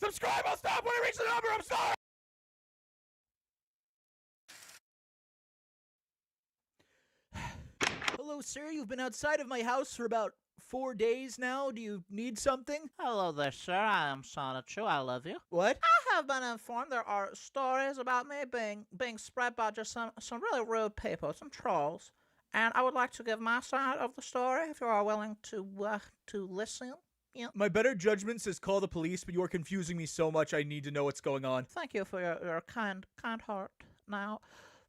Subscribe, I'll stop when I reach the number, I'm sorry! Hello, sir, you've been outside of my house for about 4 days now. Do you need something? Hello there, sir. I am Sonichu. I love you. What? I have been informed there are stories about me being spread by just some really rude people, some trolls. And I would like to give my side of the story if you are willing to listen. Yeah. My better judgment says call the police, but you are confusing me so much I need to know what's going on. Thank you for your kind heart. Now,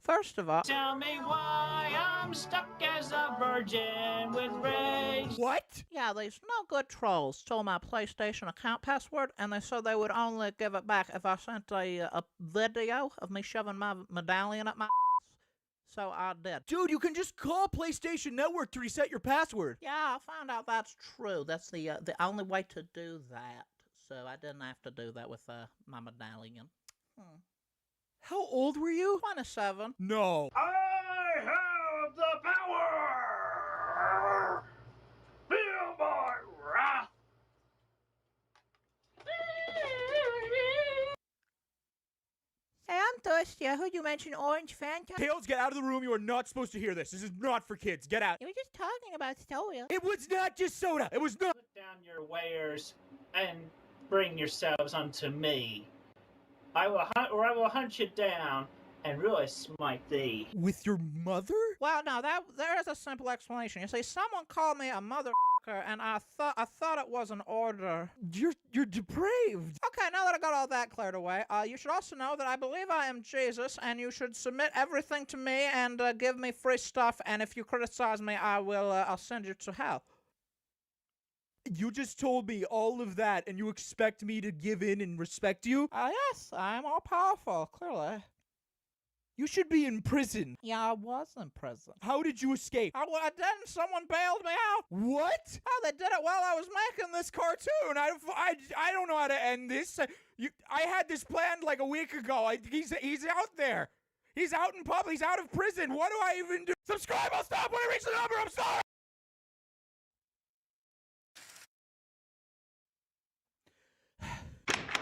first of all, tell me why I'm stuck as a virgin with rage. What? yeah, these no good trolls stole my PlayStation account password, and they said they would only give it back if I sent a video of me shoving my medallion up my ass. So I did. Dude, you can just call PlayStation Network to reset your password. Yeah, I found out that's true. That's the only way to do that. So I didn't have to do that with my medallion. How old were you? 27. No. I have the power! Feel my wrath! Hey, I'm thirsty. I heard you mention orange Fanta. Tails, get out of the room. You are not supposed to hear this. This is not for kids. Get out. You were just talking about soda. It was not just soda. It was not. Put down your wares and bring yourselves unto me. I will hunt you down and really smite thee. With your mother? Well, no, there is a simple explanation. You see, someone called me a motherfucker, and I thought it was an order. You're depraved. Okay, now that I got all that cleared away, you should also know that I believe I am Jesus, and you should submit everything to me and give me free stuff. And if you criticize me, I'll send you to hell. You just told me all of that, and you expect me to give in and respect you? Yes, I'm all powerful, clearly. You should be in prison. Yeah, I was in prison. How did you escape? I didn't. Someone bailed me out. What? Oh, they did it while I was making this cartoon. I don't know how to end this. I had this planned like a week ago. He's out there. He's out in public. He's out of prison. What do I even do? Subscribe. I'll stop when I reach the number. I'm sorry.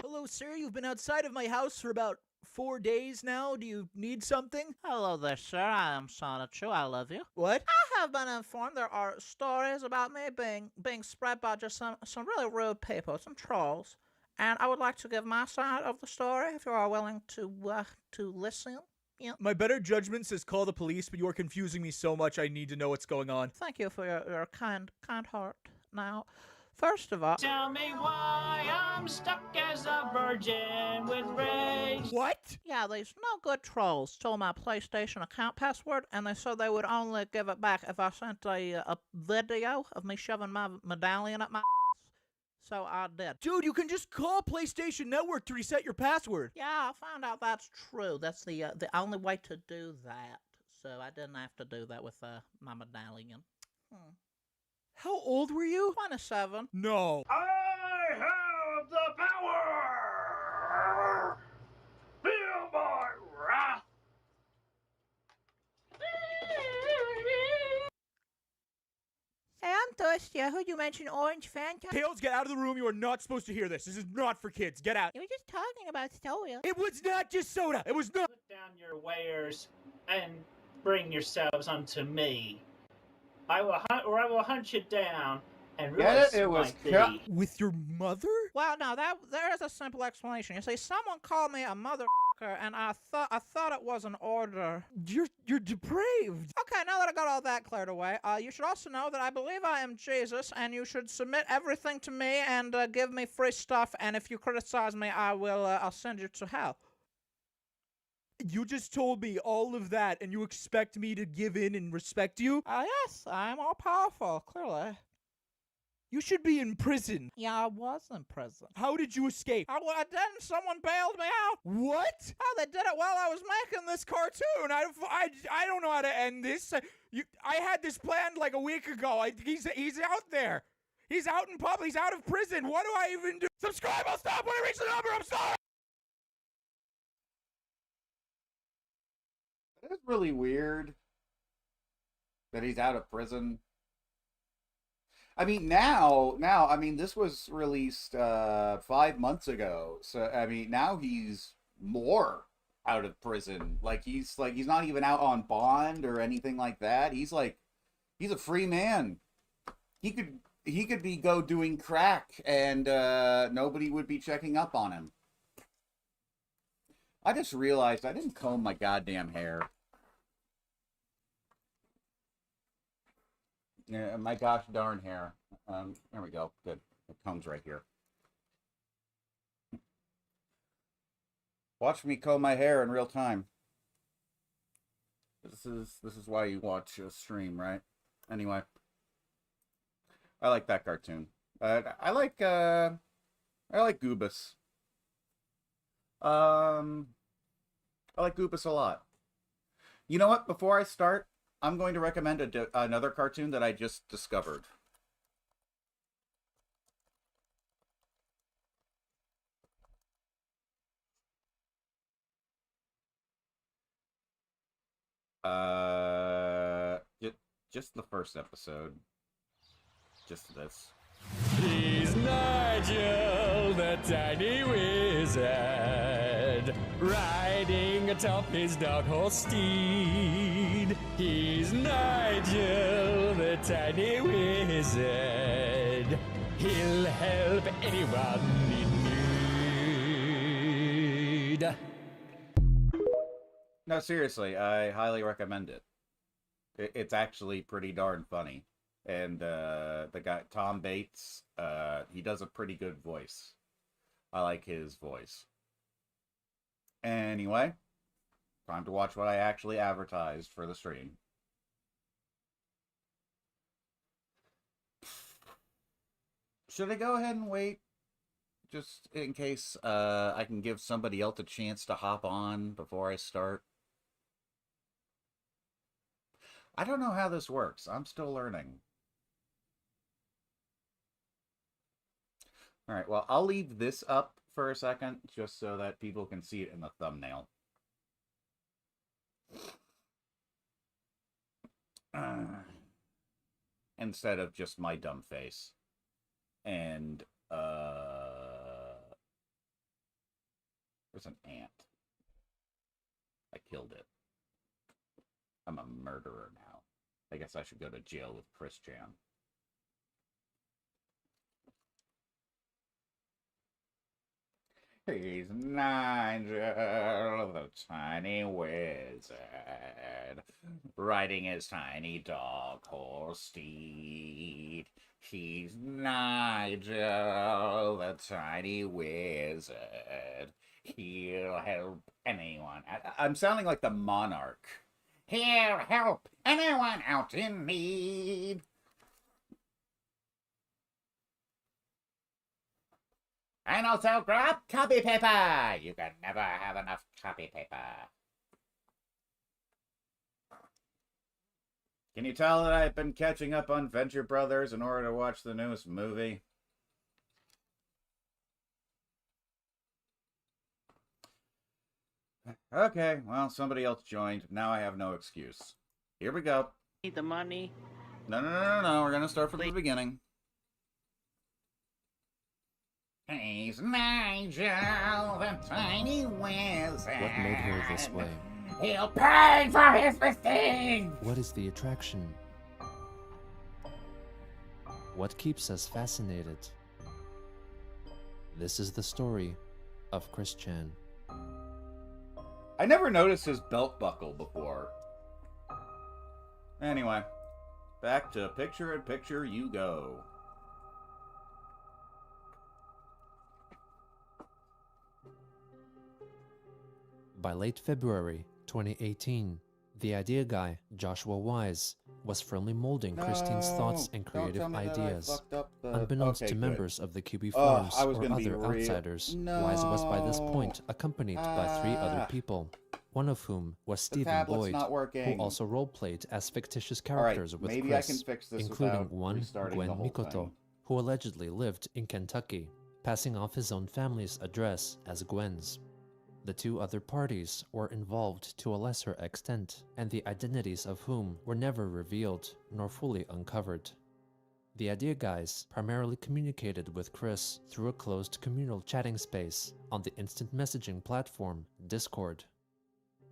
Hello, sir. You've been outside of my house for about 4 days now. Do you need something? Hello there, sir. I am Sonichu. I love you. What? I have been informed there are stories about me being spread by just some really rude people, some trolls. And I would like to give my side of the story if you are willing to listen. Yeah. My better judgment says call the police, but you are confusing me so much I need to know what's going on. Thank you for your kind heart. Now, first of all, Tell me why I'm stuck as a virgin with rage. What? yeah, these no good trolls stole my PlayStation account password, and they said they would only give it back if I sent a video of me shoving my medallion up my ass. So I did. Dude, you can just call PlayStation Network to reset your password. Yeah, I found out that's true. That's the only way to do that. So I didn't have to do that with my medallion. How old were you? 27. No. I have the power! Feel my wrath! Hey, I'm thirsty. I heard you mention orange Fanta. Tails, get out of the room. You are not supposed to hear this. This is not for kids. Get out. You were just talking about soda. It was not just soda. It was not. Put down your wares and bring yourselves unto me. I will hunt you down and really smite thee. With your mother? Well, no, there is a simple explanation. You see, someone called me a motherfucker, and I thought it was an order. You're depraved. Okay, now that I got all that cleared away, you should also know that I believe I am Jesus, and you should submit everything to me and give me free stuff. And if you criticize me, I'll send you to hell. You just told me all of that, and you expect me to give in and respect you? Yes, I'm all powerful, clearly. You should be in prison. Yeah, I was in prison. How did you escape? I didn't. Someone bailed me out. What? Oh, they did it while I was making this cartoon. I don't know how to end this. I had this planned like a week ago. He's out there. He's out in public. He's out of prison. What do I even do? Subscribe. I'll stop when I reach the number. I'm sorry. It is really weird that he's out of prison. I mean, now, I mean, this was released 5 months ago. So, I mean, now he's more out of prison. He's not even out on bond or anything like that. He's a free man. He could be go doing crack and nobody would be checking up on him. I just realized I didn't comb my goddamn hair. Yeah, my gosh darn hair. There we go. Good. The comb's right here. Watch me comb my hair in real time. This is why you watch a stream, right? Anyway, I like that cartoon. I like Goobus. I like Goobus a lot. You know what? Before I start, I'm going to recommend another cartoon that I just discovered. Just the first episode. Just this. He's Nigel, the tiny wizard, riding atop his dark horse steed. He's Nigel, the tiny wizard. He'll help anyone in need. No, seriously, I highly recommend it. It's actually pretty darn funny. And the guy, Tom Bates, he does a pretty good voice. I like his voice. Anyway, time to watch what I actually advertised for the stream. Should I go ahead and wait? Just in case I can give somebody else a chance to hop on before I start. I don't know how this works. I'm still learning. All right, well, I'll leave this up for a second just so that people can see it in the thumbnail. Instead of just my dumb face. And, there's an ant. I killed it. I'm a murderer now. I guess I should go to jail with Chris Chan. He's Nigel, the tiny wizard, riding his tiny dog horse steed. He's Nigel, the tiny wizard. He'll help anyone. I'm sounding like the monarch. He'll help anyone out in need. And also grab copy paper. You can never have enough copy paper. Can you tell that I've been catching up on Venture Brothers in order to watch the newest movie? Okay, well, somebody else joined. Now I have no excuse. Here we go. Need the money. No. We're going to start from the beginning. He's Nigel, the tiny wizard. What made her this way? He'll pay for his mistakes! What is the attraction? What keeps us fascinated? This is the story of Chris Chan. I never noticed his belt buckle before. Anyway, back to picture-in-picture you go. By late February 2018, the idea guy, Joshua Wise, was firmly molding Christine's thoughts and creative ideas. Unbeknownst to members of the QB Forums or other outsiders, Wise was by this point accompanied by 3 other people, one of whom was Stephen Boyd, who also role-played as fictitious characters with Chris, including one Gwen Mikoto, who allegedly lived in Kentucky, passing off his own family's address as Gwen's. The 2 other parties were involved to a lesser extent, and the identities of whom were never revealed nor fully uncovered. The Idea Guys primarily communicated with Chris through a closed communal chatting space on the instant messaging platform Discord.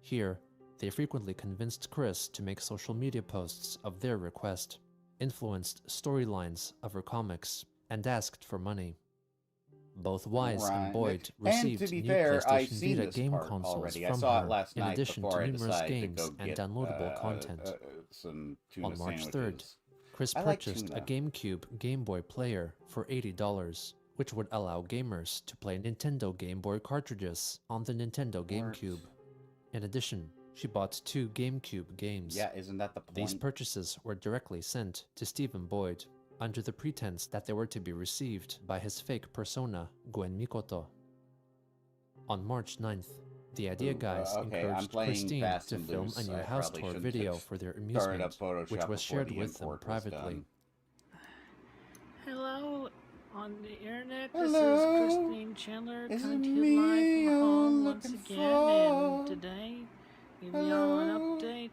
Here, they frequently convinced Chris to make social media posts of their request, influenced storylines of her comics, and asked for money. Both Wise and Boyd received and to be new fair, I've PlayStation seen Vita this game part consoles already. from I saw her, it last in night addition before to I numerous decided games to go and get downloadable content. some tuna On March sandwiches. 3rd, Chris I like purchased a tuna. GameCube Game Boy player for $80, which would allow gamers to play Nintendo Game Boy cartridges on the Nintendo GameCube. In addition, she bought 2 GameCube games. Yeah, isn't that the point? These purchases were directly sent to Stephen Boyd under the pretense that they were to be received by his fake persona, Gwen Mikoto. On March 9th, the Idea Guys encouraged Christine Fast to and film Loose. a new I house probably tour shouldn't video have for their started amusement, up Photoshop which was before shared the with them import was privately. done. Hello, on the internet. Hello? This is Christine Chandler Is coming it to you me live from home you're once looking again. for? And today, giving y'all an Hello? update.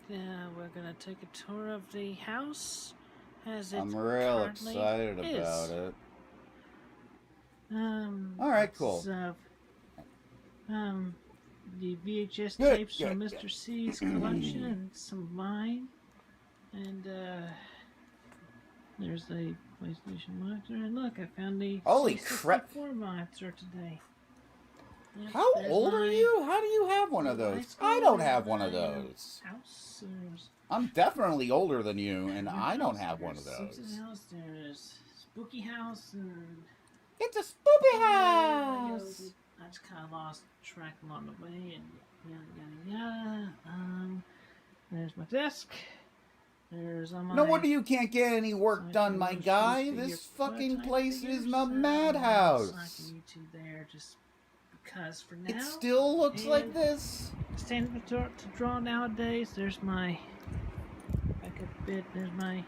We're gonna take a tour of the house as it I'm real currently excited is. about it. All right, cool. So, the VHS Good, tapes good, from good. Mr. C's collection and some of mine. And there's the PlayStation monitor. And look, I found the Holy crap. C64 monitor today. Yep, How there's old are my you? How do you have one of high those? school I don't and have one of my, those. House. There's I'm definitely older than you, and my I don't house, have one of there's those. Susan's house, there's Spooky House, and It's a spoopy I house! just kind of lost track along the way, and yada yada yada. There's my desk. There's all my. No wonder you can't get any work done, my guy. This fucking place is a madhouse. YouTube there, just because for now. It still looks like And this. Standing to draw nowadays. There's my back up bit. There's my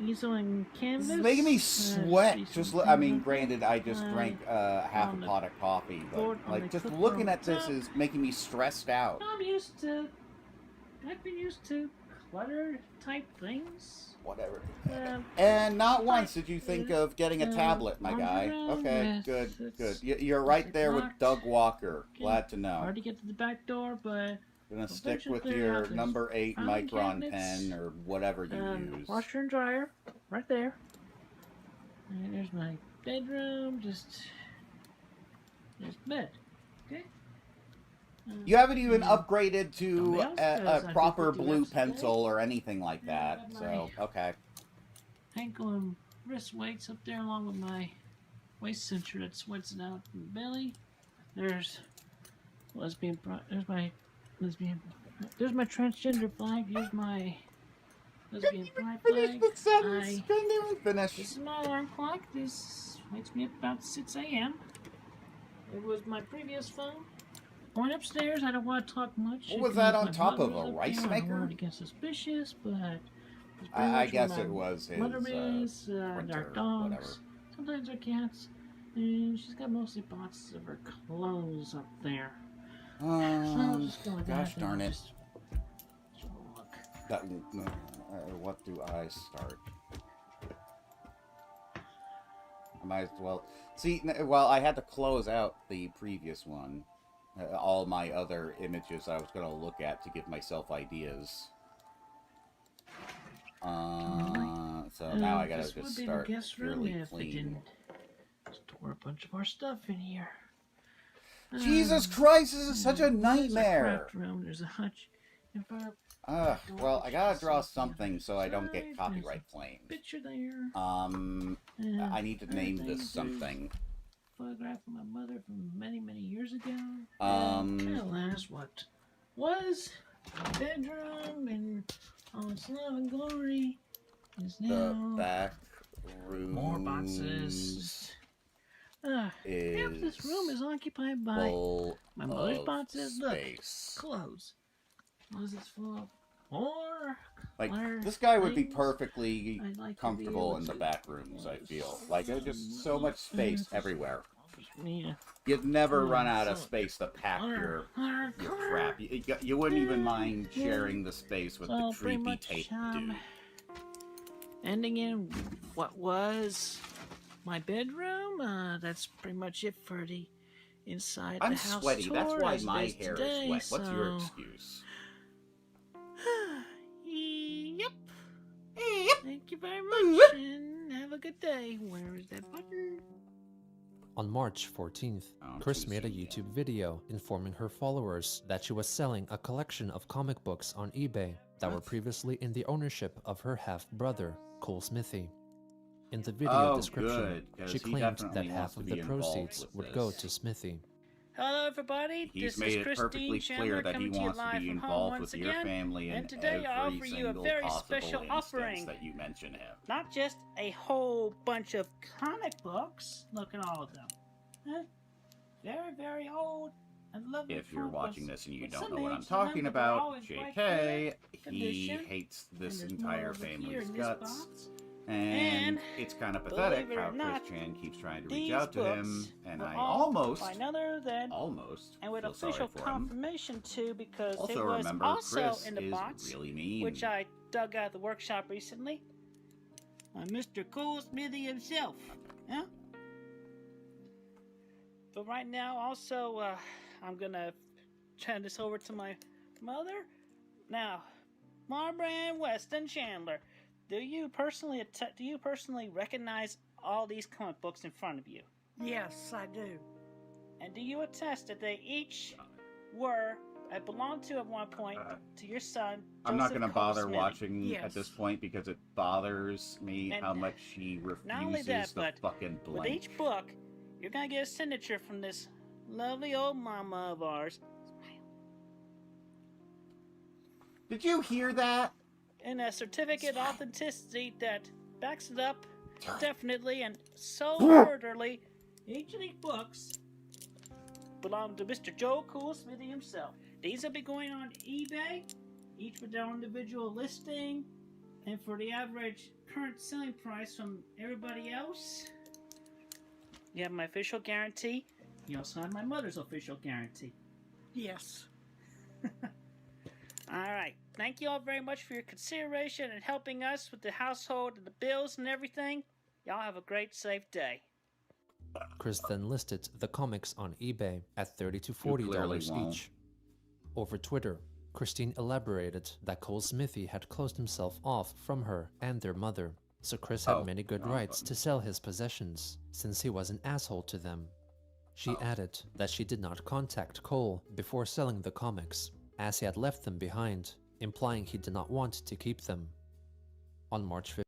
easel and canvas. This is making me sweat. see Just, some I mean, things granted, I just Uh, drank half a on the pot of coffee, but board on like the just clipboard looking on at this top. is making me stressed out. I'm used to. I've been used to clutter type things. Whatever. Um, And not like once did you think of getting a tablet, my guy. Okay, yes, good, it's- good. You're right it's there with locked. Doug Walker. Okay. Glad to know. Hard to get to the back door, but Gonna Well, stick there's with your your there's number 8 filing micron cabinets, pen or whatever you use. washer and dryer right there. And there's my bedroom. Just there's bed. Okay. You haven't even Mm. upgraded to Nobody else does. a I proper think we do blue that today. pencil or anything like Yeah, that. I So, might. okay. Ankle and wrist weights up there, along with my waist sensor that sweats it out from the belly. There's lesbian. There's my lesbian. There's my transgender flag. Here's my lesbian pride Finish flag. the sentence. I- Couldn't even finish. This is my alarm clock. This wakes me up about 6 a.m. It was my previous phone. Going upstairs, I don't want to talk much. What was If that my on top of, mother's a up rice there, I don't maker? want to get suspicious, but it's pretty I much guess where it my was his mother is, our printer, dogs, whatever. sometimes our cats, and she's got mostly boxes of her clothes up there. So I'll just go with Gosh that darn and it. just look. That, what do I start? I might as well. See, well, I had to close out the previous one. All my other images I was going to look at to give myself ideas. So now I gotta This would just be the start guest room really if they clean. didn't store a bunch of our stuff in here. Jesus Christ, this is such a There's nightmare! craft room. There's a hutch. In front of Well, I gotta draw something so I don't get copyright claimed. picture there. I need to name this something. Photograph of my mother from many, many years ago. Um, Kind of last what was a bedroom and all its love and glory is The now back room. more boxes. Half this room is occupied by full my mother's of boxes. Look, space. clothes. Closets full of more. Like, clutter, this guy would be things. perfectly I'd like to be comfortable able in the to- back rooms, I feel. Like, there's just so much space everywhere. Yeah. You'd never run out of so- space to pack your Clutter, crap. You wouldn't even mind sharing the space with the So pretty creepy much, tape dude. ending in what was my bedroom. That's pretty much it for the inside I'm the house sweaty. tour. That's why as it my is hair today, is wet. What's your so- excuse? Yep. Thank you very much, and have a good day. Where is that button? On March 14th, Oh, Chris too made a soon. YouTube video informing her followers that she was selling a collection of comic books on eBay that were What? previously in the ownership of her half-brother, Cole Smithy. In the video Oh, description, good, 'cause she he claimed that definitely half wants of to the be involved proceeds with would go this. to Smithy. Hello, everybody. He's This made is it Christine perfectly Chandler clear that he coming to you wants to live be from home involved once with your again. family in And today I every offer you a single very possible special instance offering. that you mention him. Not just a whole bunch of comic books. Look at all of them. Huh? Very, very old and lovely. If you're comic watching books. this and you But don't some know what I'm age, talking remember, they're about, always bright JK, good he condition. hates And this there's entire more over here family's in this guts. box. And And, it's kind of pathetic believe it or how not, Chris Chan keeps trying to reach These out to him, books and were I all almost by none other than and with feel sorry official for him. confirmation too, because Also it was remember, also Chris in the is box, really mean. which I dug out of the workshop recently. Mr. Cole Smithy himself, huh? But right now, also, I'm gonna turn this over to my mother. Now, Barbara Ann Weston Chandler, do you personally recognize all these comic books in front of you? Yes, I do. And do you attest that they each belonged to at one point to your son, I'm not Joseph going to Cole bother Smithy? watching Yes. at this point because it bothers me And how much he not only refuses that, to but fucking With blink. each book, you're gonna get a signature from this lovely old mama of ours, Did you hear that? and a certificate of authenticity that backs it up definitely and so orderly. Each of these books belong to Mr. Joe Cool Smithy himself. These will be going on eBay, each with their own individual listing, and for the average current selling price from everybody else, you have my official guarantee. You also have my mother's official guarantee. Yes. Alright, thank you all very much for your consideration and helping us with the household and the bills and everything. Y'all have a great, safe day. Chris then listed the comics on eBay at $30 to clearly $40 won't. each. Over Twitter, Christine elaborated that Cole Smithy had closed himself off from her and their mother, so Chris had Oh, many good wrong rights button. to sell his possessions, since he was an asshole to them. She added that she did not contact Cole before selling the comics, as he had left them behind, implying he did not want to keep them. On March 5th,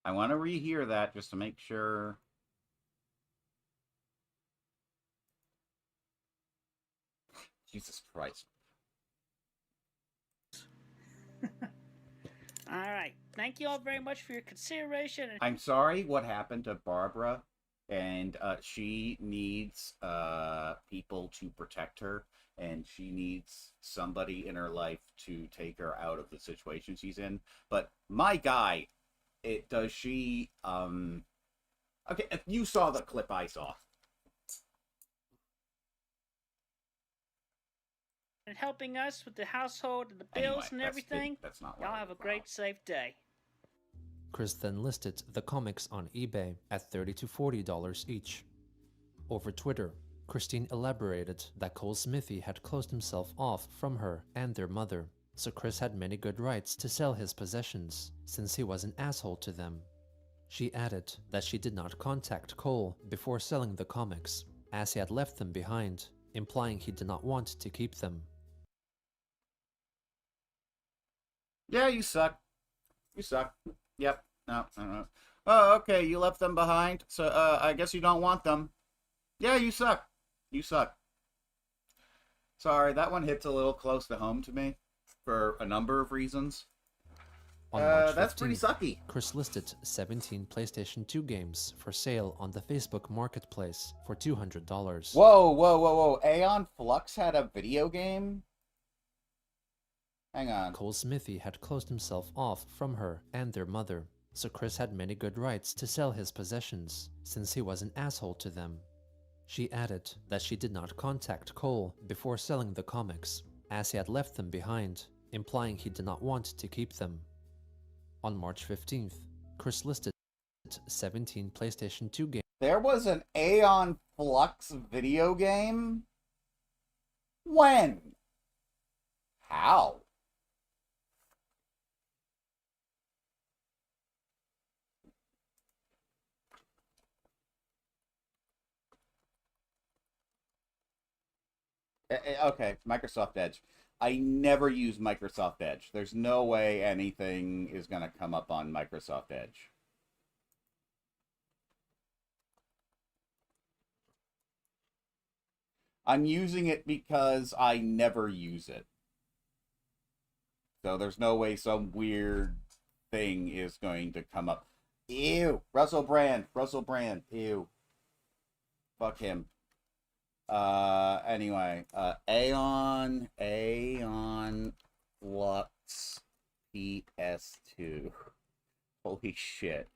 I want to rehear that just to make sure. Jesus Christ. Alright, thank you all very much for your consideration and I'm sorry what happened to Barbara, and she needs people to protect her, and she needs somebody in her life to take her out of the situation she's in. But my guy, does she okay, if you saw the clip I saw. helping us with the household and the bills Anyway, and that's everything. that's not what Y'all I have a was great, about. safe day. Chris then listed the comics on eBay at $30 to $40 each. Over Twitter, Christine elaborated that Cole Smithy had closed himself off from her and their mother, so Chris had many good rights to sell his possessions, since he was an asshole to them. She added that she did not contact Cole before selling the comics, as he had left them behind, implying he did not want to keep them. Yeah, you suck. You suck. Yep. No, no. Oh, okay, you left them behind, so I guess you don't want them. Yeah, you suck. You suck. Sorry, that one hits a little close to home to me for a number of reasons. On March 15th, That's pretty sucky. Chris listed 17 PlayStation 2 games for sale on the Facebook Marketplace for $200. Whoa, whoa, whoa, whoa. Aeon Flux had a video game? Hang on. Cole Smithy had closed himself off from her and their mother, so Chris had many good rights to sell his possessions, since he was an asshole to them. She added that she did not contact Cole before selling the comics, as he had left them behind, implying he did not want to keep them. On March 15th, Chris listed 17 PlayStation 2 games. There was an Aeon Flux video game? When? How? Okay, Microsoft Edge. I never use Microsoft Edge. There's no way anything is going to come up on Microsoft Edge. I'm using it because I never use it. So there's no way some weird thing is going to come up. Ew. Russell Brand. Ew. Fuck him. Anyway, Aeon Flux PS2. Holy shit.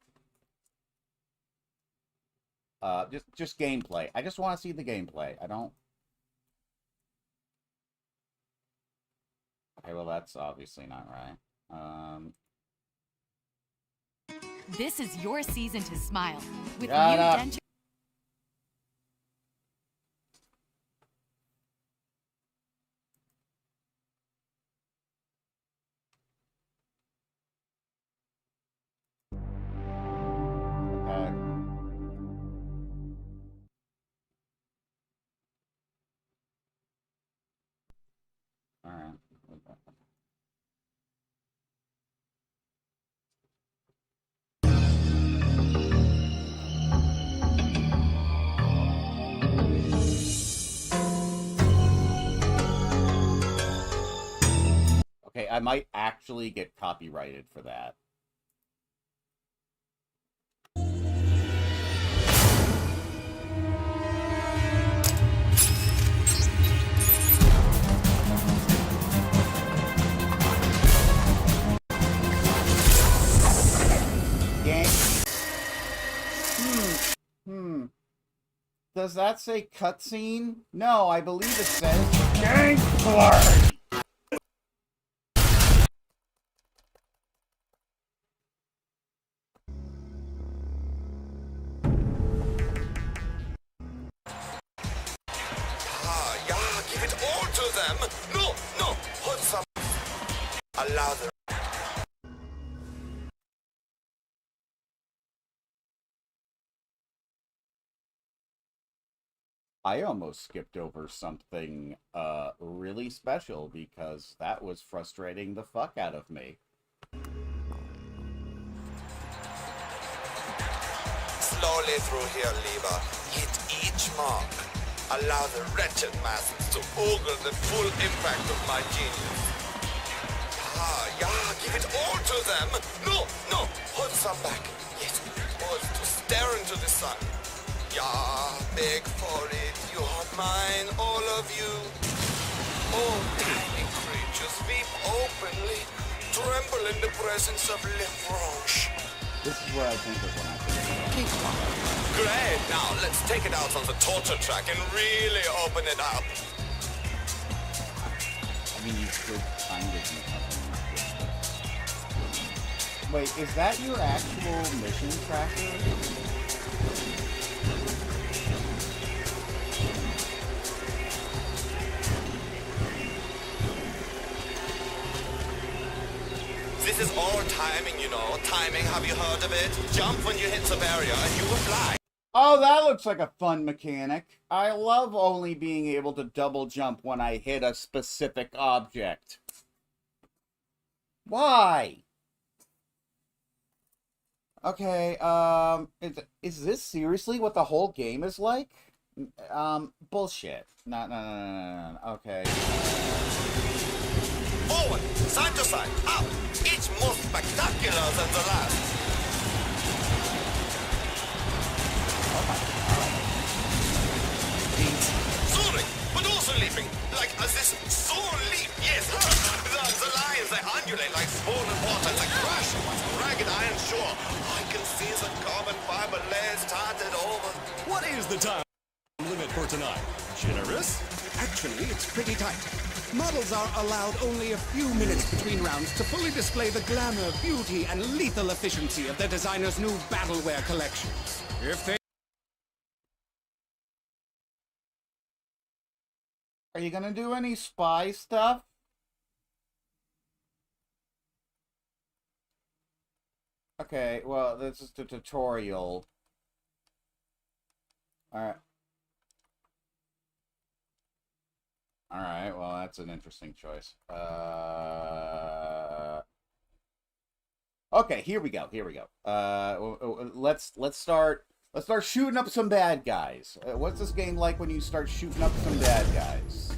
Just gameplay. I just want to see the gameplay. I don't... Okay, well, that's obviously not right. This is your season to smile. With new Shut up. denture. Alright. Okay, I might actually get copyrighted for that. Does that say cutscene? No, I believe it says gameplay. Yeah, give it all to them. No, hold some. Allow them. I almost skipped over something really special because that was frustrating the fuck out of me. Slowly through here, Lever. Hit each mark. Allow the wretched masses to ogle the full impact of my genius. Yeah, give it all to them. No, hold some back. Yes, pause to stare into the sun. Yeah, beg for it. You are mine, all of you. Oh, tiny creatures, weep openly. Tremble in the presence of Lefranche. This is where I think of when I think of Great, now let's take it out on the torture track and really open it up. I mean, you could kind of do something like this. Wait, is that your actual mission tracker? This is all timing, you know. Timing, have you heard of it? Jump when you hit the barrier and you will fly. Oh, that looks like a fun mechanic. I love only being able to double jump when I hit a specific object. Why? Okay, is this seriously what the whole game is like? Bullshit. No. Okay. Forward, side to side, up. Each more spectacular than the last. Soaring, but also leaping. Like this soar leap, yes. The lines, they undulate like swollen water. They crash on a ragged iron shore. I can see the carbon fiber layers started over. What is the time limit tonight. Generous? Actually, it's pretty tight. Models are allowed only a few minutes between rounds to fully display the glamour, beauty, and lethal efficiency of their designer's new battleware collection. If they... Are you gonna do any spy stuff? Okay, well, this is the tutorial. Alright. Alright, well, that's an interesting choice. Okay, here we go, let's start shooting up some bad guys. What's this game like when you start shooting up some bad guys?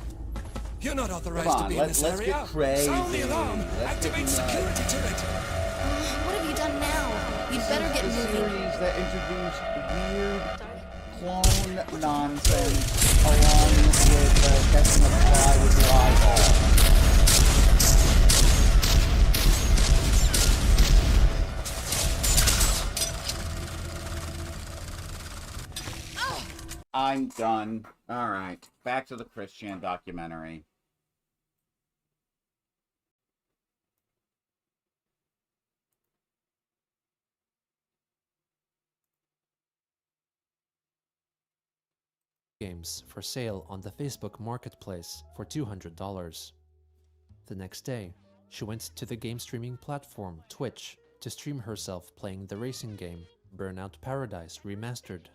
You're not authorized to be in this area. Let's get crazy. Sound the alarm. Activate security turret. What have you done now? You'd better get moving. Series that introduced weird clone nonsense along with catching a fly with your eyeball. I'm done. Alright, back to the Christian documentary. Games for sale on the Facebook Marketplace for $200. The next day, she went to the game streaming platform Twitch to stream herself playing the racing game Burnout Paradise Remastered.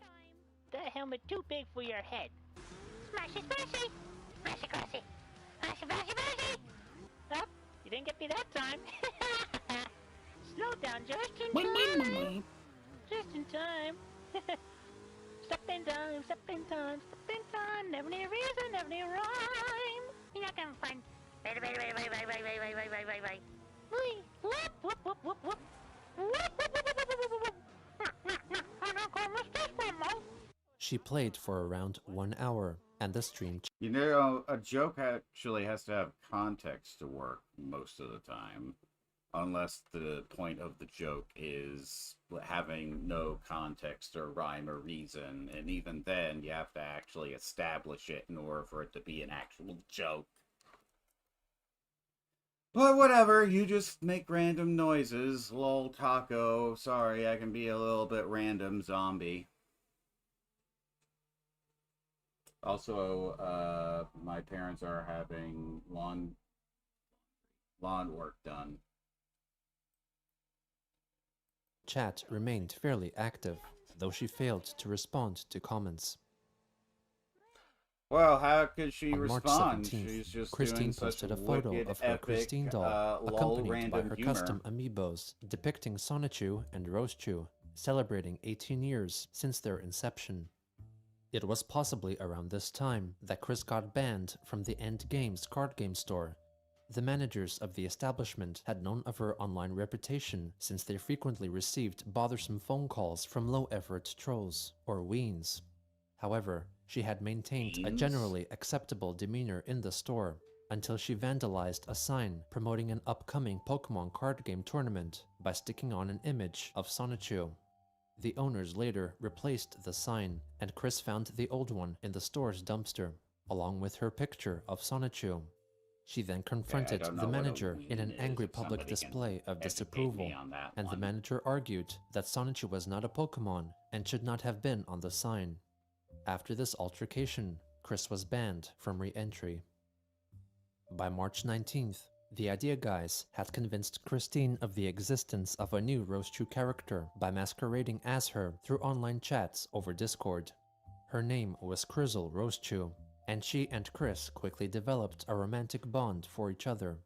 That helmet too big for your head. Smashy, smashy! Smashy, smashy! Smashy, smashy, smashy! Oh, you didn't get me that time. Slow down, just in time. Just in time. Step in time, step in time, step in time. Never need a reason, never need a rhyme. You're not gonna find. Wait. Whoop, whoop, whoop, whoop, whoop. She played for around 1 hour, and the stream. You know, a joke actually has to have context to work most of the time. Unless the point of the joke is having no context or rhyme or reason. And even then, you have to actually establish it in order for it to be an actual joke. But whatever, you just make random noises. Lol, taco. Sorry, I can be a little bit random, zombie. Also, my parents are having lawn work done. Chat remained fairly active, though she failed to respond to comments. Well, how could she On respond? March 17th, She's just Christine doing such posted a photo wicked, of her epic, Christine doll, lol, accompanied by random her humor. custom amiibos depicting Sonichu and Rosechu, celebrating 18 years since their inception. It was possibly around this time that Chris got banned from the End Games card game store. The managers of the establishment had known of her online reputation since they frequently received bothersome phone calls from low-effort trolls, or weens. However, she had maintained a generally acceptable demeanor in the store, until she vandalized a sign promoting an upcoming Pokemon card game tournament by sticking on an image of Sonichu. The owners later replaced the sign, and Chris found the old one in the store's dumpster, along with her picture of Sonichu. She then confronted the manager in an angry public display of disapproval, and the manager argued that Sonichu was not a Pokemon and should not have been on the sign. After this altercation, Chris was banned from re-entry. By March 19th, the Idea Guys had convinced Christine of the existence of a new Rosechu character by masquerading as her through online chats over Discord. Her name was Crizzle Rosechu, and she and Chris quickly developed a romantic bond for each other.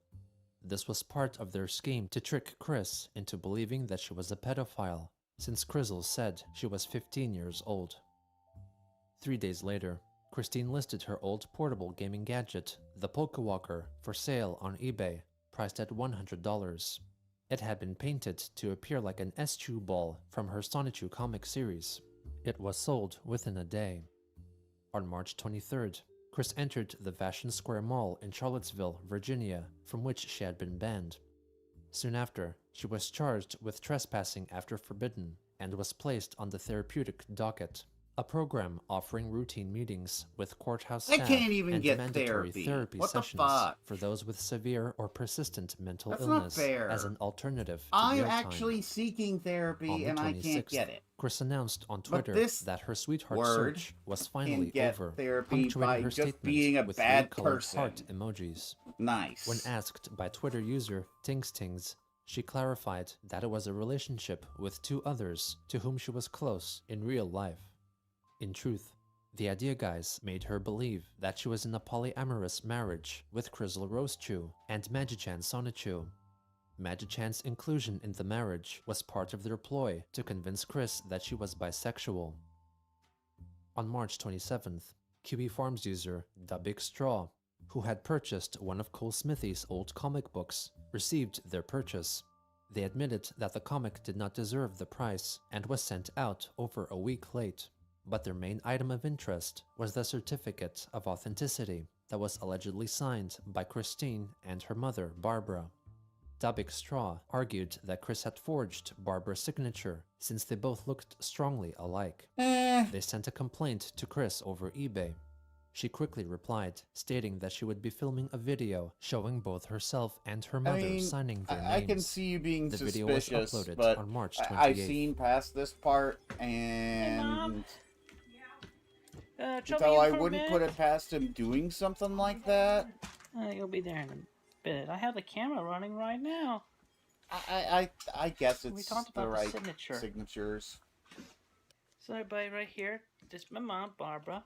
This was part of their scheme to trick Chris into believing that she was a pedophile, since Crizzle said she was 15 years old. 3 days later, Christine listed her old portable gaming gadget, the Pokewalker, for sale on eBay, priced at $100. It had been painted to appear like an Eschew ball from her Sonichu comic series. It was sold within a day. On March 23rd, Chris entered the Vashon Square Mall in Charlottesville, Virginia, from which she had been banned. Soon after, she was charged with trespassing after forbidden and was placed on the therapeutic docket. a program offering routine meetings with courthouse I staff can't even and get mandatory therapy. What the sessions fuck? for those with severe or persistent mental That's not illness fair. as an alternative to I'm real time. actually seeking On therapy the and I can't 26th, get it. Chris announced on But Twitter this that her sweetheart word search was can finally get over, therapy punctuating by her just statement being a with bad three-colored person. heart emojis. Nice. When asked by Twitter user Tings, she clarified that it was a relationship with two others to whom she was close in real life. In truth, the Idea Guys made her believe that she was in a polyamorous marriage with Krizzle Rosechew and Magichan Sonichu. Magichan's inclusion in the marriage was part of their ploy to convince Chris that she was bisexual. On March 27th, QB Farms user The Big Straw, who had purchased one of Cole Smithy's old comic books, received their purchase. They admitted that the comic did not deserve the price and was sent out over a week late. But their main item of interest was the certificate of authenticity that was allegedly signed by Christine and her mother, Barbara. Da Big Straw argued that Chris had forged Barbara's signature since they both looked strongly alike. They sent a complaint to Chris over eBay. She quickly replied, stating that she would be filming a video showing both herself and her mother signing their names. I can see you being the suspicious, video was uploaded but on March 28th. I've seen past this part, and so I wouldn't put it past him doing something like that. You'll be there in a bit. I have the camera running right now. I guess it's talked the about right signature. signatures. So everybody right here, this is my mom, Barbara.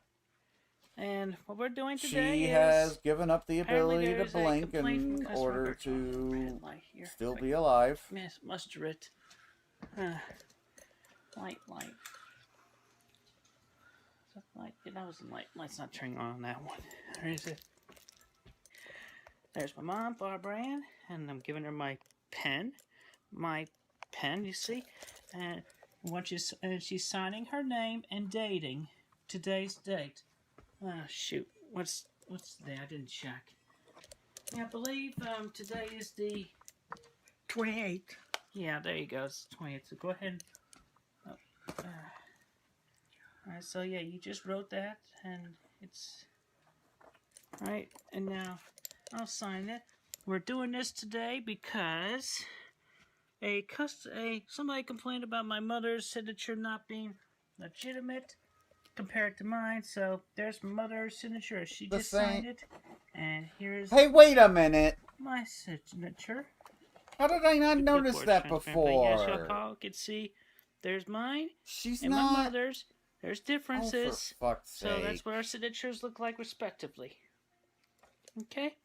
And what we're doing today She is... has given up the apparently ability to there's a blink complaint from in customer order Bertrand. to Red light here. still Like, be alive. Miss muster it. Light. Light. That was the light. Light's not turning on that one. Where is it? There's my mom, Barbara Ann, and I'm giving her my pen. You see? And she's signing her name and dating today's date. Shoot. What's today? I didn't check. Yeah, I believe today is the 28th. Yeah, there you go. It's 20th. So go ahead. Alright, so yeah, you just wrote that, and it's... Alright, and now I'll sign it. We're doing this today because somebody complained about my mother's signature not being legitimate compared to mine, so there's my mother's signature. She just signed it, and here's... Hey, wait a minute! My signature. How did I not notice that before? Yes, y'all can see there's mine She's and not... my mother's. There's differences. Oh, for fuck's sake. So that's what our signatures look like respectively. Okay?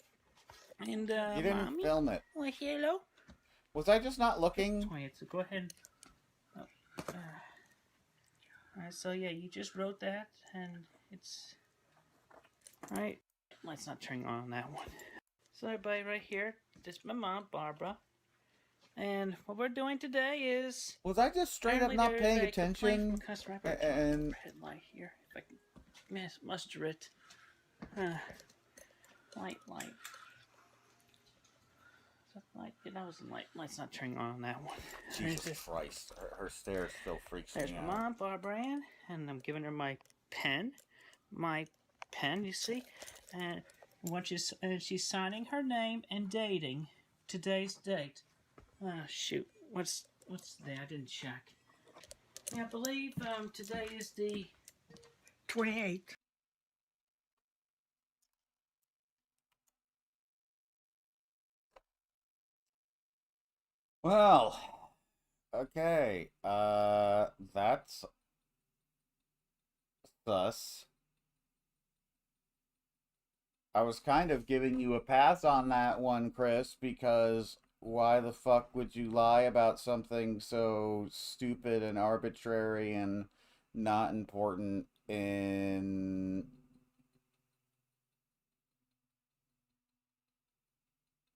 And, You didn't Mommy? film it. Oh, hello? Was I just not looking? 20th, so go ahead. Alright, so yeah, you just wrote that, and it's... Alright, light's not turning on that one. So everybody right here, this is my mom, Barbara. And what we're doing today is... Was I just straight up not paying attention? And... Red light here. If I can muster it. Light. That was the light. Light's not turning on that one. Jesus Christ. Her stare still freaks There's me my out. mom, Barbara Ann, and I'm giving her my pen. You see? And she's signing her name and dating today's date. Shoot. What's today? I didn't check. Yeah, I believe today is the 28th. Well, okay. That's sus. I was kind of giving you a pass on that one, Chris, because why the fuck would you lie about something so stupid and arbitrary and not important in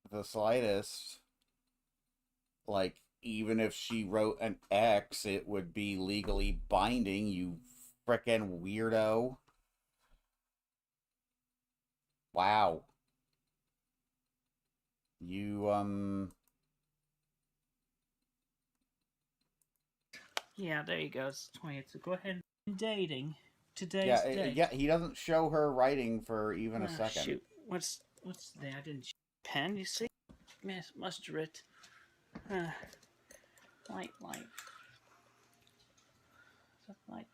the slightest? Like, even if she wrote an X, it would be legally binding, you frickin' weirdo. Wow. You, Yeah, there you go. It's 20th. So go ahead. Dating today's day. Yeah, he doesn't show her writing for even a second. Shoot, what's that? I didn't pen. You see, muster it. Light.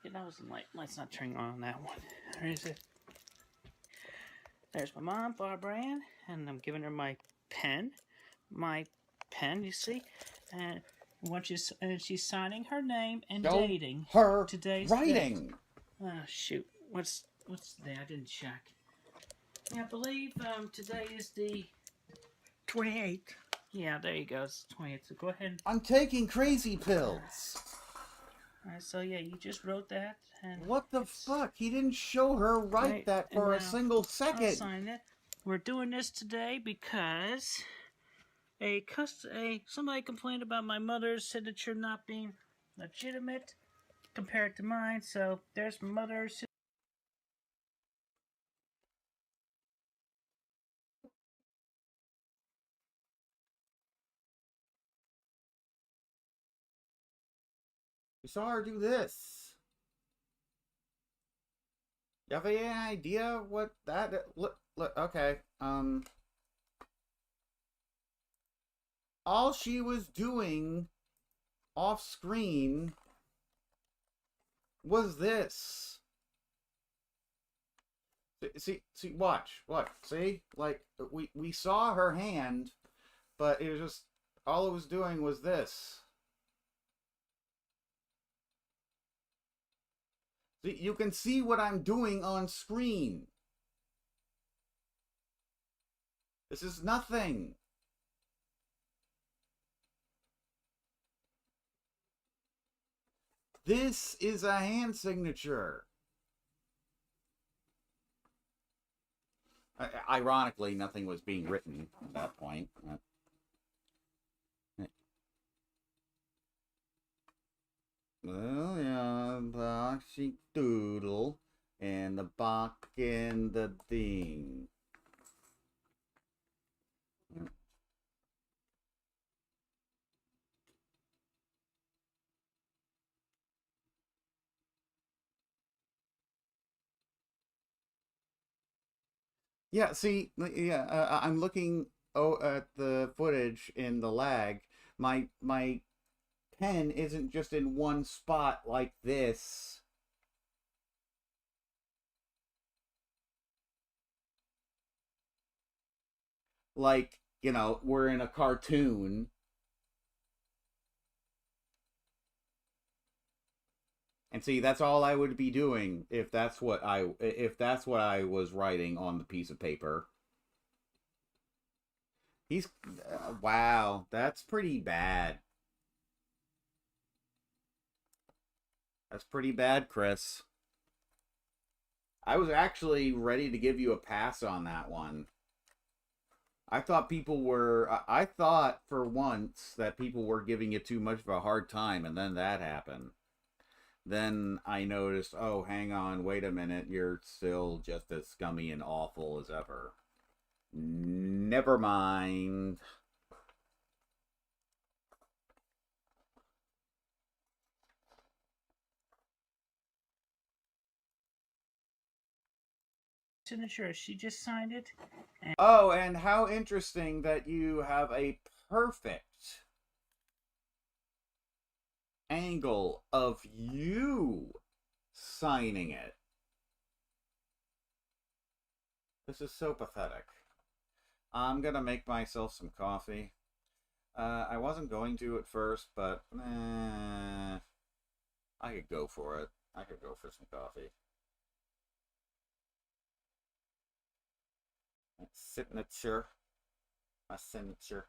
That was light. Light's not turning on that one. Where is it? There's my mom, Barbara Ann, and I'm giving her my pen. You see, and she's signing her name and Show dating her today's writing. Date. Shoot, what's that? I didn't check. Yeah, I believe today is the 28th. Yeah, there you go. It's 28th. So go ahead. I'm taking crazy pills. Alright, so yeah, you just wrote that. And what the fuck? He didn't show her write that for a single second. I'll sign it. We're doing this today because somebody complained about my mother's signature not being legitimate compared to mine. So there's my mother's. You saw her do this. You have any idea what that... Look, okay. All she was doing off screen was this. See, watch. See? Like, we saw her hand, but it was just... All it was doing was this. You can see what I'm doing on screen. This is nothing. This is a hand signature. Ironically, nothing was being written at that point. Well, yeah, boxy doodle, and the box and the thing. Yeah, see, yeah, I'm looking at the footage in the lag. My pen isn't just in one spot like this. Like, you know, we're in a cartoon. And see, that's all I would be doing if that's what I was writing on the piece of paper. He's wow, that's pretty bad. That's pretty bad, Chris. I was actually ready to give you a pass on that one. I thought I thought for once that people were giving you too much of a hard time, and then that happened. Then I noticed, oh, hang on, wait a minute, you're still just as scummy and awful as ever. Never mind. Signature, she just signed it. Oh, and how interesting that you have a perfect angle of you signing it. This is so pathetic. I'm gonna make myself some coffee. I wasn't going to at first, but I could go for it. I could go for some coffee. Signature. My signature.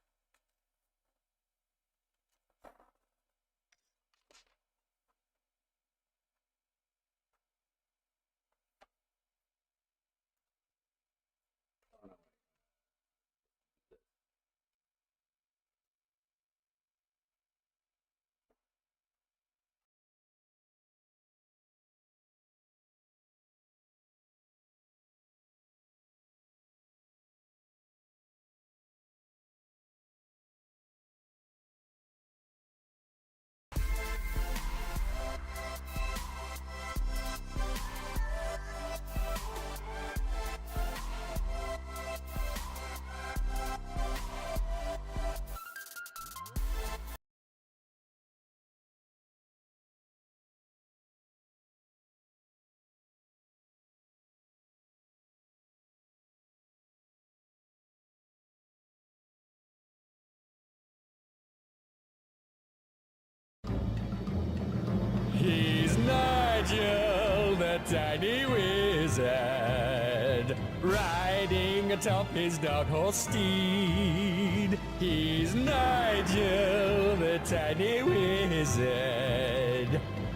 atop his dark horse steed. He's Nigel, the tiny wizard.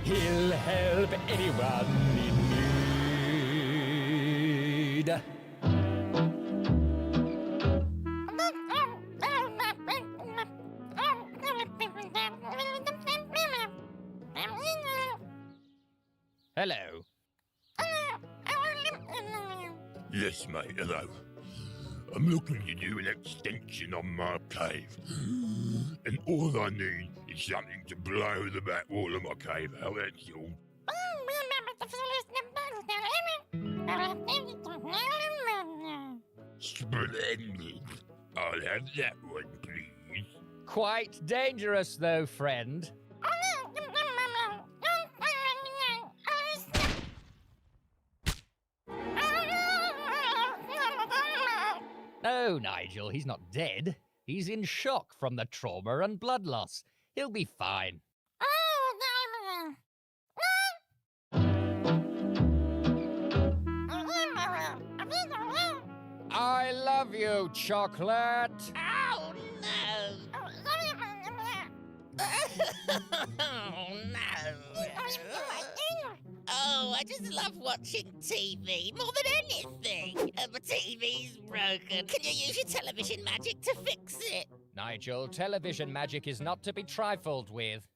He'll help anyone in need. Hello. Yes, mate, hello. I'm looking to do an extension on my cave. And all I need is something to blow the back wall of my cave out, that's all. Splendid. I'll have that one, please. Quite dangerous, though, friend. No, Nigel, he's not dead. He's in shock from the trauma and blood loss. He'll be fine. I love you, Chocolate. Oh, no. Oh, no. Oh, I just love watching TV more than anything. My TV's broken. Can you use your television magic to fix it? Nigel, television magic is not to be trifled with.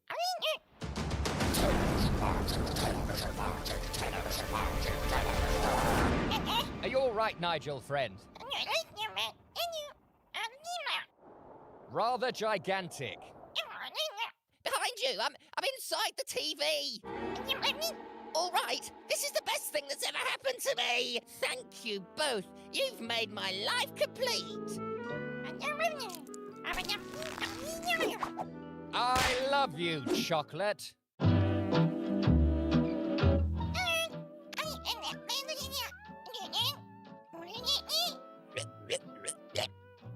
Are you all right, Nigel, friend? Rather gigantic. Behind you, I'm inside the TV. All right, this is the best thing that's ever happened to me. Thank you both. You've made my life complete. I love you, Chocolate.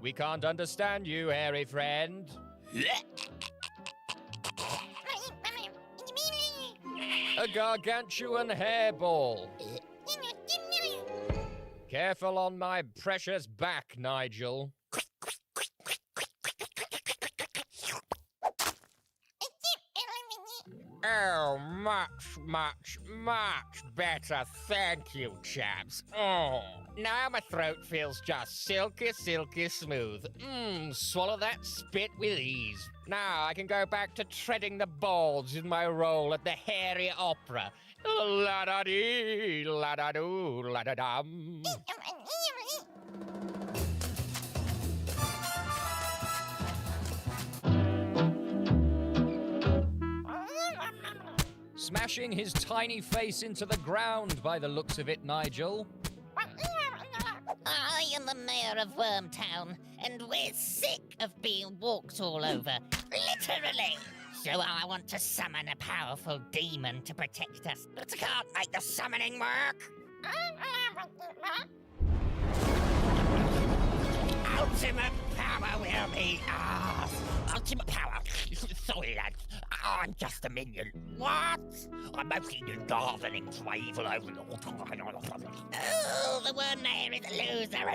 We can't understand you, hairy friend. A gargantuan hairball. Careful on my precious back, Nigel. Oh, much better. Thank you, chaps. Oh, now my throat feels just silky smooth. Swallow that spit with ease. Now I can go back to treading the boards in my role at the hairy opera. La-da-dee, la-da-doo, la-da-dum. Smashing his tiny face into the ground by the looks of it, Nigel. I am the mayor of Wormtown, and we're sick of being walked all over. Literally! So I want to summon a powerful demon to protect us, but I can't make the summoning work. Ultimate power will be ours. Ultimate power. Sorry, lads. I'm just a minion. What? I'm mostly just gardening to evil over the... Oh, the Worm Mayor is a loser,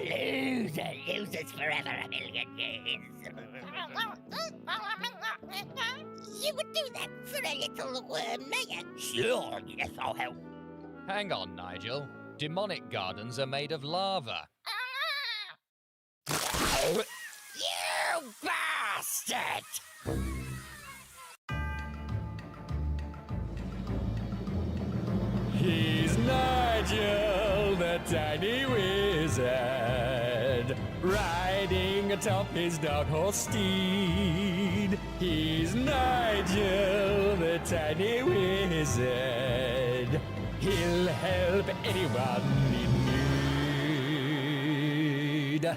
Losers forever a million years. You would do that for a little Worm Mayor? Sure, yes, I'll help. Hang on, Nigel. Demonic gardens are made of lava. You bastard! He's Nigel, the tiny wizard, riding atop his dark horse steed. He's Nigel, the tiny wizard. He'll help anyone in need.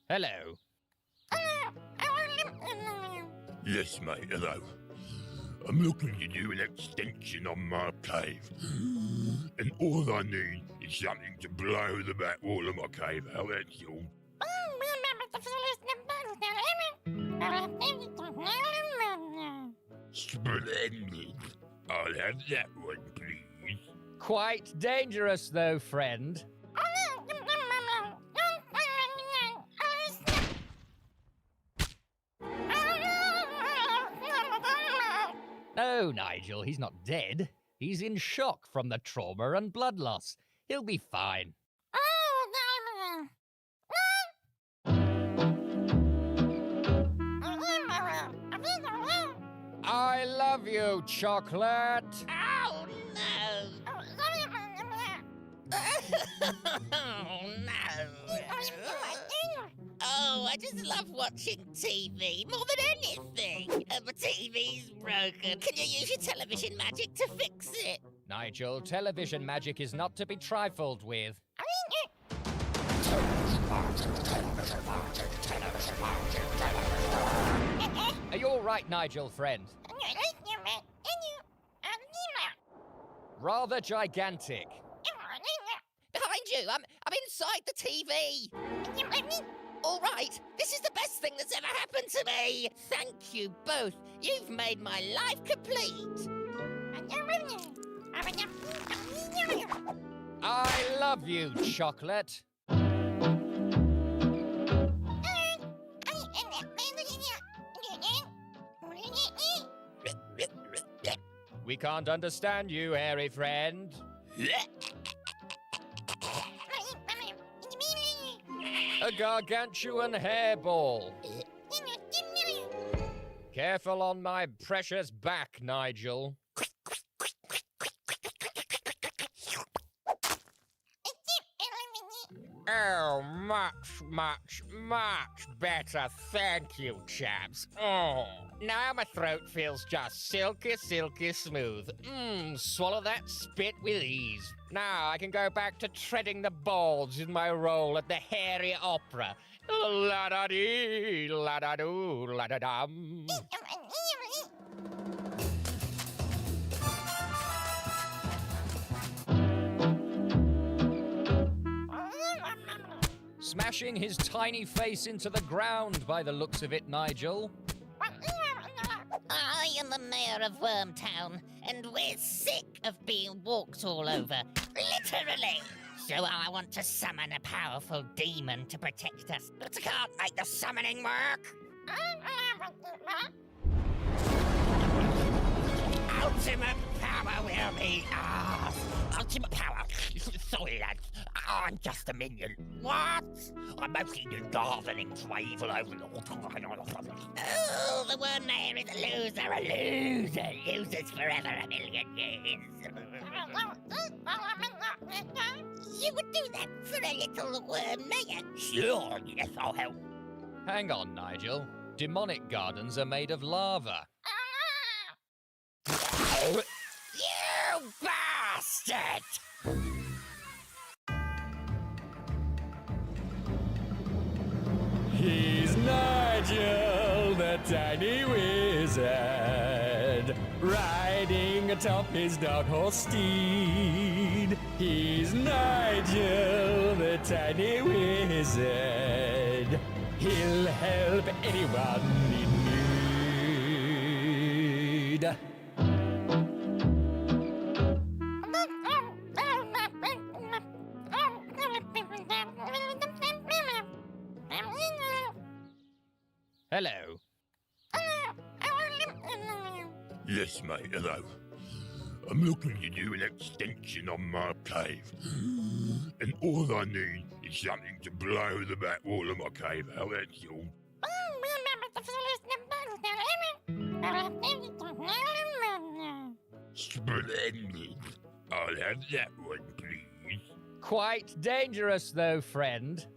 Hello. Yes, mate, hello. I'm looking to do an extension on my cave. And all I need is something to blow the back wall of my cave out, that's all. Splendid. I'll have that one, please. Quite dangerous, though, friend. No, Nigel, he's not dead. He's in shock from the trauma and blood loss. He'll be fine. I love you, Chocolate. Oh, no. Oh, no. Oh, I just love watching TV more than anything. My TV's broken. Can you use your television magic to fix it? Nigel, television magic is not to be trifled with. Are you all right, Nigel, friend? Rather gigantic. Behind you! I'm inside the TV! All right, this is the best thing that's ever happened to me! Thank you both. You've made my life complete. I love you, Chocolate. We can't understand you, hairy friend. A gargantuan hairball. Careful on my precious back, Nigel. Oh, much better. Thank you, chaps. Oh, now my throat feels just silky smooth. Swallow that spit with ease. Now I can go back to treading the boards in my role at the Hairy Opera. La-da-dee, la-da-doo, la-da-dum. Smashing his tiny face into the ground by the looks of it, Nigel. I am the mayor of Wormtown, and we're sick of being walked all over. Literally! So I want to summon a powerful demon to protect us, but I can't make the summoning work. Ultimate power will be ours. Ultimate power. Sorry, lads. I'm just a minion. What? I'm mostly just gardening for evil over the... Oh, the worm mayor is a loser. Losers forever a million years. You would do that for a little worm mayor? Sure, yes, I'll help. Hang on, Nigel. Demonic gardens are made of lava. You bastard! He's Nigel, the tiny wizard, riding atop his dark horse steed. He's Nigel, the tiny wizard. He'll help anyone in need. Hello. Yes, mate, hello. I'm looking to do an extension on my cave. And all I need is something to blow the back wall of my cave out, that's all. Splendid. I'll have that one, please. Quite dangerous, though, friend.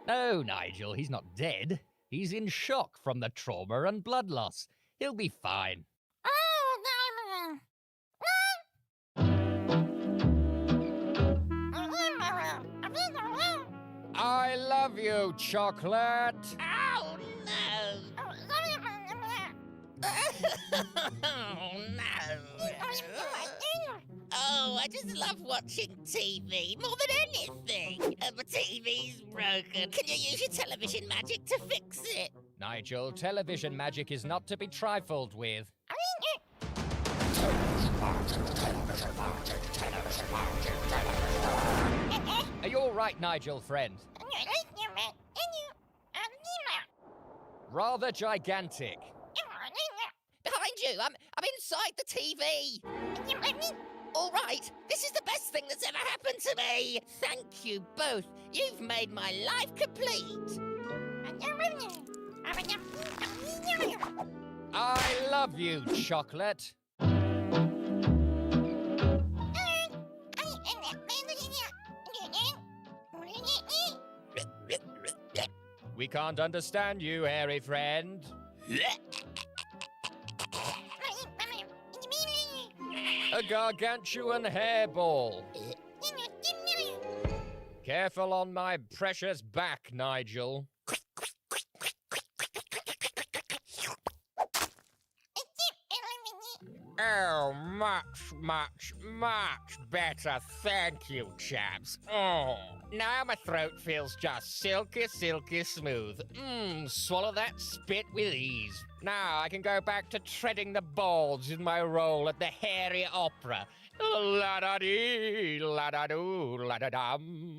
No, Nigel, he's not dead. He's in shock from the trauma and blood loss. He'll be fine. I love you, Chocolate. Oh, no. Oh, no. Oh, I just love watching TV more than anything. My TV's broken. Can you use your television magic to fix it? Nigel, television magic is not to be trifled with. Are you all right, Nigel, friend? Rather gigantic. Behind you, I'm inside the TV. All right, this is the best thing that's ever happened to me. Thank you both. You've made my life complete. I love you, chocolate. We can't understand you, hairy friend. A gargantuan hairball. Careful on my precious back, Nigel. Oh, much better. Thank you, chaps. Oh, now my throat feels just silky smooth. Swallow that spit with ease. Now I can go back to treading the boards in my role at the hairy opera. La-da-dee, la-da-doo, la-da-dum.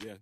Yeah.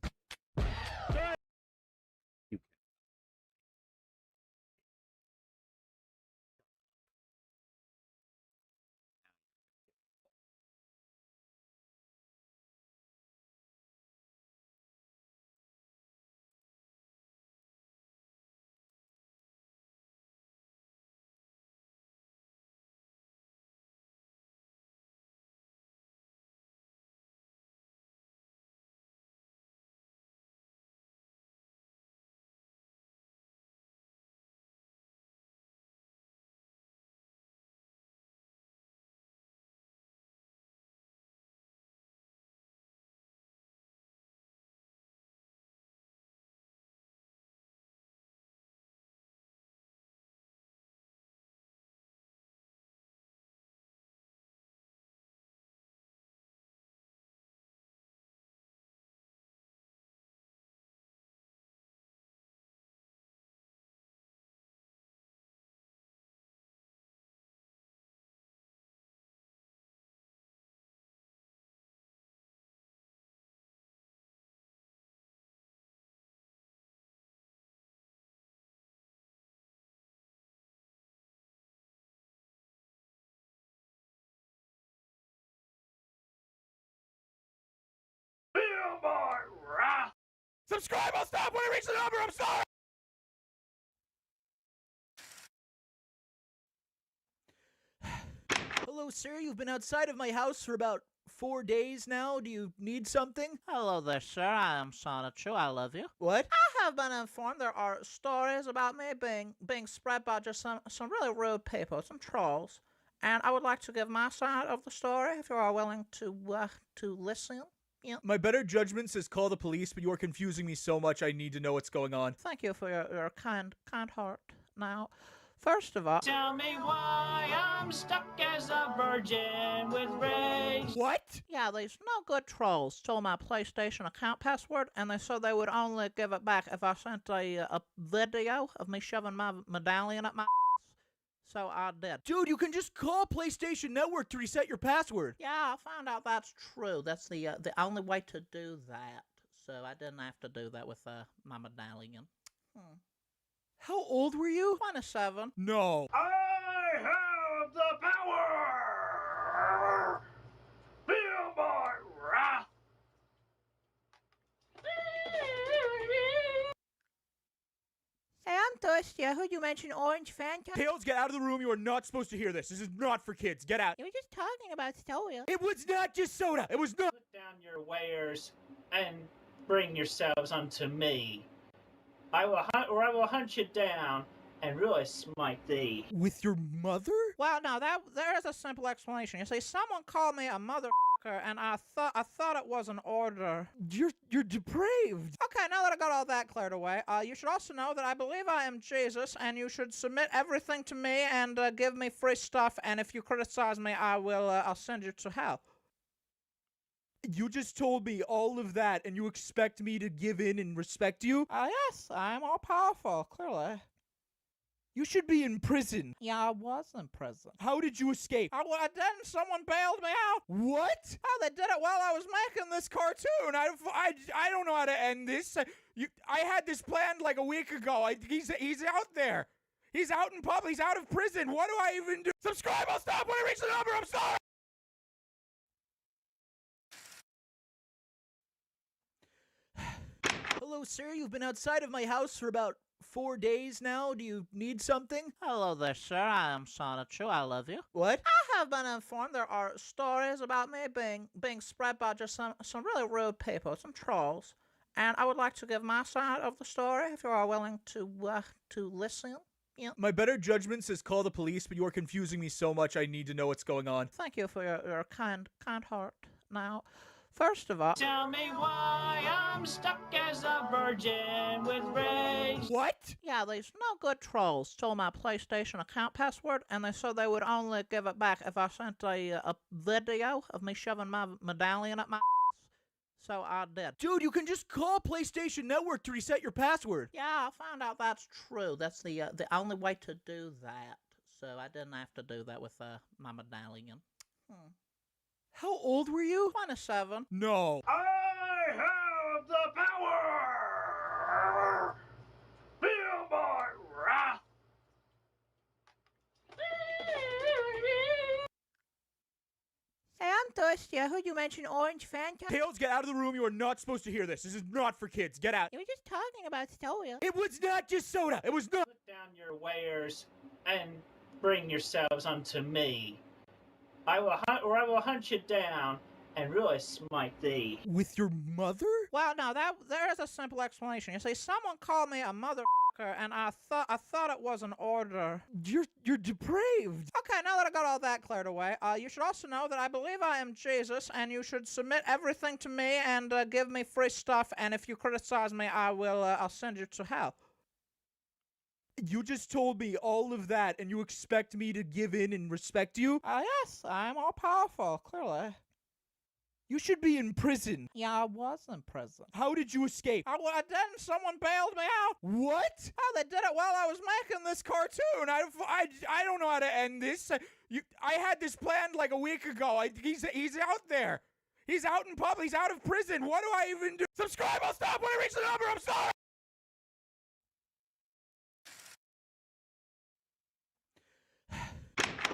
Feel my wrath! Subscribe, I'll stop when I reach the number, I'm sorry! Hello, sir. You've been outside of my house for about 4 days now. Do you need something? Hello there, sir. I am Sonichu. I love you. What? I have been informed there are stories about me being spread by just some really rude people, some trolls. And I would like to give my side of the story if you are willing to listen. Yeah. My better judgment says call the police, but you are confusing me so much I need to know what's going on. Thank you for your kind heart. Now, first of all, Tell me why I'm stuck as a virgin with rage. What? Yeah, these no good trolls stole my PlayStation account password, and they said they would only give it back if I sent a video of me shoving my medallion up my ass. So I did. Dude, you can just call PlayStation Network to reset your password. Yeah, I found out that's true. That's the only way to do that. So I didn't have to do that with my medallion. How old were you? 27. No. I have the power! Feel my wrath! Hey, I'm I'm thirsty. I heard you mention orange Fanta. Tails, get out of the room. You are not supposed to hear this. This is not for kids. Get out. You were just talking about soda. It was not just soda. It was not. Put down your wares and bring yourselves unto me. I will hunt you down and really smite thee. With your mother? Well, no, there is a simple explanation. You see, someone called me a mother, and I thought it was an order. You're depraved. Okay, now that I got all that cleared away, you should also know that I believe I am Jesus, and you should submit everything to me and give me free stuff. And if you criticize me, I'll send you to hell. You just told me all of that, and you expect me to give in and respect you? Yes, I'm all powerful, clearly. You should be in prison. Yeah, I was in prison. How did you escape? I didn't. Someone bailed me out. What? Oh, they did it while I was making this cartoon. I don't know how to end this. I had this planned like a week ago. He's out there. He's out in public. He's out of prison. What do I even do? Subscribe. I'll stop when I reach the number. I'm sorry. Hello, sir. You've been outside of my house for about 4 days now. Do you need something? Hello there, sir. I am Sonichu. I love you. What? I have been informed there are stories about me being spread by just some really rude people, some trolls, and I would like to give my side of the story if you are willing to listen. Yeah. My better judgment says call the police, but you are confusing me so much I need to know what's going on. Thank you for your kind heart. Now, first of all, tell me why I'm stuck as a virgin with rage. What? Yeah, these no good trolls stole my PlayStation account password, and they said they would only give it back if I sent a video of me shoving my medallion up my ass. So I did. Dude, you can just call PlayStation Network to reset your password. Yeah, I found out that's true. That's the only way to do that. So I didn't have to do that with my medallion. How old were you? 27. No. I have the power! Feel my wrath! Hey, I'm thirsty. I heard you mention orange Fanta. Tails, get out of the room. You are not supposed to hear this. This is not for kids. Get out. You were just talking about soda. It was not just soda. It was not. Put down your wares and bring yourselves unto me. I will hunt you down and really smite thee. With your mother? Well, no, there is a simple explanation. You see, someone called me a mother, and I thought it was an order. You're depraved. Okay, now that I got all that cleared away, you should also know that I believe I am Jesus, and you should submit everything to me and give me free stuff. And if you criticize me, I'll send you to hell. You just told me all of that, and you expect me to give in and respect you? Yes, I'm all powerful, clearly. You should be in prison. Yeah, I was in prison. How did you escape? I didn't. Someone bailed me out. What? Oh, they did it while I was making this cartoon. I don't know how to end this. I had this planned like a week ago. He's out there. He's out in public. He's out of prison. What do I even do? Subscribe. I'll stop when I reach the number. I'm sorry.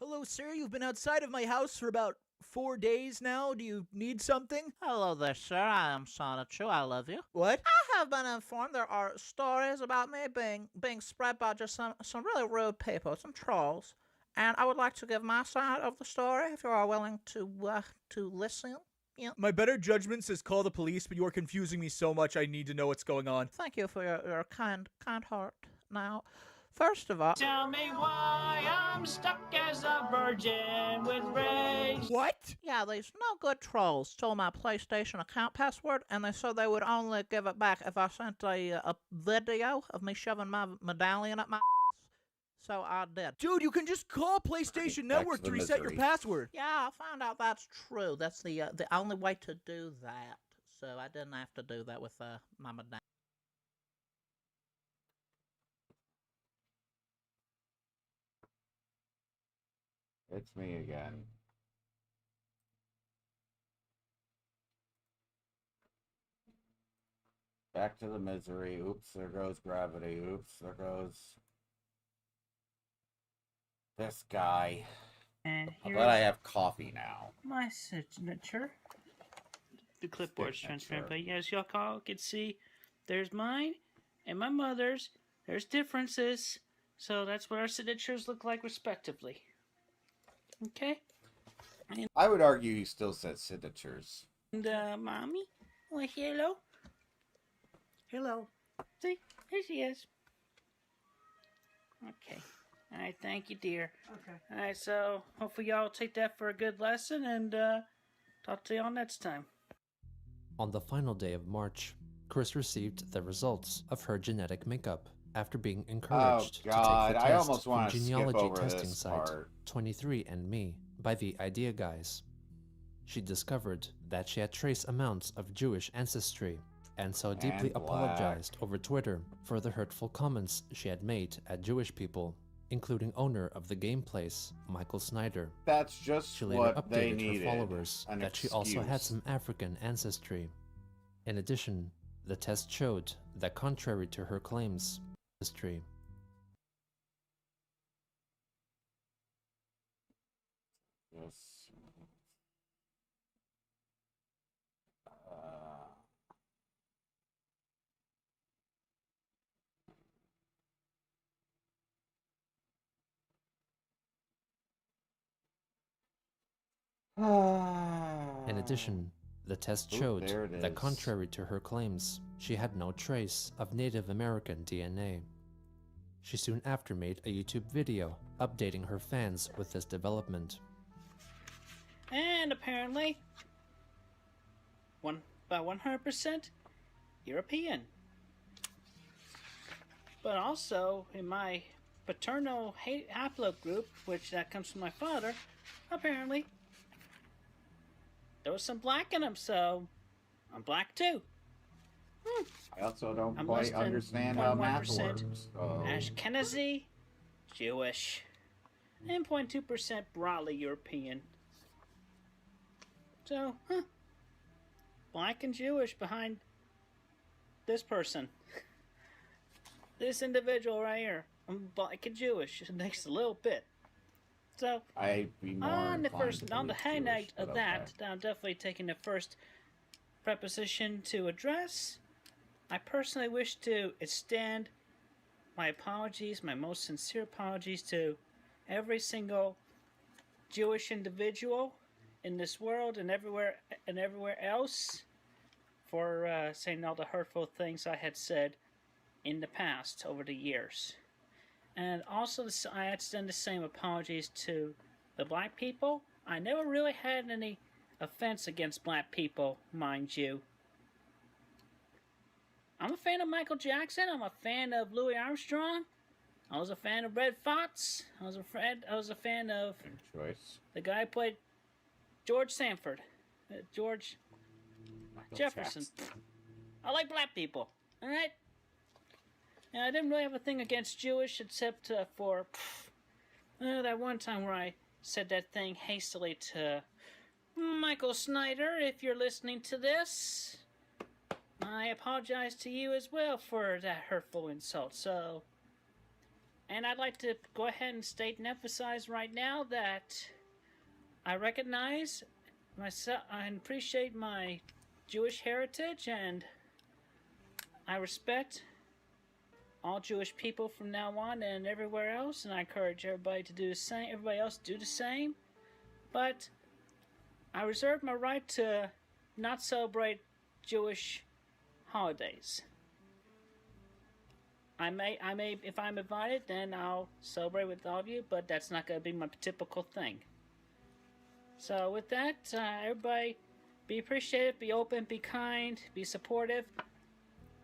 Hello, sir. You've been outside of my house for about 4 days now. Do you need something? Hello there, sir. I am Sonichu. I love you. What? I have been informed there are stories about me being spread by just some really rude people, some trolls, and I would like to give my side of the story if you are willing to listen. Yeah. My better judgment says call the police, but you are confusing me so much I need to know what's going on. Thank you for your kind heart. Now, first of all, tell me why I'm stuck as a virgin with rage. What? Yeah, these no good trolls stole my PlayStation account password, and they said they would only give it back if I sent a video of me shoving my medallion up my ass. So I did. Dude, you can just call PlayStation Network to reset your password. Yeah, I found out that's true. That's the only way to do that. So I didn't have to do that with my medallion. It's me again. Back to the misery. Oops, there goes gravity. Oops, there goes this guy. And I'm here's glad I have coffee now. my signature. The clipboard's transparent, but as y'all can see, there's mine and my mother's there's differences, so that's what our signatures look like respectively. Okay? I would argue he still said signatures. And, Mommy? Well, hello? Hello. See? Here she is. Okay. Alright, thank you, dear. Okay. Alright, so hopefully y'all take that for a good lesson, and, talk to y'all next time. On the final day of March, Chris received the results of her genetic makeup after being encouraged to take the I test almost from want to skip genealogy over testing this site part. 23andMe by the Idea Guys. She discovered that she had trace amounts of Jewish ancestry and so deeply And black. apologized over Twitter for the hurtful comments she had made at Jewish people, including owner of the game place, Michael Snyder. That's just She later what they updated needed. her followers An that she also had excuse. some African ancestry. In addition, the test showed that contrary to her claims, ancestry. Yes. In addition, the test Oop, showed there it that is. contrary to her claims, she had no trace of Native American DNA. She soon after made a YouTube video updating her fans with this development. And apparently, about 100% European. But also, in my paternal haplogroup, which that comes from my father, apparently, there was some black in him, so I'm black too. I also don't I'm quite less than understand how math 0.1% works. So. Ashkenazi, Jewish, and 0.2% broadly European. So, black and Jewish behind this person. This individual right here. I'm black and Jewish. It makes a little bit. So, I'd be more on the inclined first, to on the believe highlight Jewish, of but that, okay. I'm definitely taking the first preposition to address. I personally wish to extend my apologies, my most sincere apologies to every single Jewish individual in this world and everywhere else for saying all the hurtful things I had said in the past over the years. And also, I extend the same apologies to the black people. I never really had any offense against black people, mind you. I'm a fan of Michael Jackson. I'm a fan of Louis Armstrong. I was a fan of Red Fox. I was a fan of Choice. the guy who played George Sanford. George Michael Jefferson. Jackson. I like black people. Alright? And I didn't really have a thing against Jewish except for that one time where I said that thing hastily to Michael Snyder. If you're listening to this, I apologize to you as well for that hurtful insult. So, and I'd like to go ahead and state and emphasize right now that I recognize myself, I appreciate my Jewish heritage, and I respect all Jewish people from now on and everywhere else, and I encourage everybody to do the same. Everybody else do the same. But I reserve my right to not celebrate Jewish holidays. I may, if I'm invited, then I'll celebrate with all of you, but that's not going to be my typical thing. So with that, everybody, be appreciative, be open, be kind, be supportive.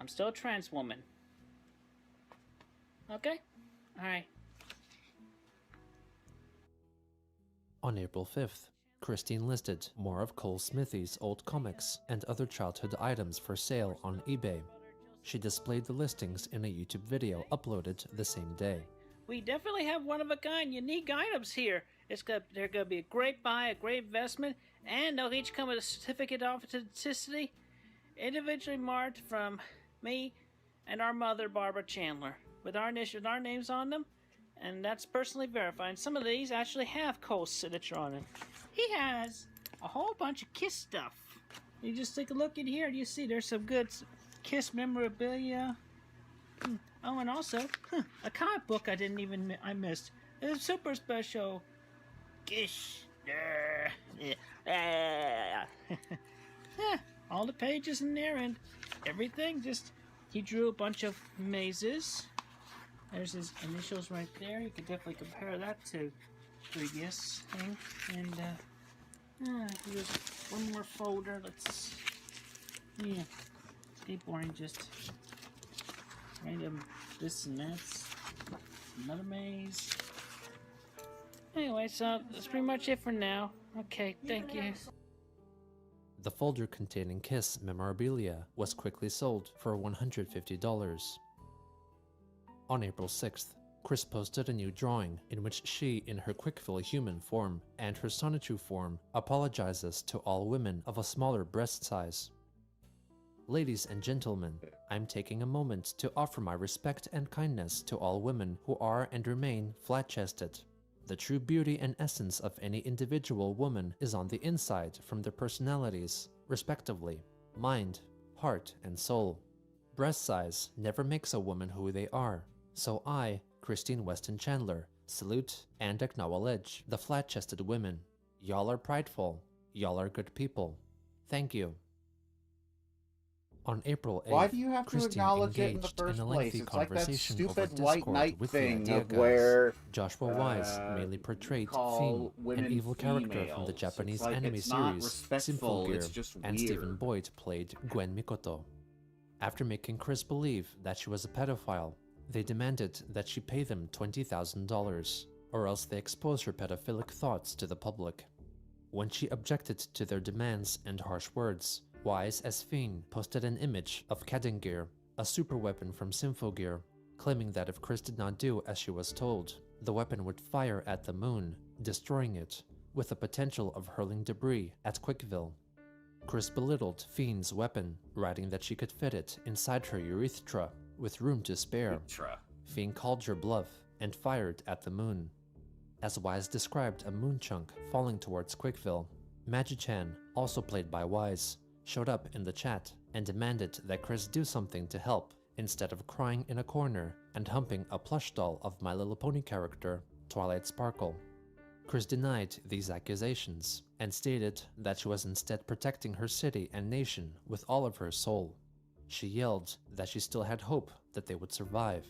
I'm still a trans woman. Okay? Alright. On April 5th, Christine listed more of Cole Smithy's old comics and other childhood items for sale on eBay. She displayed the listings in a YouTube video uploaded the same day. We definitely have one-of-a-kind, unique items here. They're going to be a great buy, a great investment, and they'll each come with a certificate of authenticity, individually marked from me and our mother, Barbara Chandler, with our names on them, and that's personally verified. And some of these actually have Cole's signature on them. He has a whole bunch of Kiss stuff. You just take a look in here and you see there's some good Kiss memorabilia. Oh, and also, a comic book I missed. It's super special. Gish. All the pages in there and everything. He drew a bunch of mazes. There's his initials right there. You could definitely compare that to previous thing. And here's one more folder. It's boring. Just random this and that's. Another maze. Anyway, so that's pretty much it for now. Okay, thank you. The folder containing Kiss memorabilia was quickly sold for $150. On April 6th, Chris posted a new drawing in which she, in her Quickville human form and her Sonichu form, apologizes to all women of a smaller breast size. Ladies and gentlemen, I'm taking a moment to offer my respect and kindness to all women who are and remain flat-chested. The true beauty and essence of any individual woman is on the inside from their personalities, respectively, mind, heart, and soul. Breast size never makes a woman who they are, so I, Christine Weston Chandler, salute and acknowledge the flat-chested women. Y'all are prideful. Y'all are good people. Thank you. On April 8th, why do you have to Christine acknowledge it in the engaged first in a place? lengthy It's like that conversation stupid over white Discord knight with the thing idea of guys. where Joshua Wise mainly portrayed call Fiend, women an evil character from the females. Japanese It's like, anime it's not series respectful, Sinful it's Gear, just and weird. Stephen Boyd played Gwen Mikoto. After making Chris believe that she was a pedophile, they demanded that she pay them $20,000, or else they expose her pedophilic thoughts to the public. When she objected to their demands and harsh words, Wise as Fiend posted an image of Kadingir, a super weapon from Symphogear, claiming that if Chris did not do as she was told, the weapon would fire at the moon, destroying it, with the potential of hurling debris at Quickville. Chris belittled Fiend's weapon, writing that she could fit it inside her urethra, with room to spare. Fiend called her bluff and fired at the moon. As Wise described a moon chunk falling towards Quickville, Magi-chan, also played by Wise, showed up in the chat and demanded that Chris do something to help, instead of crying in a corner and humping a plush doll of My Little Pony character, Twilight Sparkle. Chris denied these accusations and stated that she was instead protecting her city and nation with all of her soul. She yelled that she still had hope that they would survive.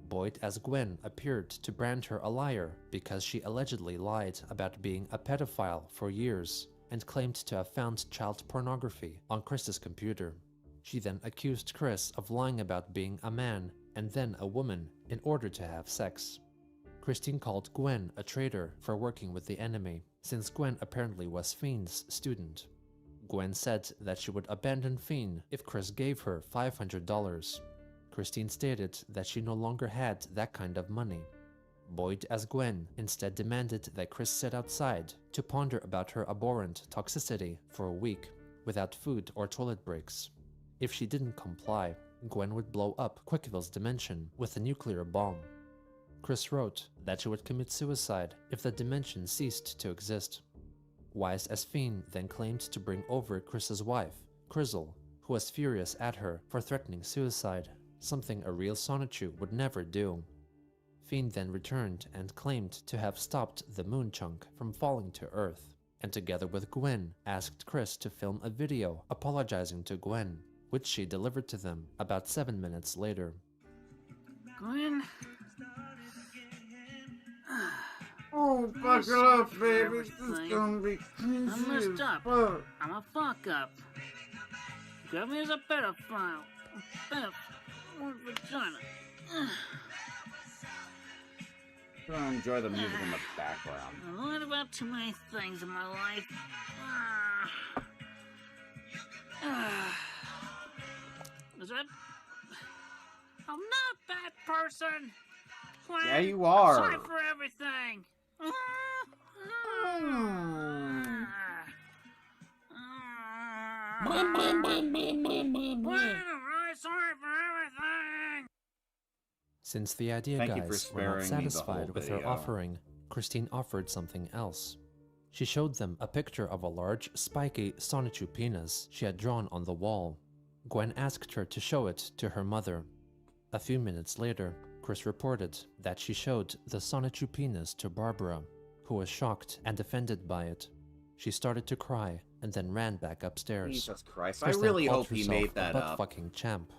Boyd as Gwen appeared to brand her a liar because she allegedly lied about being a pedophile for years and claimed to have found child pornography on Chris's computer. She then accused Chris of lying about being a man and then a woman in order to have sex. Christine called Gwen a traitor for working with the enemy, since Gwen apparently was Fiend's student. Gwen said that she would abandon Fiend if Chris gave her $500. Christine stated that she no longer had that kind of money. Boyd as Gwen instead demanded that Chris sit outside to ponder about her abhorrent toxicity for a week, without food or toilet breaks. If she didn't comply, Gwen would blow up Quickville's dimension with a nuclear bomb. Chris wrote that she would commit suicide if the dimension ceased to exist. Wise as Fiend then claimed to bring over Chris's wife, Crizzle, who was furious at her for threatening suicide, something a real Sonichu would never do. Fiend then returned and claimed to have stopped the moon chunk from falling to Earth, and together with Gwen asked Chris to film a video apologizing to Gwen, which she delivered to them about 7 minutes later. Gwen? Oh, fuck it up, baby. This is gonna be crazy. I messed up. I'm a fuck up. You got me as a pedophile. One vagina. Enjoy the music in the background. I lied about too many things in my life. Is that... I'm not a bad person. Gwen, Yeah, you are. I'm sorry for everything. Gwen, I'm really sorry for everything. Since the idea Thank you for guys were not sparing me the satisfied whole with her video. offering, Christine offered something else. She showed them a picture of a large, spiky Sonichu penis she had drawn on the wall. Gwen asked her to show it to her mother. A few minutes later, Chris reported that she showed the Sonichu penis to Barbara, who was shocked and offended by it. She started to cry and then ran back upstairs. Jesus Christ, Chris I really then called hope he herself made that a up. butt-fucking champ.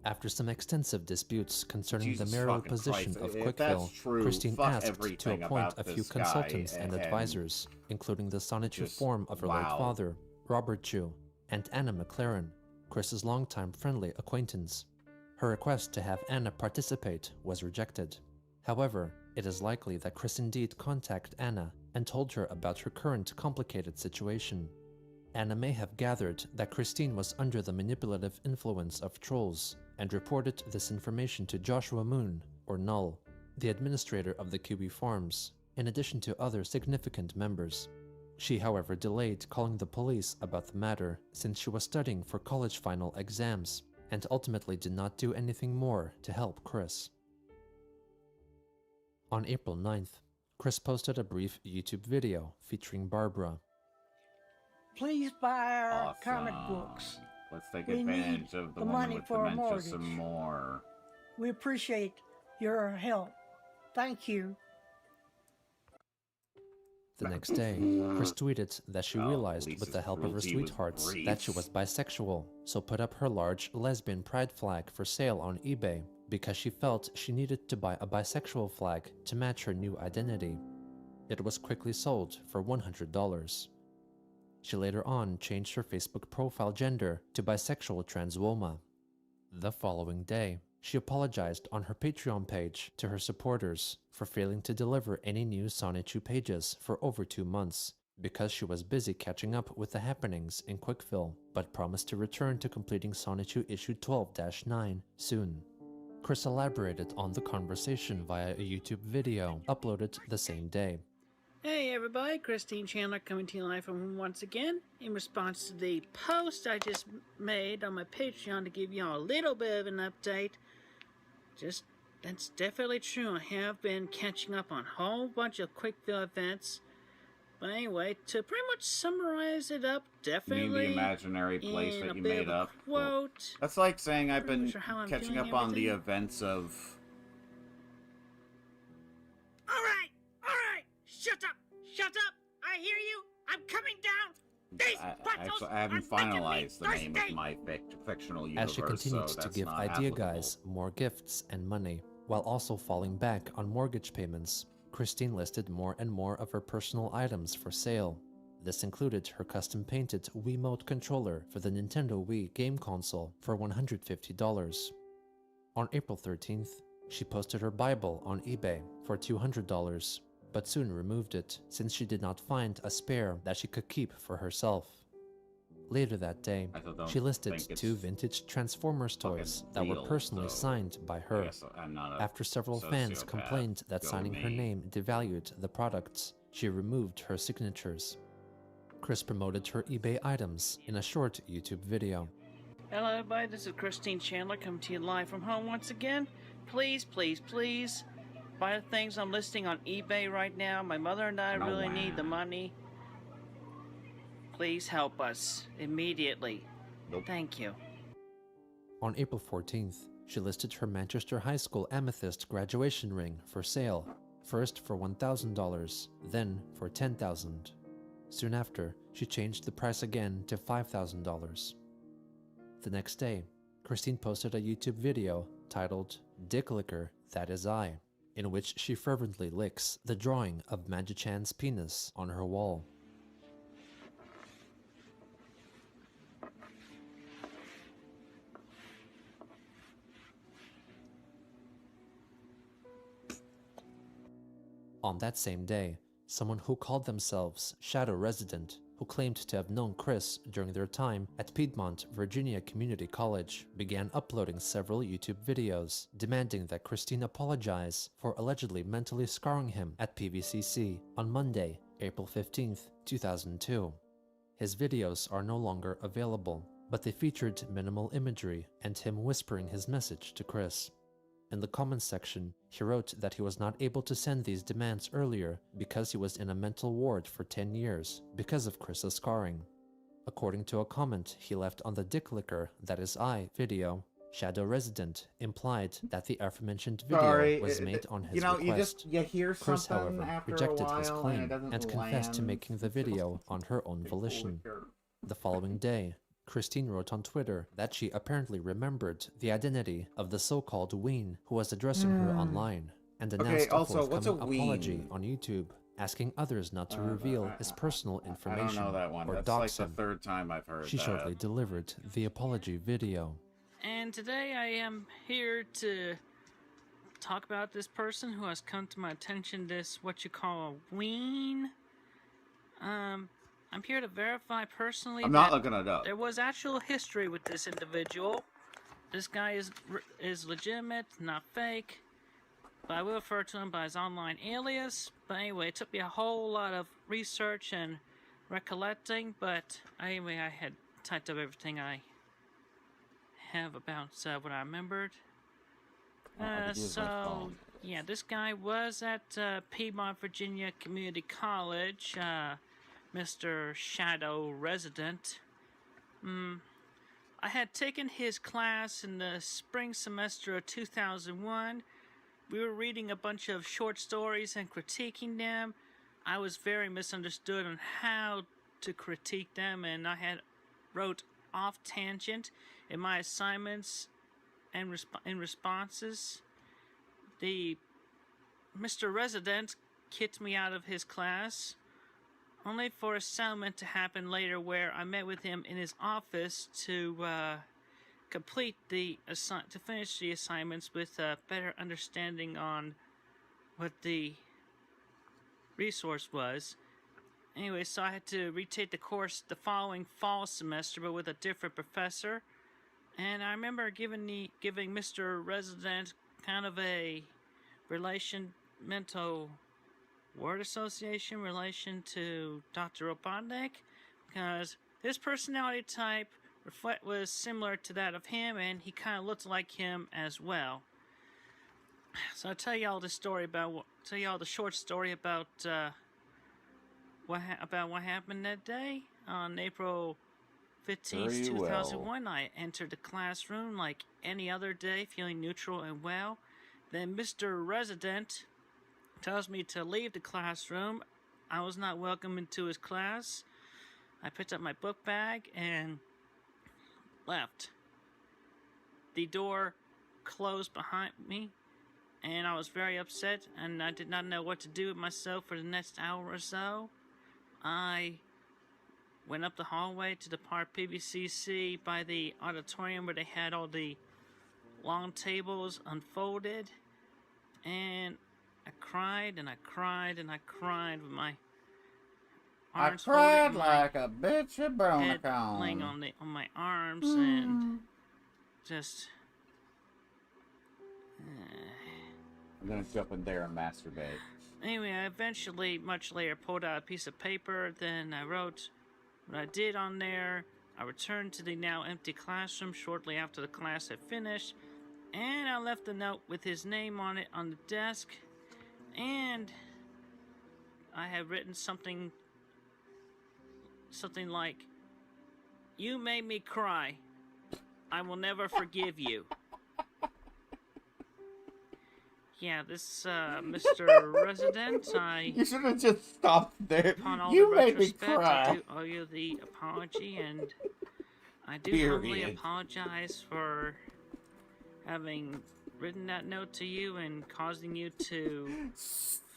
After some extensive disputes concerning Jesus the marital fucking position Christ. of If Quickville, that's true, Christine fuck asked to everything appoint about a few this guy consultants and and- advisors, including the Sonichu Just- form of her late wow. father, Robert Chu, and Anna McLaren, Chris's longtime friendly acquaintance. Her request to have Anna participate was rejected. However, it is likely that Chris indeed contacted Anna and told her about her current complicated situation. Anna may have gathered that Christine was under the manipulative influence of trolls and reported this information to Joshua Moon, or Null, the administrator of the QB Farms, in addition to other significant members. She, however, delayed calling the police about the matter since she was studying for college final exams and ultimately did not do anything more to help Chris. On April 9th, Chris posted a brief YouTube video featuring Barbara. Please buy our comic books. Let's take We advantage need of the the woman money with for a dementia mortgage. some more. We appreciate your help. Thank you. The next day, Chris tweeted that she realized with the help of her sweethearts that she was bisexual, so put up her large lesbian pride flag for sale on eBay because she felt she needed to buy a bisexual flag to match her new identity. It was quickly sold for $100. She later on changed her Facebook profile gender to bisexual transwoma. The following day, she apologized on her Patreon page to her supporters for failing to deliver any new Sonichu pages for over 2 months because she was busy catching up with the happenings in Quickville, but promised to return to completing Sonichu issue 12-9 soon. Chris elaborated on the conversation via a YouTube video uploaded the same day. Hey everybody, Christine Chandler coming to you live from home once again in response to the post I just made on my Patreon to give y'all a little bit of an update. That's definitely true. I have been catching up on a whole bunch of Quickville events. But anyway, to pretty much summarize it up, You definitely mean the imaginary place in that a you bit made of a up? quote. That's like saying I've Pretty been much how I'm catching doing up on the everything. events of... Alright! Shut up! Shut up! I hear you! I'm coming down! These Actually, I haven't finalized the name of my fictional universe, As she continued so to that's give not idea applicable. guys more gifts and money, while also falling back on mortgage payments, Christine listed more and more of her personal items for sale. This included her custom-painted Wiimote controller for the Nintendo Wii game console for $150. On April 13th, she posted her Bible on eBay for $200, but soon removed it since she did not find a spare that she could keep for herself. Later that day, she listed 2 vintage Transformers toys that were real, personally so signed by her. guess I'm not a After several fans sociopath. complained that Go signing her me. name devalued the products, she removed her signatures. Chris promoted her eBay items in a short YouTube video. Hello everybody, this is Christine Chandler coming to you live from home once again. Please, please, please, buy the things I'm listing on eBay right now. My mother and I No really way. need the money. Please help us immediately. Nope. Thank you. On April 14th, she listed her Manchester High School amethyst graduation ring for sale, first for $1,000, then for $10,000. Soon after, she changed the price again to $5,000. The next day, Christine posted a YouTube video titled "Dick Licker, That Is I," in which she fervently licks the drawing of Magi-chan's penis on her wall. On that same day, someone who called themselves Shadow Resident, who claimed to have known Chris during their time at Piedmont, Virginia Community College, began uploading several YouTube videos demanding that Christine apologize for allegedly mentally scarring him at PVCC on Monday, April 15th, 2002. His videos are no longer available, but they featured minimal imagery and him whispering his message to Chris. In the comments section, he wrote that he was not able to send these demands earlier because he was in a mental ward for 10 years because of Chris's scarring. According to a comment he left on the Dick Licker, That Is I video, Shadow Resident implied that the aforementioned video was made on his request. You hear Chris, something however, after rejected a while his claim and confessed to land. making the video on her own volition. The following day, Christine wrote on Twitter that she apparently remembered the identity of the so-called Ween who was addressing her online, and announced a forthcoming apology on YouTube, asking others not to reveal his personal information I don't know that one. or That's dox like him. the third time I've heard She that. shortly delivered the apology video. And today I am here to talk about this person who has come to my attention, this what you call a ween. I'm here to verify personally I'm not looking it up. There was actual history with this individual. This guy is legitimate, not fake. But I will refer to him by his online alias. But anyway, it took me a whole lot of research and recollecting. But anyway, I had typed up everything I have about what I remembered. So, yeah, this guy was at Piedmont, Virginia Community College, Mr. Shadow Resident. I had taken his class in the spring semester of 2001. We were reading a bunch of short stories and critiquing them. I was very misunderstood on how to critique them, and I had wrote off tangent in my assignments and in responses. The Mr. Resident kicked me out of his class, only for a settlement to happen later where I met with him in his office to complete to finish the assignments with a better understanding on what the resource was. Anyway, so I had to retake the course the following fall semester, but with a different professor. And I remember giving Mr. Resident kind of a mental word association relation to Dr. Robotnik, because his personality type was similar to that of him, and he kind of looked like him as well. So I'll tell y'all the short story about what happened that day. On April 15th, 2001, I entered the classroom like any other day, feeling neutral and well. Then Mr. Resident tells me to leave the classroom. I was not welcome into his class. I picked up my book bag and left. The door closed behind me, and I was very upset, and I did not know what to do with myself for the next hour or so. I went up the hallway to the part PVCC by the auditorium where they had all the long tables unfolded, and I cried and I cried and I cried with my arms I cried like a bitch at Bronacon. Laying on my arms and just. I'm gonna jump in there and masturbate. Anyway, I eventually, much later, pulled out a piece of paper. Then I wrote what I did on there. I returned to the now empty classroom shortly after the class had finished, and I left a note with his name on it on the desk. And I had written something like, "You made me cry. I will never forgive you." Yeah, this Mr. Resident, You should have just stopped there. You made me cry. I do owe you the apology, and I do humbly apologize for having written that note to you and causing you to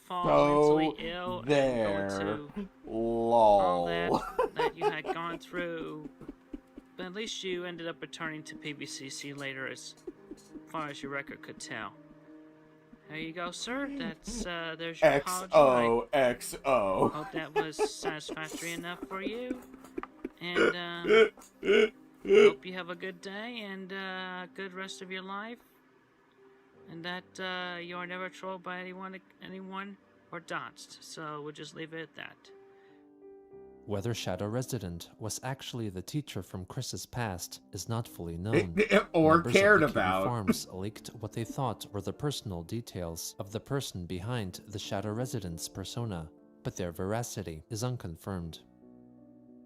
fall mentally ill and go into all that you had gone through. But at least you ended up returning to PVCC later, as far as your record could tell. There you go, sir. That's, there's your apology. XOXO. Hope that was satisfactory enough for you. And, hope you have a good day and a good rest of your life. And that, you are never trolled by anyone or doxed. So we'll just leave it at that. Whether Shadow Resident was actually the teacher from Chris's past is not fully known. Or Members cared of the Kiwi about. Farms leaked what they thought were the personal details of the person behind the Shadow Resident's persona, but their veracity is unconfirmed.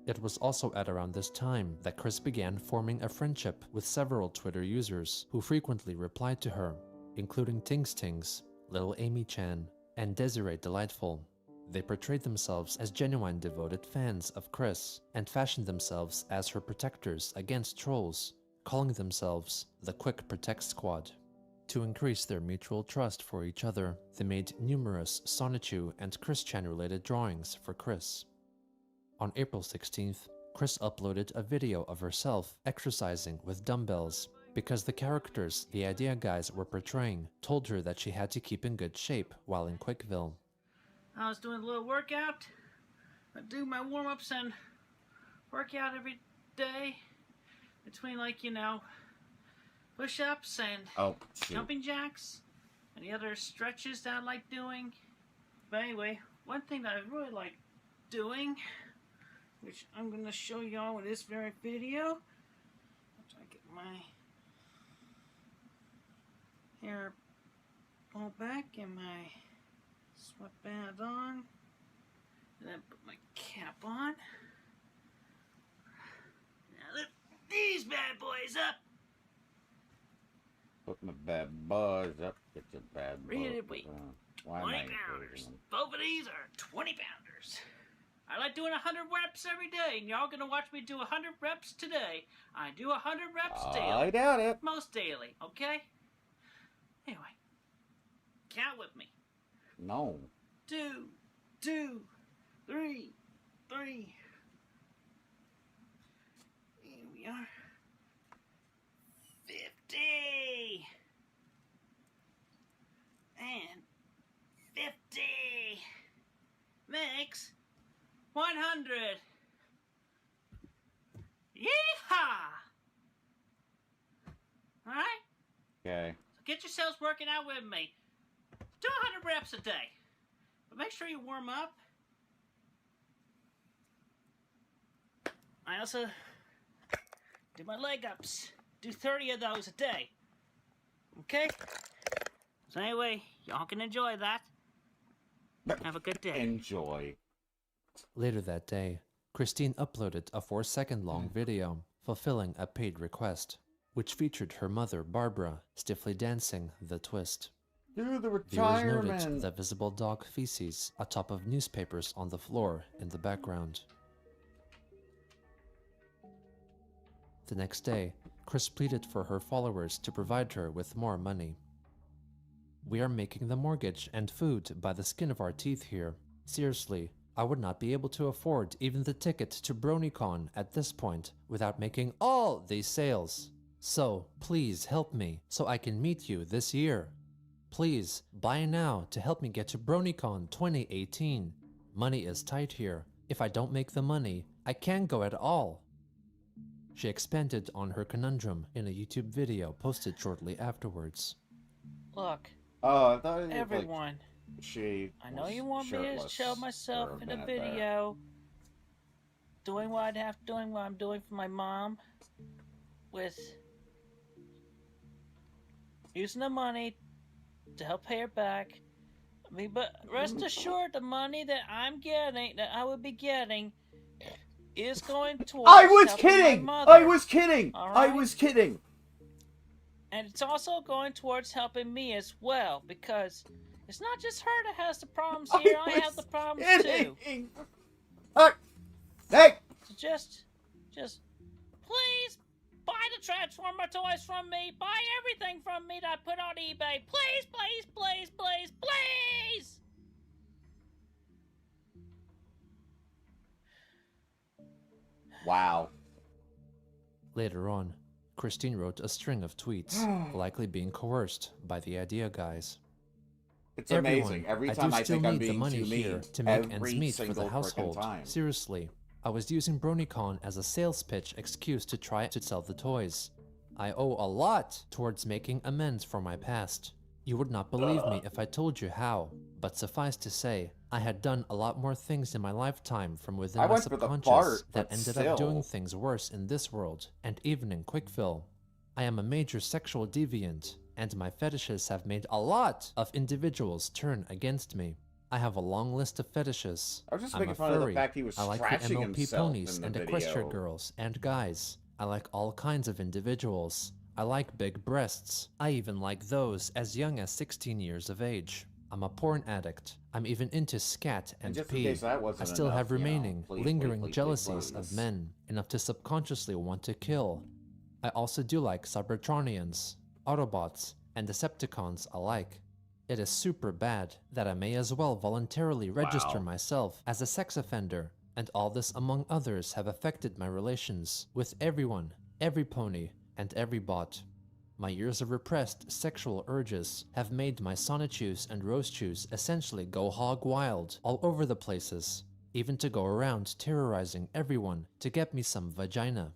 It was also at around this time that Chris began forming a friendship with several Twitter users who frequently replied to her, including Tings Tings, Little Amy Chan, and Desiree Delightful. They portrayed themselves as genuine devoted fans of Chris and fashioned themselves as her protectors against trolls, calling themselves the Quick Protect Squad. To increase their mutual trust for each other, they made numerous Sonichu and Chris Chan related drawings for Chris. On April 16th, Chris uploaded a video of herself exercising with dumbbells because the characters the Idea Guys were portraying told her that she had to keep in good shape while in Quickville. I was doing a little workout. I do my warm-ups and workout every day between, like, you know, push-ups and jumping jacks and the other stretches that I like doing. But anyway, one thing that I really like doing, which I'm going to show y'all in this very video. I'll try to get my hair pulled back and my sweatband on. And then put my cap on. Now lift these bad boys up. Put my bad boys up. Get your bad boys. Rated weight. 20 pounders. Both of these are 20 pounders. I like doing 100 reps every day, and y'all gonna watch me do 100 reps today. I do 100 reps daily. I doubt it. Most daily, okay? Anyway, count with me. No. 2, 2, 3, 3. Here we are. 50. And 50 makes 100. Yeehaw! Alright? Okay. So get yourselves working out with me. Do 100 reps a day. But make sure you warm up. I also do my leg ups. Do 30 of those a day. Okay? So anyway, y'all can enjoy that. Have a good day. Enjoy. Later that day, Christine uploaded a 4-second long video fulfilling a paid request, which featured her mother, Barbara, stiffly dancing the twist. Do the Viewers retirement. noted the visible dog feces atop of newspapers on the floor in the background. The next day, Chris pleaded for her followers to provide her with more money. We are making the mortgage and food by the skin of our teeth here. Seriously, I would not be able to afford even the ticket to BronyCon at this point without making all these sales. So, please help me so I can meet you this year. Please, buy now to help me get to BronyCon 2018. Money is tight here. If I don't make the money, I can't go at all. She expanded on her conundrum in a YouTube video posted shortly afterwards. Look, I thought it, everyone, like, she I know you want me to show myself in a video, doing what I'm doing for my mom, with using the money to help pay her back. I mean, but rest assured, the money that I would be getting, is going towards I was helping kidding! my mother. I was kidding! All I right? was kidding! And it's also going towards helping me as well, because it's not just her that has the problems here. I have the problems too. Hey! So just please buy the Transformer toys from me. Buy everything from me that I put on eBay. Please, please, please, please, please! Wow. Later on, Christine wrote a string of tweets, likely being coerced by the Idea Guys. It's amazing. Every time I think I'm being the money too here mean, to make ends every meet for the single frickin' household. time. Seriously, I was using BronyCon as a sales pitch excuse to try to sell the toys. I owe a lot towards making amends for my past. You would not believe me if I told you how, but suffice to say, I had done a lot more things in my lifetime from within I my went for the subconscious fart, that but ended still. up doing things worse in this world, and even in Quickville. I am a major sexual deviant, and my fetishes have made a lot of individuals turn against me. I have a long list of fetishes. I was just I'm making a fun of the furry. fact he was I like the scratching MLP himself ponies in the and video. equestrian girls and guys. I like all kinds of individuals. I like big breasts. I even like those as young as 16 years of age. I'm a porn addict. I'm even into scat and just in pee. case that wasn't I still enough, have you know, remaining, please, lingering please, jealousies please. of men, enough to subconsciously want to kill. I also do like Cybertronians, Autobots, and Decepticons alike. It is super bad that I may as well voluntarily register myself as a sex offender, and all this among others have affected my relations with everyone, every pony, and every bot. My years of repressed sexual urges have made my Sonichus and Roastchus essentially go hog wild all over the places, even to go around terrorizing everyone to get me some vagina.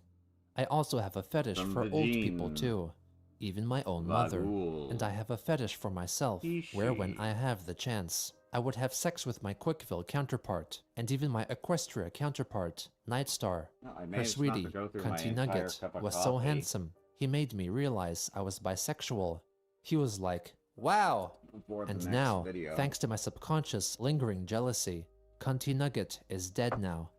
I also have a fetish for old people too, even my own mother, and I have a fetish for myself, where when I have the chance, I would have sex with my Quickville counterpart, and even my Equestria counterpart, Nightstar. Her sweetie, Cunty Nugget, was so handsome, he made me realize I was bisexual. He was like, wow! And now, thanks to my subconscious lingering jealousy, Cunty Nugget is dead now.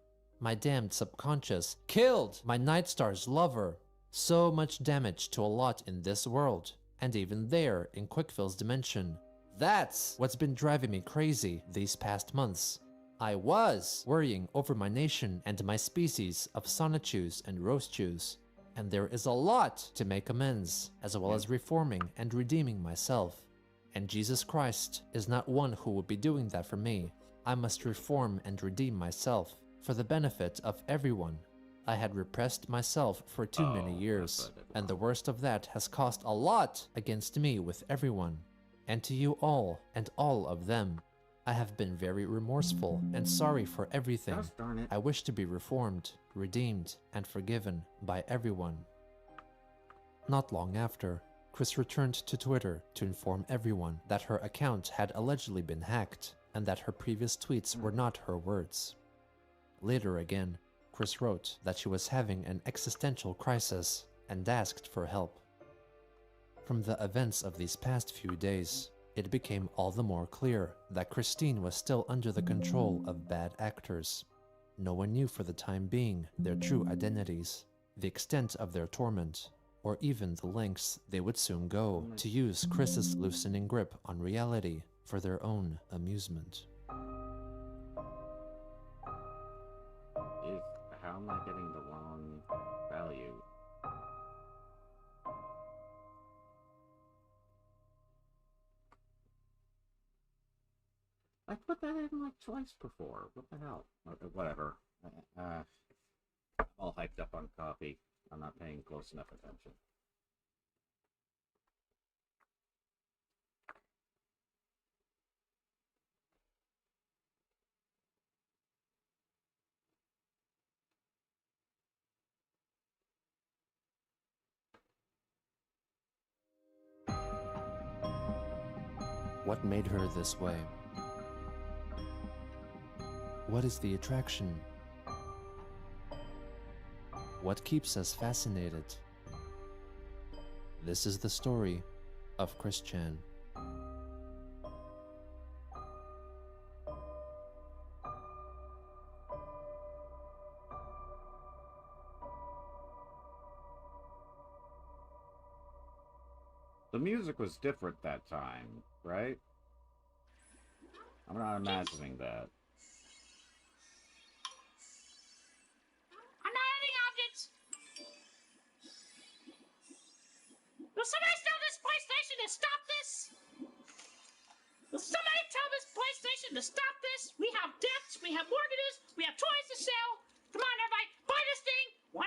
My damned subconscious killed my Nightstar's lover. So much damage to a lot in this world, and even there in Quickville's dimension. That's what's been driving me crazy these past months. I was worrying over my nation and my species of Sonichus and Roastchus, and there is a lot to make amends, as well as reforming and redeeming myself. And Jesus Christ is not one who will be doing that for me. I must reform and redeem myself for the benefit of everyone. I had repressed myself for too many years, and the worst of that has cost a lot against me with everyone, and to you all and all of them. I have been very remorseful and sorry for everything. I wish to be reformed, redeemed, and forgiven by everyone. Not long after, Chris returned to Twitter to inform everyone that her account had allegedly been hacked, and that her previous tweets were not her words. Later again, Chris wrote that she was having an existential crisis and asked for help. From the events of these past few days, it became all the more clear that Christine was still under the control of bad actors. No one knew for the time being their true identities, the extent of their torment, or even the lengths they would soon go to use Chris's loosening grip on reality for their own amusement. How am I getting the wrong value? I put that in like twice before. What the hell? Whatever. I'm all hyped up on coffee. I'm not paying close enough attention. What made her this way? What is the attraction? What keeps us fascinated? This is the story of Chris Chan. The music was different that time, right? I'm not imagining that. I'm not adding objects. Will somebody tell this PlayStation to stop this? Will somebody tell this PlayStation to stop this? We have debts, we have mortgages, we have toys to sell. Come on, everybody, buy this thing. $100,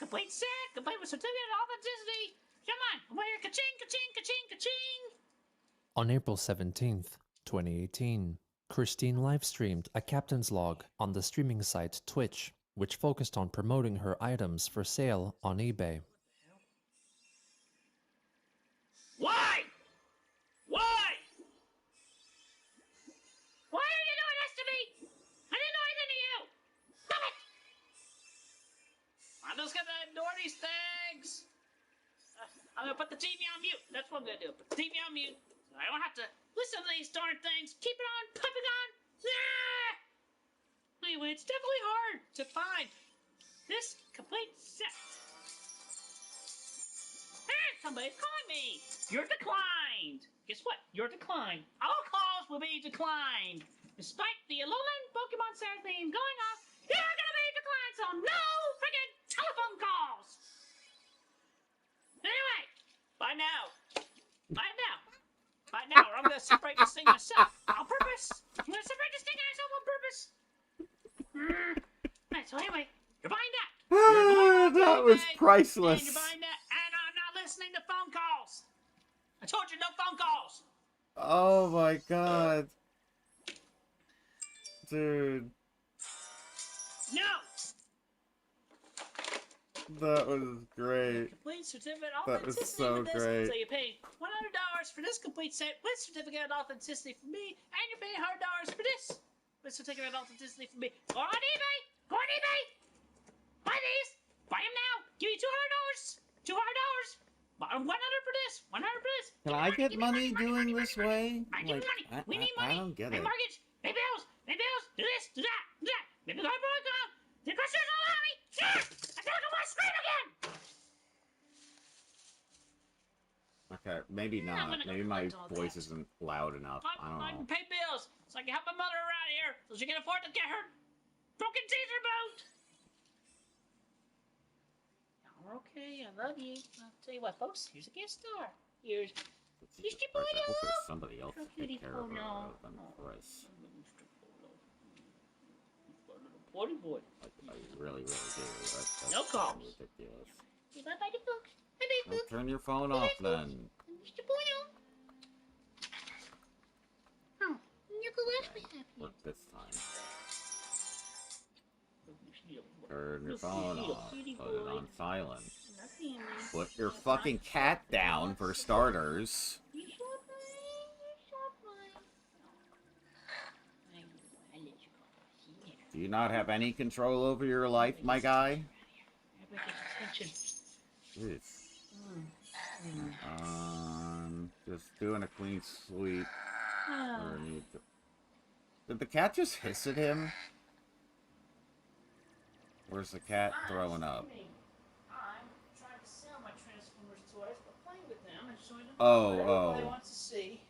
complete set, complete with certificate of authenticity. Come on, over here, ka-ching, ka-ching, ka-ching, ka-ching. On April 17th, 2018, Christine livestreamed a captain's log on the streaming site Twitch, which focused on promoting her items for sale on eBay. Why? Why? Why are you doing this to me? I didn't do anything to you. Stop it! I'm just gonna ignore these things. I'm gonna put the TV on mute. That's what I'm gonna do. Put the TV on mute. So I don't have to listen to these darn things. Keep it on, pumping you, it's definitely hard to find this complete set. Ah, somebody's calling me. You're declined. Guess what? You're declined. All calls will be declined. Despite the Alolan Pokemon Center theme going off, you're gonna be declined, so no friggin' telephone calls. Anyway, bye now. Bye now. Bye now, or I'm gonna separate this thing myself. On purpose. I'm gonna separate this thing myself on purpose. Alright, so anyway, you're buying that. That was priceless. And you're buying that, and I'm not listening to phone calls. I told you, no phone calls. Oh my god. Dude. No. That was great. Complete certificate of That was authenticity so for this. great. So you pay $100 for this complete set with certificate of authenticity for me, and you're paying $100 for this with certificate of authenticity for me. Go on eBay. Go on eBay. Buy these. Buy them now. Give you $200. $200. $100 for this. $100 for this. Can I get money doing this way? I give you money. We need I money. don't get Pay it. mortgage. Pay bills. Pay bills. Do this. Do that. Do that. Maybe go on. The questions all on me. I feel like I want to scream again. Okay, maybe not. Maybe my voice isn't loud enough. I don't I know. can pay bills so I can help my mother around here so she can afford to get her broken teeth removed. You're okay. I love you. I'll tell you what, folks. Here's a gift star. Here's Mr. I hope Bono. there's somebody else to Cutie take care of her Polo. other than Chris. Potty boy. I really do. That's No calls. ridiculous. Say bye-bye to folks. Bye-bye, Well, folks. turn your phone off then. Mr. Bono. Oh, Nickel left me happy. Work this time. Turn your phone off. Put it on silent. Put your fucking cat down for starters. Do you not have any control over your life, my guy? Jeez. Just doing a clean sweep. Did the cat just hiss at him? Where's the cat throwing up? I'm trying to sell my Transformers toys, but playing with them and showing them Oh, what oh. everybody wants to see.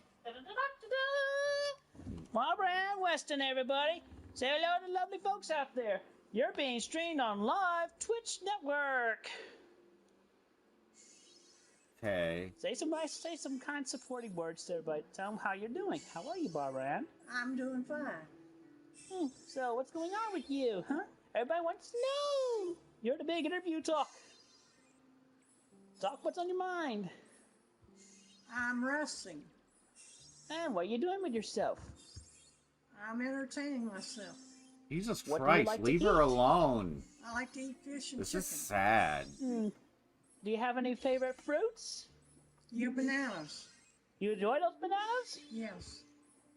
Barbara Ann Weston, everybody. Say hello to lovely folks out there. You're being streamed on live Twitch network. Okay. Say some kind supporting words to everybody. Tell them how you're doing. How are you, Barbara Ann? I'm doing fine. So what's going on with you, huh? Everybody wants to know. You're the big interview talk. Talk what's on your mind. I'm resting. And what are you doing with yourself? I'm entertaining myself. Jesus What do you Christ, like to leave her eat? alone. I like to eat fish and This chicken. is sad. Do you have any favorite fruits? Your bananas. You enjoy those bananas? Yes.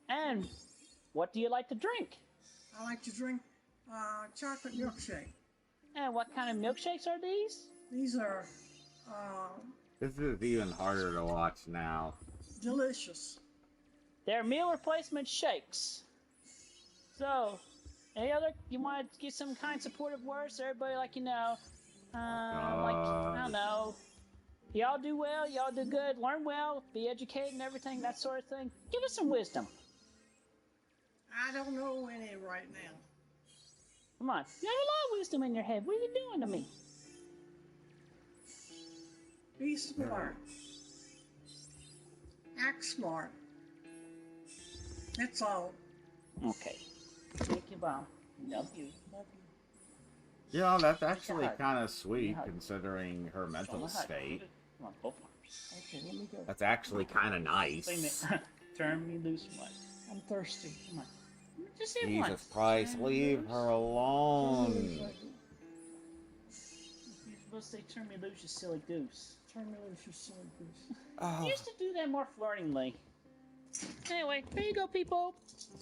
And what do you like to drink? I like to drink chocolate milkshake. And what kind of milkshakes are these? These are This is even harder to watch now. delicious. They're meal replacement shakes. So, you want to give some kind supportive words to everybody, like, I don't know. Y'all do well, y'all do good, learn well, be educated and everything, that sort of thing. Give us some wisdom. I don't know any right now. Come on. You have a lot of wisdom in your head. What are you doing to me? Be smart. Act smart. That's all. Okay. Thank you, Mom. Love you. Love you. Yeah, that's actually kind of sweet considering her mental state. Come on, both arms. Okay, let me go. That's actually kind of nice. Wait a minute. Turn me loose, Mike. I'm thirsty. Come on. Just say Jesus once. Christ, leave her alone. You're supposed to say turn me loose, you silly goose. Turn me loose, you silly goose. Oh. You used to do that more flirtingly. Anyway, there you go, people.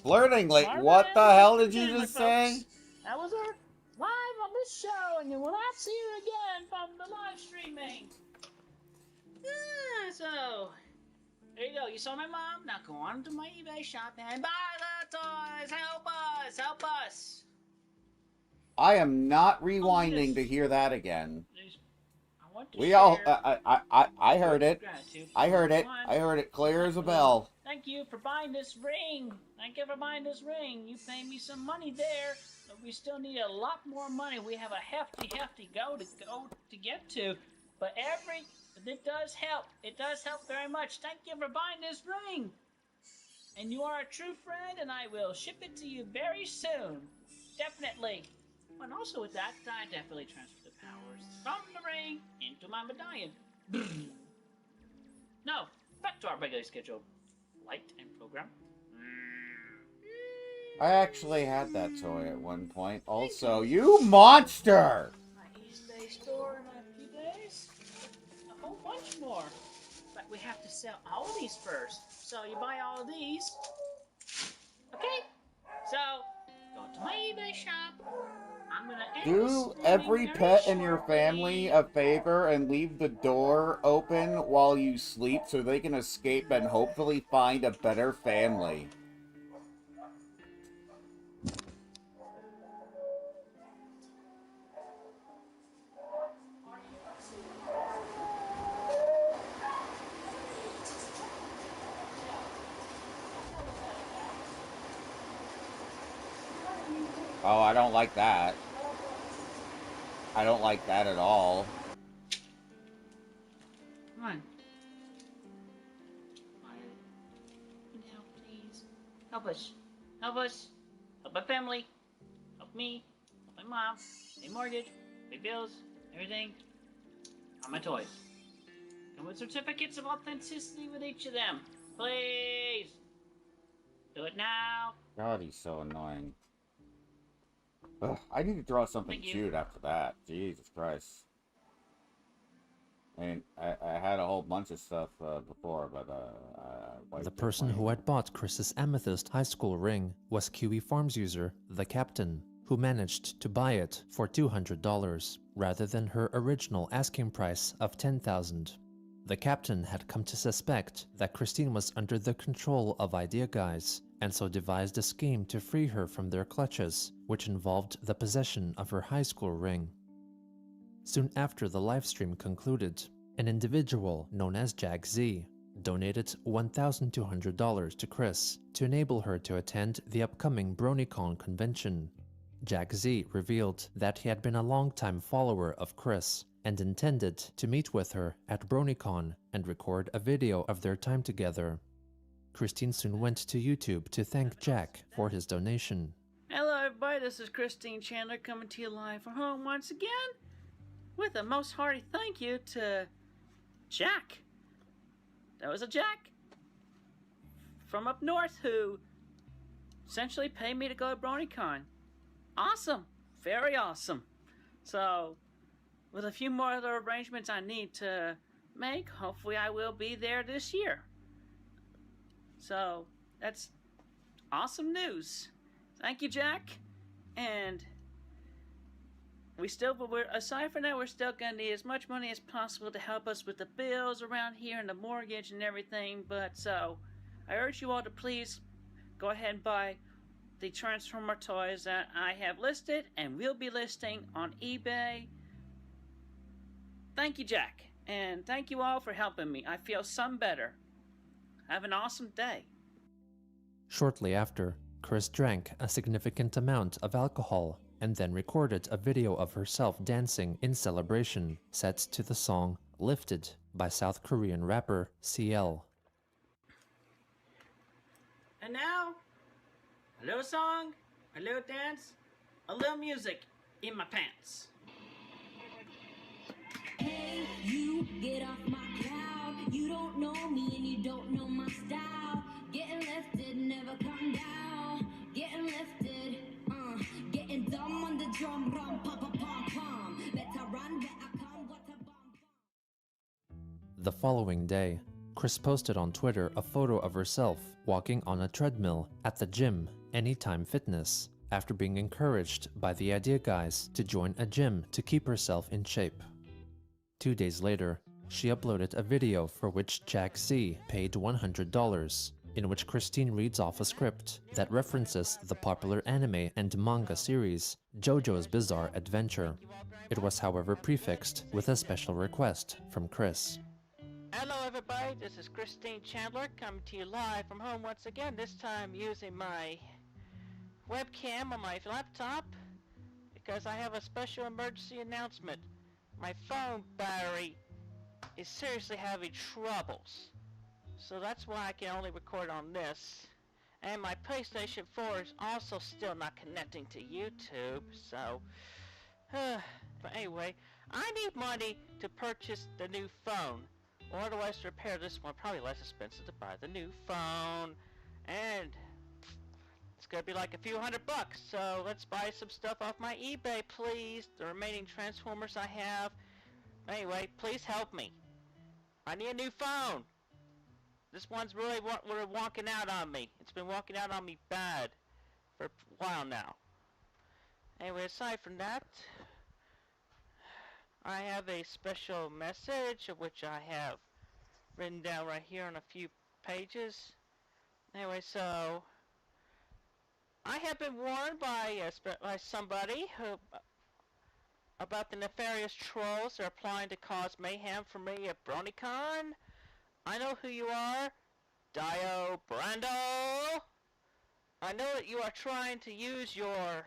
Flirtingly? Barbara What Ann the hell did Weston, you my just folks. say? That was her live on this show, and you will not see her again from the live streaming. So, there you go. You saw my mom. Now go on to my eBay shop and buy the toys. Help us. Help us. I am not rewinding to hear that again. I want to We share all, I heard it. gratitude. I heard it. One, I heard it clear as a bell. Thank you for buying this ring. Thank you for buying this ring. You paid me some money there, but we still need a lot more money. We have a hefty go to get to. But it does help. It does help very much. Thank you for buying this ring. And you are a true friend, and I will ship it to you very soon. Definitely. And also with that, I definitely transfer the powers from the ring into my medallion. No, back to our regularly scheduled light and program. I actually had that toy at one point. Also, you monster! My East Bay store in a few days. A whole bunch more. But we have to sell all of these first. So you buy all of these. Okay? So, go to my eBay shop. I'm gonna end Do this every very pet in your shortly. family a favor and leave the door open while you sleep so they can escape and hopefully find a better family. Oh, I don't like that. I don't like that at all. Come on. Now, please. Help us. Help us. Help my family. Help me. Help my mom. Pay mortgage. Pay bills. Everything. On my toys. Come with certificates of authenticity with each of them. Please. Do it now. God, he's so annoying. Ugh, I need to draw something Thank you. cute after that. Jesus Christ. I mean, I had a whole bunch of stuff before, but The person who had bought Chris's Amethyst high school ring was QE Farms user The Captain, who managed to buy it for $200 rather than her original asking price of $10,000. The Captain had come to suspect that Christine was under the control of idea guys, and so devised a scheme to free her from their clutches, which involved the possession of her high school ring. Soon after the livestream concluded, an individual known as Jack Z donated $1,200 to Chris to enable her to attend the upcoming BronyCon convention. Jack Z revealed that he had been a longtime follower of Chris and intended to meet with her at BronyCon and record a video of their time together. Christine soon went to YouTube to thank Jack for his donation. Hello everybody, this is Christine Chandler coming to you live from home once again with a most hearty thank you to Jack. That was a Jack from up north who essentially paid me to go to BronyCon. Awesome, very awesome. So with a few more other arrangements I need to make, hopefully I will be there this year. So that's awesome news. Thank you, Jack. And aside from that, we're still gonna need as much money as possible to help us with the bills around here and the mortgage and everything. But so I urge you all to please go ahead and buy the Transformer toys that I have listed and will be listing on eBay. Thank you, Jack. And thank you all for helping me. I feel some better. Have an awesome day. Shortly after, Chris drank a significant amount of alcohol and then recorded a video of herself dancing in celebration set to the song Lifted by South Korean rapper CL. And now, a little song, a little dance, a little music in my pants. Hey, you get off my cloud. You don't know me and you don't know my style. Getting lifted, never come down. Getting lifted, getting dumb on the drum, rum, pom, pom, pom, pom. Better run, better come, what a bomb. The following day, Chris posted on Twitter a photo of herself walking on a treadmill at the gym Anytime Fitness after being encouraged by the idea guys to join a gym to keep herself in shape. 2 days later, she uploaded a video for which Jack Z paid $100 in which Christine reads off a script that references the popular anime and manga series JoJo's Bizarre Adventure. It was, however, prefixed with a special request from Chris. Hello everybody, this is Christine Chandler coming to you live from home once again, this time using my webcam on my laptop because I have a special emergency announcement. My phone battery is seriously having troubles, so that's why I can only record on this. And my PlayStation 4 is also still not connecting to YouTube, so but anyway, I need money to purchase the new phone, or otherwise to repair this one. Probably less expensive to buy the new phone, and it's gonna be like a few $100. So let's buy some stuff off my eBay, please. The remaining Transformers I have. Anyway, please help me. I need a new phone. This one's really walking out on me. It's been walking out on me bad for a while now. Anyway, aside from that, I have a special message of which I have written down right here on a few pages. Anyway, so I have been warned by somebody about the nefarious trolls that are applying to cause mayhem for me at BronyCon. I know who you are, Dio Brando. I know that you are trying to use your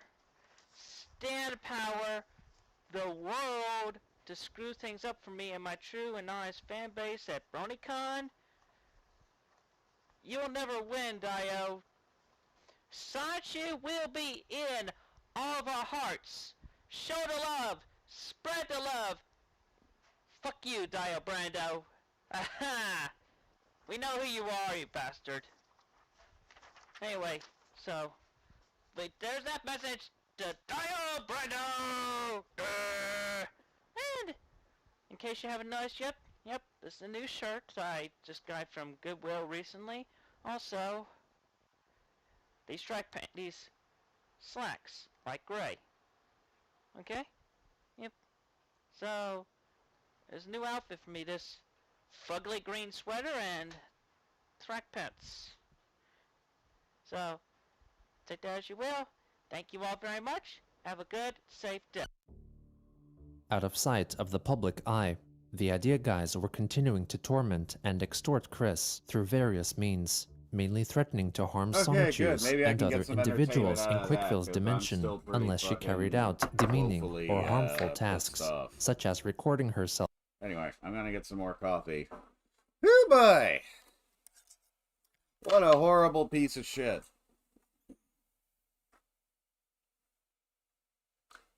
stand power, the world, to screw things up for me and my true and honest fan base at BronyCon. You'll never win, Dio. Sanchi will be in all of our hearts. Show the love. Spread the love. Fuck you, Dio Brando. Aha! We know who you are, you bastard. Anyway, so there's that message to Dio Brando. And in case you haven't noticed yet, yep, this is a new shirt I just got from Goodwill recently. Also, these these slacks, light gray. Okay? Yep. So, there's a new outfit for me, this fugly green sweater and track pants. So, take that as you will. Thank you all very much. Have a good, safe day. Out of sight of the public eye, the Idea Guys were continuing to torment and extort Chris through various means, mainly threatening to harm Sonichus and other individuals in Quickfill's dimension unless she carried out demeaning or harmful tasks, such as recording herself. Anyway, I'm gonna get some more coffee. Whoo boy! What a horrible piece of shit.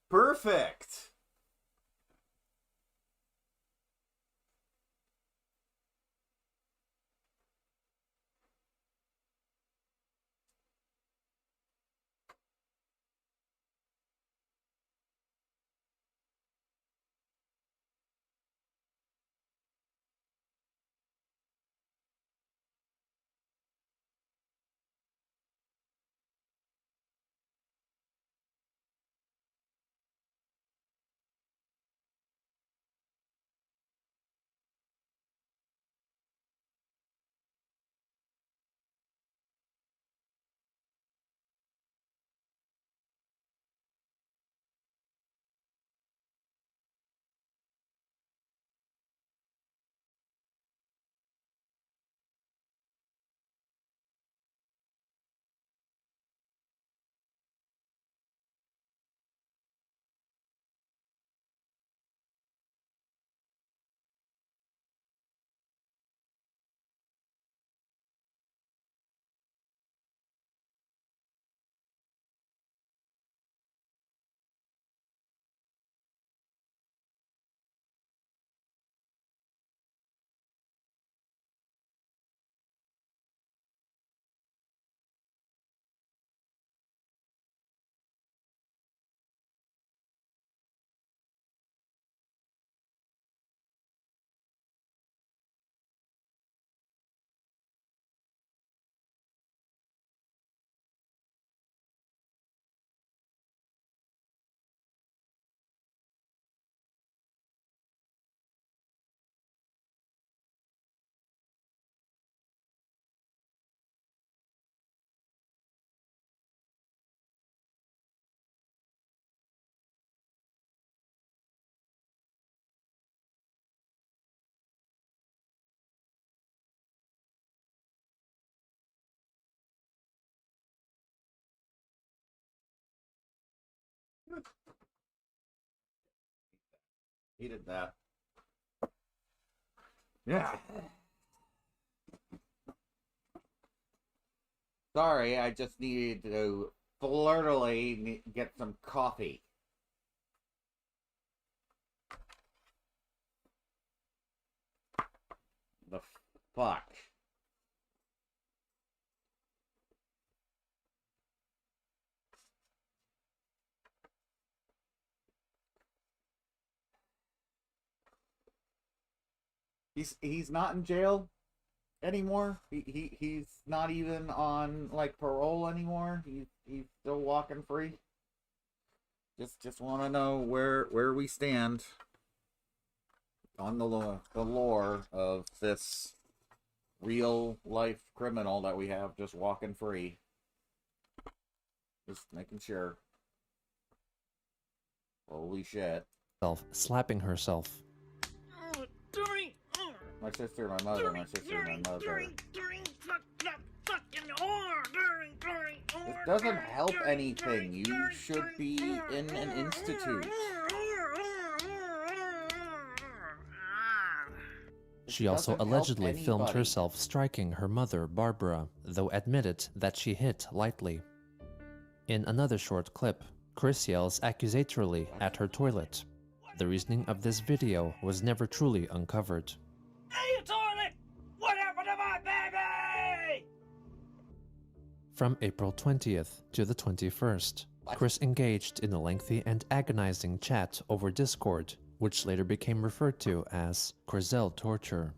Perfect! He did that. Yeah. Sorry, I just needed to flirtily get some coffee. The fuck? He's not in jail anymore. He's not even on like parole anymore. He's still walking free. Just want to know where we stand on the lore of this real life criminal that we have just walking free. Just making sure. Holy shit. Slapping herself. My sister, my mother, my sister, my mother. This doesn't help anything. You should be in an institute. She also allegedly filmed herself striking her mother, Barbara, though admitted that she hit lightly. In another short clip, Chris yells accusatorily at her toilet. The reasoning of this video was never truly uncovered. Hey, toilet! What happened to my baby? From April 20th to the 21st, Chris engaged in a lengthy and agonizing chat over Discord, which later became referred to as Crizel torture.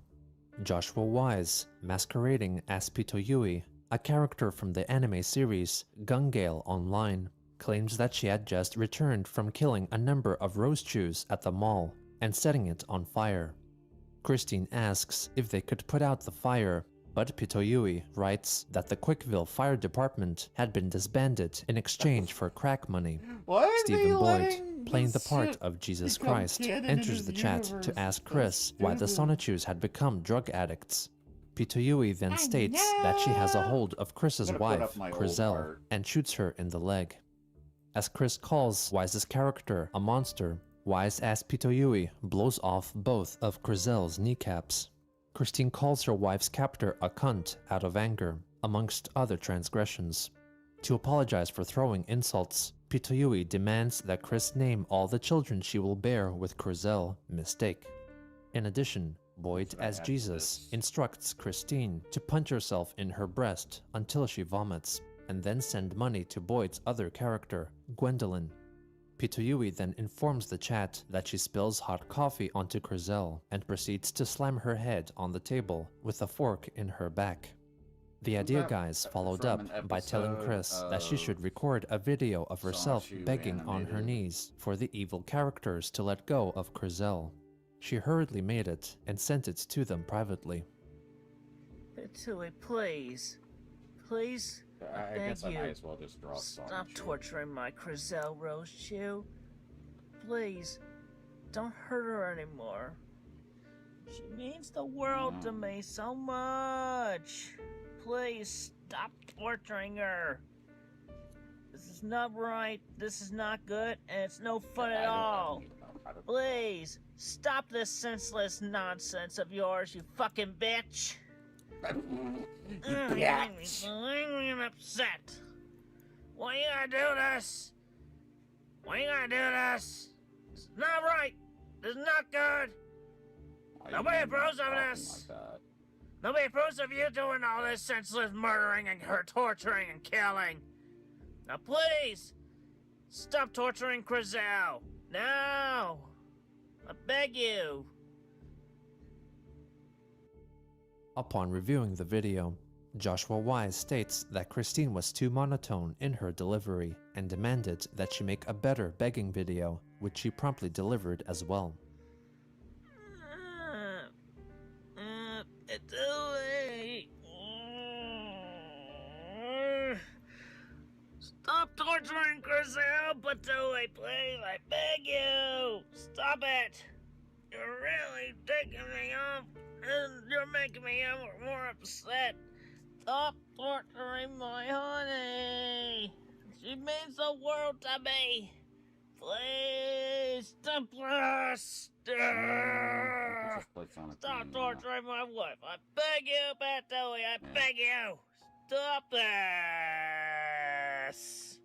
Joshua Wise, masquerading as Pito Yui, a character from the anime series Gun Gale Online, claims that she had just returned from killing a number of rose chews at the mall and setting it on fire. Christine asks if they could put out the fire, but Pito Yui writes that the Quickville Fire Department had been disbanded in exchange for crack money. Stephen Boyd, playing the part of Jesus Christ, enters the chat to ask Chris why the Sonichus had become drug addicts. Pito Yui then states that she has a hold of Chris's wife, Crizel, and shoots her in the leg. As Chris calls Wise's character a monster, Wise as Pito Yui blows off both of Crizel's kneecaps. Christine calls her wife's captor a cunt out of anger, amongst other transgressions. To apologize for throwing insults, Pito Yui demands that Chris name all the children she will bear with Crizel, mistake. In addition, Boyd as Jesus instructs Christine to punch herself in her breast until she vomits, and then send money to Boyd's other character, Gwendolyn. Pito Yui then informs the chat that she spills hot coffee onto Crizel and proceeds to slam her head on the table with a fork in her back. The Idea Guys followed up by telling Chris that she should record a video of herself begging on her knees for the evil characters to let go of Crizel. She hurriedly made it and sent it to them privately. Pito, please. Please? I guess I might as well just draw Stop torturing my Crizel Rose Chew. Please, don't hurt her anymore. She means the world to me so much. Please, stop torturing her. This is not right, this is not good, and it's no fun at all. Please, stop this senseless nonsense of yours, you fucking bitch. Bitch. I'm angry and upset. Why you gotta do this? Why you gotta do this? It's not right. This is not good. Nobody approves of this. Nobody approves of you doing all this senseless murdering and her torturing and killing. Now please, stop torturing Crizel. Now. I beg you. Upon reviewing the video, Joshua Wise states that Christine was too monotone in her delivery and demanded that she make a better begging video, which she promptly delivered as well. It's too late. Stop torturing Crizel, Pito, please. I beg you. Stop it. You're really taking me off, and you're making me more upset. Stop torturing my honey. She means the world to me. Please, stop, stop torturing my wife. I beg you, Batoey, I beg you. Stop this.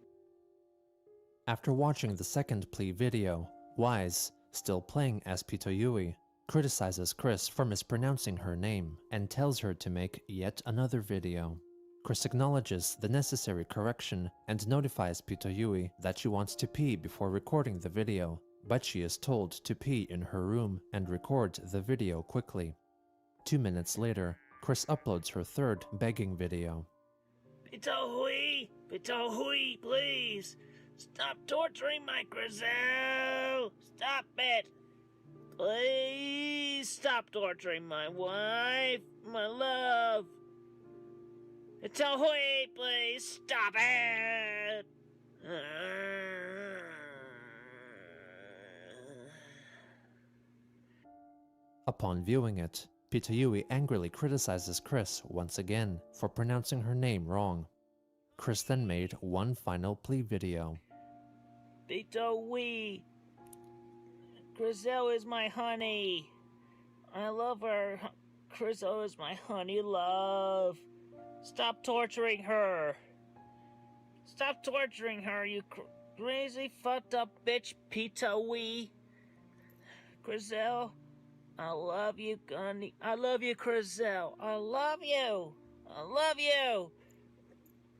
After watching the second plea video, Wise, still playing as Pitoyui, criticizes Chris for mispronouncing her name and tells her to make yet another video. Chris acknowledges the necessary correction and notifies Pitoyui that she wants to pee before recording the video, but she is told to pee in her room and record the video quickly. 2 minutes later, Chris uploads her third begging video. Pitohui, please. Stop torturing my Grizel. Stop it. Please stop torturing my wife, my love. Pitohui, please stop it. Upon viewing it, Pitoyui angrily criticizes Chris once again for pronouncing her name wrong. Chris then made one final plea video. Pitohui, Grizel is my honey. I love her. Grizel is my honey love. Stop torturing her. Stop torturing her, you crazy fucked up bitch, Pitohui. Grizel, I love you, Gunny. I love you, Grizel. I love you. I love you.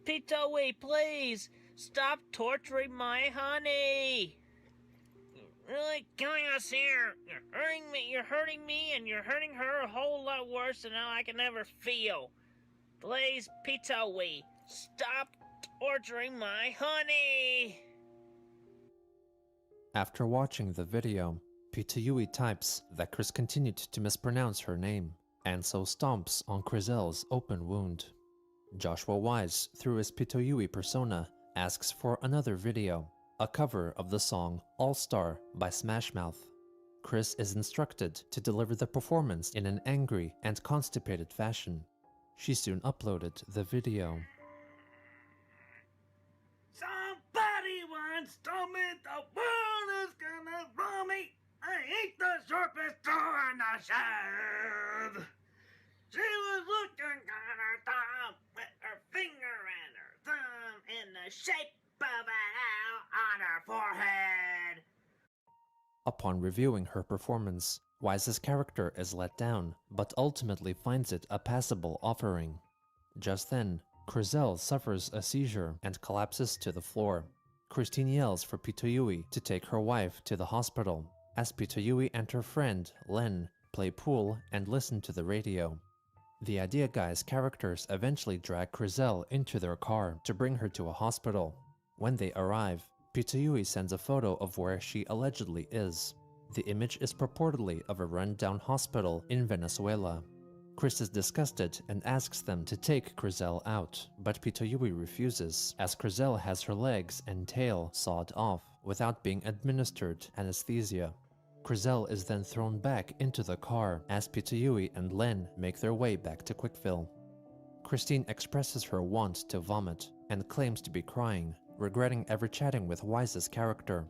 Pitohui, please stop torturing my honey. You're really killing us here. You're hurting me, and you're hurting her a whole lot worse than I can ever feel. Please, Pitohui, stop torturing my honey. After watching the video, Pitoyui types that Chris continued to mispronounce her name, and so stomps on Grizel's open wound. Joshua Wise, through his Pitoyui persona, asks for another video, a cover of the song All Star by Smash Mouth. Chris is instructed to deliver the performance in an angry and constipated fashion. She soon uploaded the video. Somebody once told me the world is gonna roll me. I ain't the sharpest tool in the shed. She was looking at her thumb with her finger and her thumb in the shape of an L on her forehead. Upon reviewing her performance, Wise's character is let down, but ultimately finds it a passable offering. Just then, Grizel suffers a seizure and collapses to the floor. Christine yells for Pitoyui to take her wife to the hospital, as Pitoyui and her friend, Len, play pool and listen to the radio. The Idea Guy's characters eventually drag Grizel into their car to bring her to a hospital. When they arrive, Pitoyui sends a photo of where she allegedly is. The image is purportedly of a run-down hospital in Venezuela. Chris is disgusted and asks them to take Grizel out, but Pitoyui refuses, as Grizel has her legs and tail sawed off without being administered anesthesia. Grizel is then thrown back into the car as Pitoyui and Len make their way back to Quickville. Christine expresses her want to vomit and claims to be crying, regretting ever chatting with Wise's character.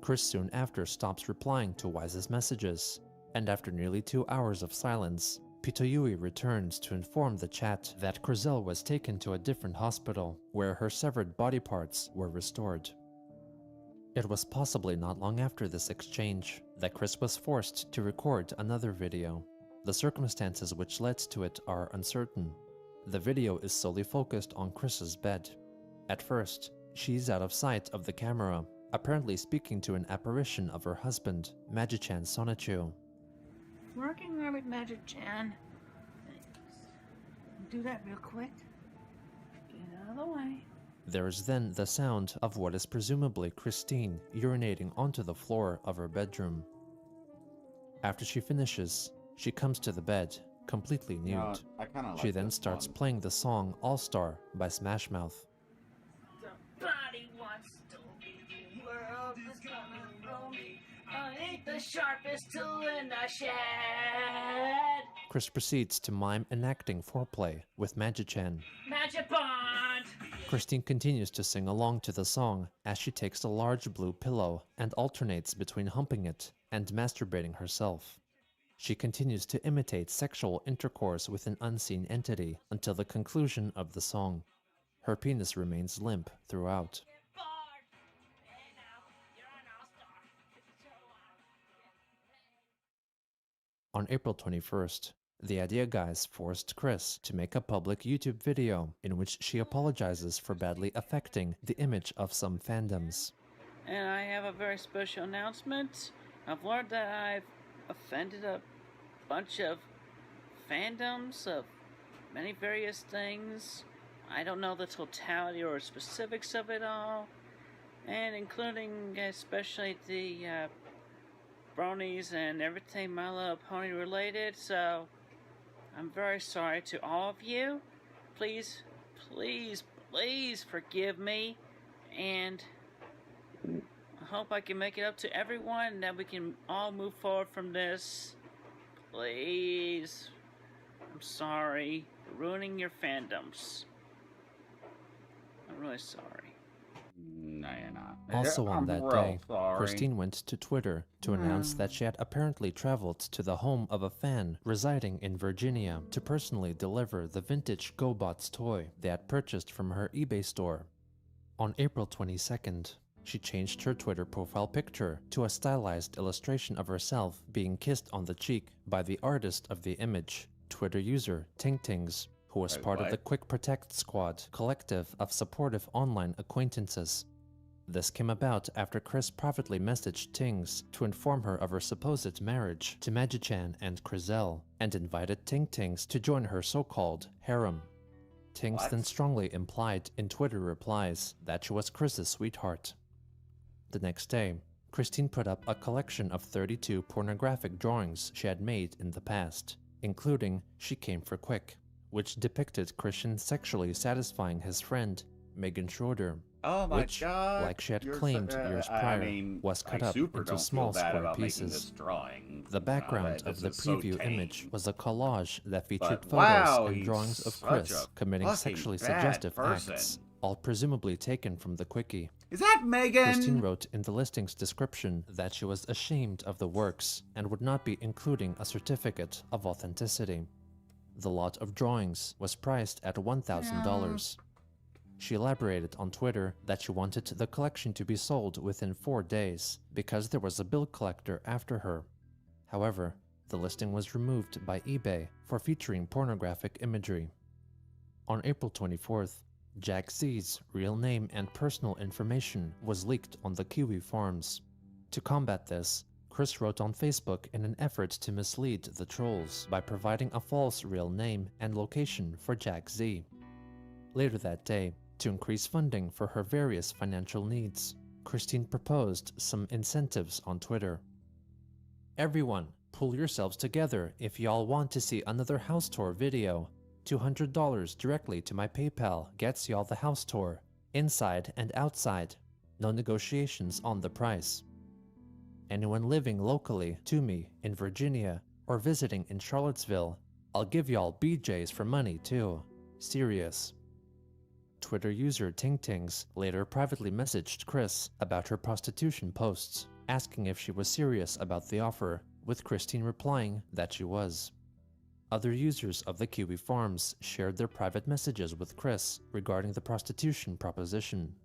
Chris soon after stops replying to Wise's messages, and after nearly 2 hours of silence, Pitoyui returns to inform the chat that Grizel was taken to a different hospital, where her severed body parts were restored. It was possibly not long after this exchange that Chris was forced to record another video. The circumstances which led to it are uncertain. The video is solely focused on Chris's bed. At first, she's out of sight of the camera, apparently speaking to an apparition of her husband, Magi-chan Sonichu. Working Rabbit Magic-chan. Do that real quick. Get out of the way. There is then the sound of what is presumably Christine urinating onto the floor of her bedroom. After she finishes, she comes to the bed, completely nude. She then starts playing the song All Star by Smash Mouth. Somebody wants to be the world is gonna roll me. I ain't the sharpest tool in the shed. Chris proceeds to mime enacting foreplay with Magi-chan. Magic Bond! Christine continues to sing along to the song as she takes a large blue pillow and alternates between humping it and masturbating herself. She continues to imitate sexual intercourse with an unseen entity until the conclusion of the song. Her penis remains limp throughout. On April 21st, the Idea Guys forced Chris to make a public YouTube video in which she apologizes for badly affecting the image of some fandoms. And I have a very special announcement. I've learned that I've offended a bunch of fandoms of many various things. I don't know the totality or specifics of it all, and including especially the bronies and everything My Little Pony related, so I'm very sorry to all of you. Please, please, please forgive me, and I hope I can make it up to everyone and that we can all move forward from this. Please. I'm sorry for ruining your fandoms. I'm really sorry. No, you're not. Also on that real day, sorry. Christine went to Twitter to announce that she had apparently traveled to the home of a fan residing in Virginia to personally deliver the vintage GoBots toy they had purchased from her eBay store. On April 22nd, she changed her Twitter profile picture to a stylized illustration of herself being kissed on the cheek by the artist of the image, Twitter user Tingtings, who was part of the Quick Protect Squad collective of supportive online acquaintances. This came about after Chris privately messaged Tings to inform her of her supposed marriage to Magichan and Crizel, and invited Tingtings to join her so-called harem. Tings then strongly implied in Twitter replies that she was Chris's sweetheart. The next day, Christine put up a collection of 32 pornographic drawings she had made in the past, including She Came for Quick, which depicted Christian sexually satisfying his friend, Megan Schroeder, Oh my which, God, like she had you're claimed years prior, was cut up super into don't small feel bad square about making pieces. this drawing. The background of the this is so preview tame. image was a collage that featured But photos wow, and he's drawings of such Chris a committing fucking sexually bad suggestive person. acts, all presumably taken from the quickie. Is that Megan? Christine wrote in the listing's description that she was ashamed of the works and would not be including a certificate of authenticity. The lot of drawings was priced at $1,000. She elaborated on Twitter that she wanted the collection to be sold within 4 days because there was a bill collector after her. However, the listing was removed by eBay for featuring pornographic imagery. On April 24th, Jack Z's real name and personal information was leaked on the Kiwi forums. To combat this, Chris wrote on Facebook in an effort to mislead the trolls by providing a false real name and location for Jack Z. Later that day, to increase funding for her various financial needs, Christine proposed some incentives on Twitter. Everyone, pull yourselves together if y'all want to see another house tour video. $200 directly to my PayPal gets y'all the house tour, inside and outside. No negotiations on the price. Anyone living locally to me in Virginia or visiting in Charlottesville, I'll give y'all BJs for money too. Serious. Twitter user Tingtings later privately messaged Chris about her prostitution posts, asking if she was serious about the offer, with Christine replying that she was. Other users of the Kiwi forums shared their private messages with Chris regarding the prostitution proposition.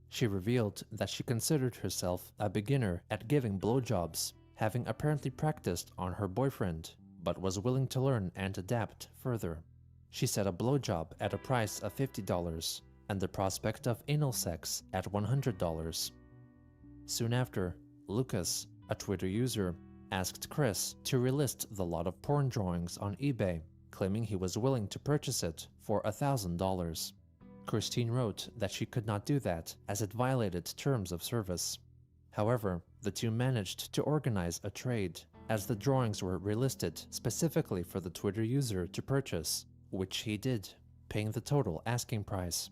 She revealed that she considered herself a beginner at giving blowjobs, having apparently practiced on her boyfriend, but was willing to learn and adapt further. She set a blowjob at a price of $50 and the prospect of anal sex at $100. Soon after, Lucas, a Twitter user, asked Chris to relist the lot of porn drawings on eBay, claiming he was willing to purchase it for $1,000. Christine wrote that she could not do that as it violated terms of service. However, the two managed to organize a trade, as the drawings were relisted specifically for the Twitter user to purchase, which he did, paying the total asking price.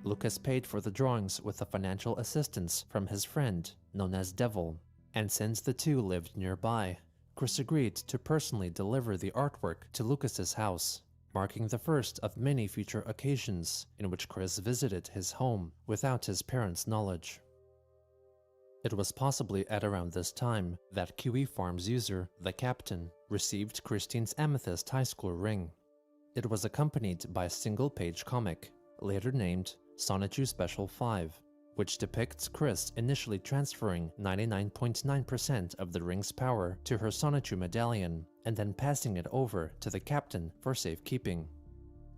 Lucas paid for the drawings with the financial assistance from his friend, known as Devil, and since the two lived nearby, Chris agreed to personally deliver the artwork to Lucas's house, marking the first of many future occasions in which Chris visited his home without his parents' knowledge. It was possibly at around this time that Kiwi Farms user, the Captain, received Christine's amethyst high school ring. It was accompanied by a single-page comic, later named Sonichu Special 5, which depicts Chris initially transferring 99.9% of the ring's power to her Sonichu medallion, and then passing it over to the Captain for safekeeping.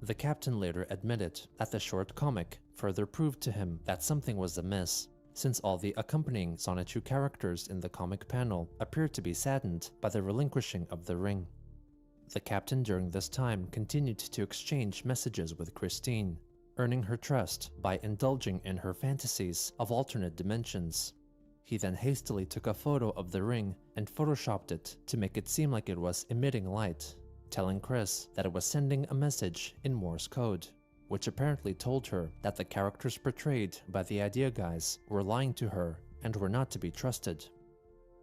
The Captain later admitted that the short comic further proved to him that something was amiss, since all the accompanying Sonichu characters in the comic panel appeared to be saddened by the relinquishing of the ring. The Captain during this time continued to exchange messages with Christine, earning her trust by indulging in her fantasies of alternate dimensions. He then hastily took a photo of the ring and photoshopped it to make it seem like it was emitting light, telling Chris that it was sending a message in Morse code, which apparently told her that the characters portrayed by the Idea Guys were lying to her and were not to be trusted.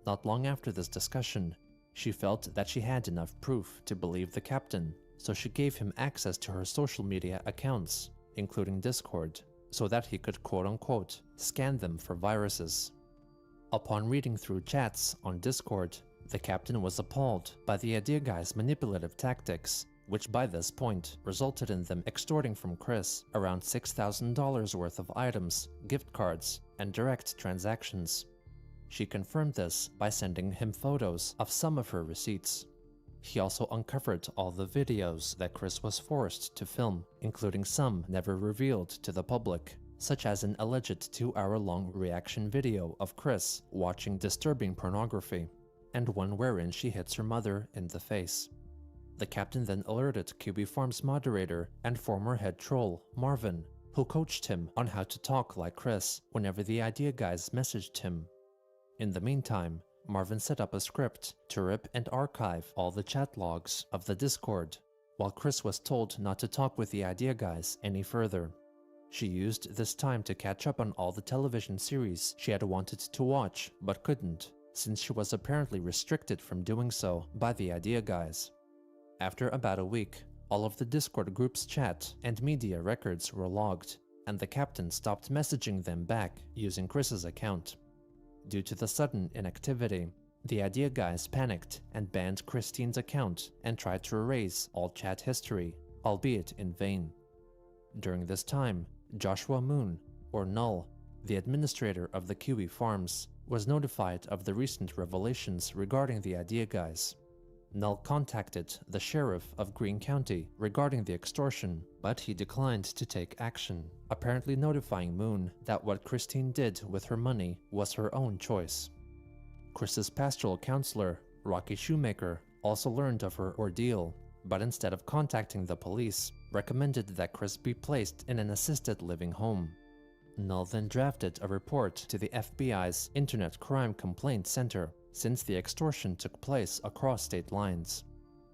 Not long after this discussion, she felt that she had enough proof to believe the Captain, so she gave him access to her social media accounts, including Discord, so that he could quote-unquote scan them for viruses. Upon reading through chats on Discord, the Captain was appalled by the Idea Guys' manipulative tactics, which by this point resulted in them extorting from Chris around $6,000 worth of items, gift cards, and direct transactions. She confirmed this by sending him photos of some of her receipts. He also uncovered all the videos that Chris was forced to film, including some never revealed to the public, such as an alleged 2-hour-long reaction video of Chris watching disturbing pornography, and one wherein she hits her mother in the face. The Captain then alerted QB Farms moderator and former head troll, Marvin, who coached him on how to talk like Chris whenever the Idea Guys messaged him. In the meantime, Marvin set up a script to rip and archive all the chat logs of the Discord, while Chris was told not to talk with the Idea Guys any further. She used this time to catch up on all the television series she had wanted to watch but couldn't, since she was apparently restricted from doing so by the Idea Guys. After about a week, all of the Discord group's chat and media records were logged, and the Captain stopped messaging them back using Chris's account. Due to the sudden inactivity, the Idea Guys panicked and banned Christine's account and tried to erase all chat history, albeit in vain. During this time, Joshua Moon, or Null, the administrator of the Kiwi Farms, was notified of the recent revelations regarding the Idea Guys. Null contacted the sheriff of Greene County regarding the extortion, but he declined to take action, apparently notifying Moon that what Christine did with her money was her own choice. Chris's pastoral counselor, Rocky Shoemaker, also learned of her ordeal, but instead of contacting the police, recommended that Chris be placed in an assisted living home. Null then drafted a report to the FBI's Internet Crime Complaint Center, since the extortion took place across state lines.